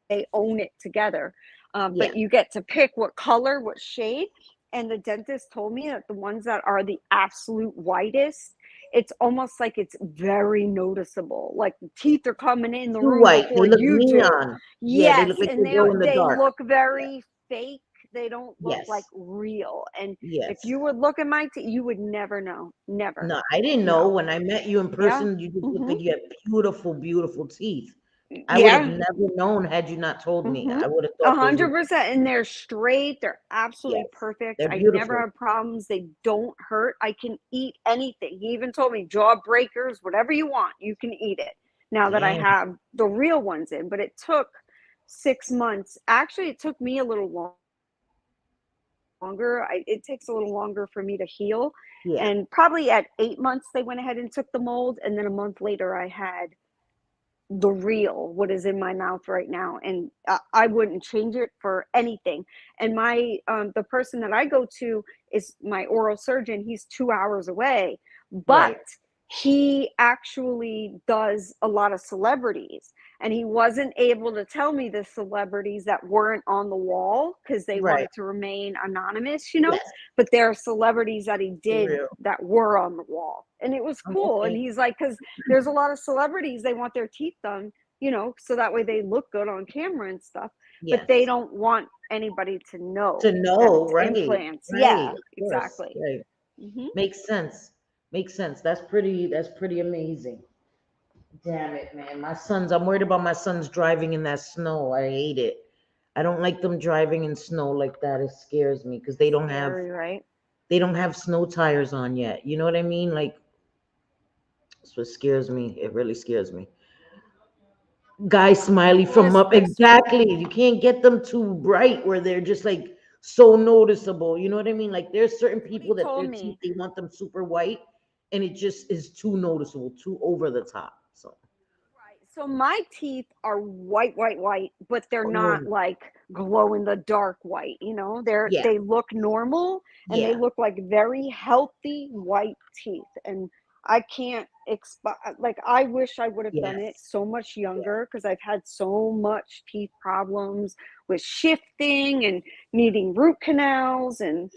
they own it together. Yeah. But you get to pick what color, what shade. And the dentist told me that the ones that are the absolute whitest, it's almost like it's very noticeable. Like the teeth are coming in the Too room white. They before look you do. neon. Yeah, they Yes, look like and they they glow in the they dark. look Yeah. very fake. They don't look like Yes. real. And if Yes. you would look at my teeth, you would never know. Never. No, I didn't know. No. When I met you in Yeah. person, you just looked Mhm. like you had beautiful, beautiful teeth. I would have Yeah. never known had you not told me. Mhm. I would have A thought those were, 100%. And they're straight. They're absolutely yes, perfect. they're I never beautiful. have problems. They don't hurt. I can eat anything. He even told me jaw breakers, whatever you want, you can eat it. Now that I Damn. have the real ones in, but it took 6 months. Actually, it took me a little longer. It takes a little longer for me to heal. Yeah. And probably at 8 months, they went ahead and took the mold. And then a month later, I had the real, what is in my mouth right now. And I wouldn't change it for anything. And the person that I go to is my oral surgeon. He's 2 hours away, but Right. he actually does a lot of celebrities, and he wasn't able to tell me the celebrities that weren't on the wall because they Right. wanted to remain anonymous, Yes. but there are celebrities that he For did real. that were on the wall, and it was Oh, cool. And okay. he's like, because there's a lot of celebrities, they want their teeth done, so that way they look good on camera and stuff, but they Yes. don't want anybody to To know that know, it's right. implants. Right. Yeah, Of course. exactly. Right. Hmm. Makes sense. Makes sense. That's pretty amazing. Damn it, man. I'm worried about my sons driving in that snow. I hate it. I don't like them driving in snow like that. It scares me because Scary, right? they don't have snow tires on yet. You know what I mean? Like, that's what scares me. It really scares me. Guy Smiley from Was Up. Exactly. You can't get them too bright where they're just like so noticeable. You know what I mean? Like there's certain what he people that told their teeth, me. they want them super white and it just is too noticeable, too over the top. So, Right. So my teeth are white, white, white, but they're not oh, like glow in the dark white, yeah, they look normal, and they yeah, look like very healthy white teeth. And I can't like, I wish I would have done it yes, so much yeah. younger, because I've had so much teeth problems with shifting and needing root canals. And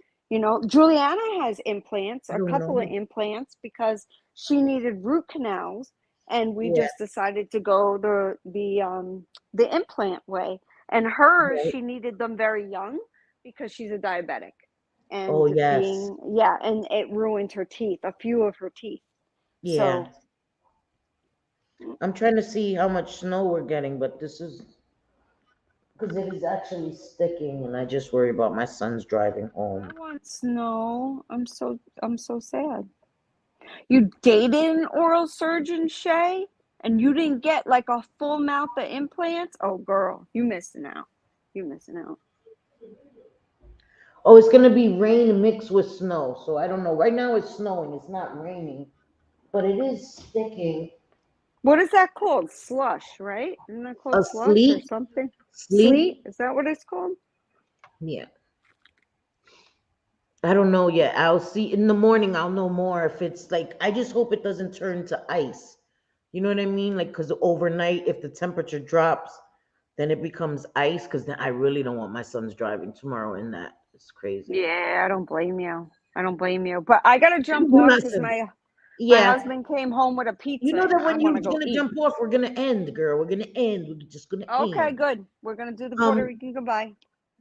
Juliana has implants, I a don't couple of know. implants, because she needed root canals, and we Yeah, just decided to go the implant way. And hers, right. she needed them very young because she's a diabetic, Oh, and yes. and it ruined her teeth, a few of her teeth. Yeah. So I'm trying to see how much snow we're getting, but this is because it is actually sticking, and I just worry about my sons driving home. I want snow. I'm so sad. You dated an oral surgeon, Shay, and you didn't get like a full mouth of implants? Oh, girl, you missing out. You missing out. Oh, it's gonna be rain mixed with snow, so I don't know. Right now it's snowing, it's not raining, but it is sticking. What is that called? Slush, right? Isn't that called slush or Asleep, something? sleep. Sleet? Is that what it's called? Yeah, I don't know yet. I'll see in the morning. I'll know more if it's like. I just hope it doesn't turn to ice. You know what I mean? Like, because overnight, if the temperature drops, then it becomes ice. Because then I really don't want my sons driving tomorrow in that. It's crazy. Yeah, I don't blame you. I don't blame you. But I gotta jump off because Listen, my yeah, husband came home with a you pizza know and that I when want you're to go gonna eat. jump off, we're gonna end, girl. We're gonna end. We're just gonna Okay, end. good. We're gonna do the Puerto Um, Rican goodbye.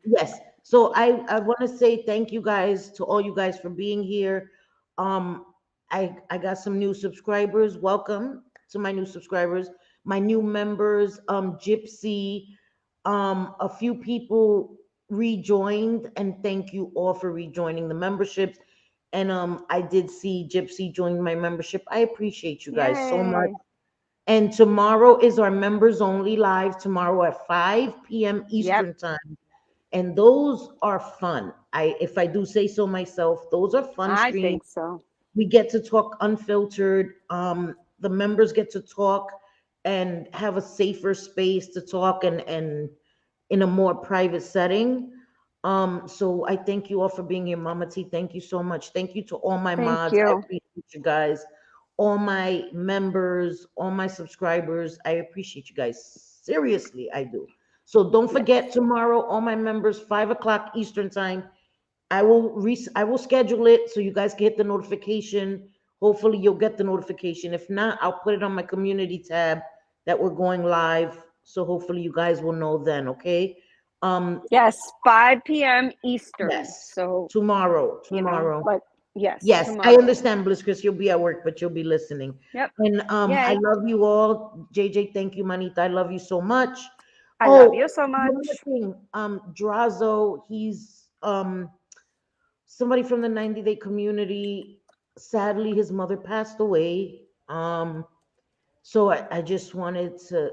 Yes. So I want to say thank you guys to all you guys for being here. Um I got some new subscribers. Welcome to my new subscribers, my new members, Gypsy, a few people rejoined, and thank you all for rejoining the memberships. And I did see Gypsy join my membership. I appreciate you guys so much. Yay. And tomorrow is our members only live tomorrow at 5 p.m. Yep, Eastern time, and those are fun. I If I do say so myself, those are fun I streams. think so. We get to talk unfiltered. The members get to talk and have a safer space to talk, and in a more private setting. So I thank you all for being here. Mama T, thank you so much. Thank you to all my Thank mods. I you. appreciate you guys, all my members, all my subscribers. I appreciate you guys. Seriously, I do. So don't forget Yes. tomorrow, all my members, 5 o'clock Eastern time. I will schedule it so you guys can hit the notification. Hopefully you'll get the notification. If not, I'll put it on my community tab that we're going live. So hopefully you guys will know then, okay? Um, Yes, 5 p.m. Eastern. yes, So, tomorrow, you know, tomorrow. but yes, Yes, I tomorrow. understand, Bliss Chris. You'll be at work, but you'll be listening. Yep. And I Yay. love you all. JJ, thank you, Manita. I love you so much. I love Oh, you so one more much. thing. Drazo, he's somebody from the 90 Day community. Sadly, his mother passed away. So I just wanted to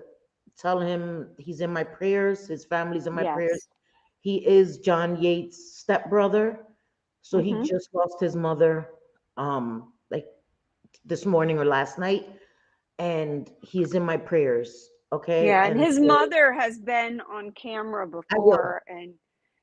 tell him he's in my prayers. His family's in my prayers. Yes. He is John Yates' stepbrother. So he Hmm. just lost his mother like this morning or last night. And he's in my prayers. Okay. Yeah, and And his so mother has been on camera I will. before, and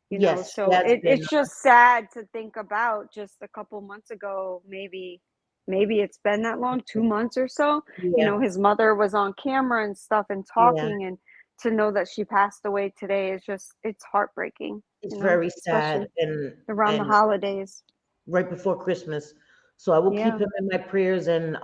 Yes, she so has been. it's just sad to think about just a couple months ago, maybe it's been that long, 2 months or so. Yeah. His mother was on camera and stuff and Yeah. talking, and to know that she passed away today is just it's heartbreaking, It's very sad. especially around the And holidays. right before Christmas. So I will keep Yeah, him in my prayers, and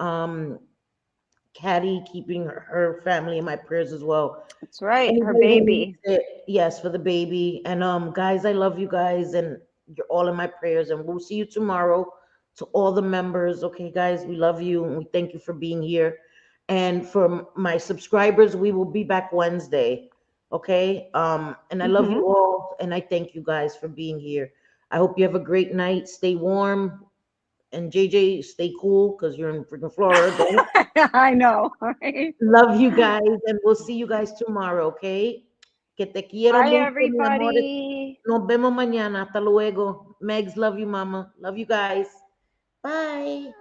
Caddy keeping her family in my prayers as well. that's right, her Anybody who needs baby. it, yes, for the baby. And guys, I love you guys, and you're all in my prayers. And we'll see you tomorrow. To all the members, okay, guys, we love you and we thank you for being here. And for my subscribers, we will be back Wednesday. Okay. And I love Hmm. you all, and I thank you guys for being here. I hope you have a great night. Stay warm. And JJ, stay cool because you're in freaking Florida. I know, right? Love you guys, and we'll see you guys tomorrow, okay? Que te quiero Bye, mucho, mi amor. everybody. Nos vemos mañana. Hasta luego. Megs, love you, mama. Love you guys. Bye.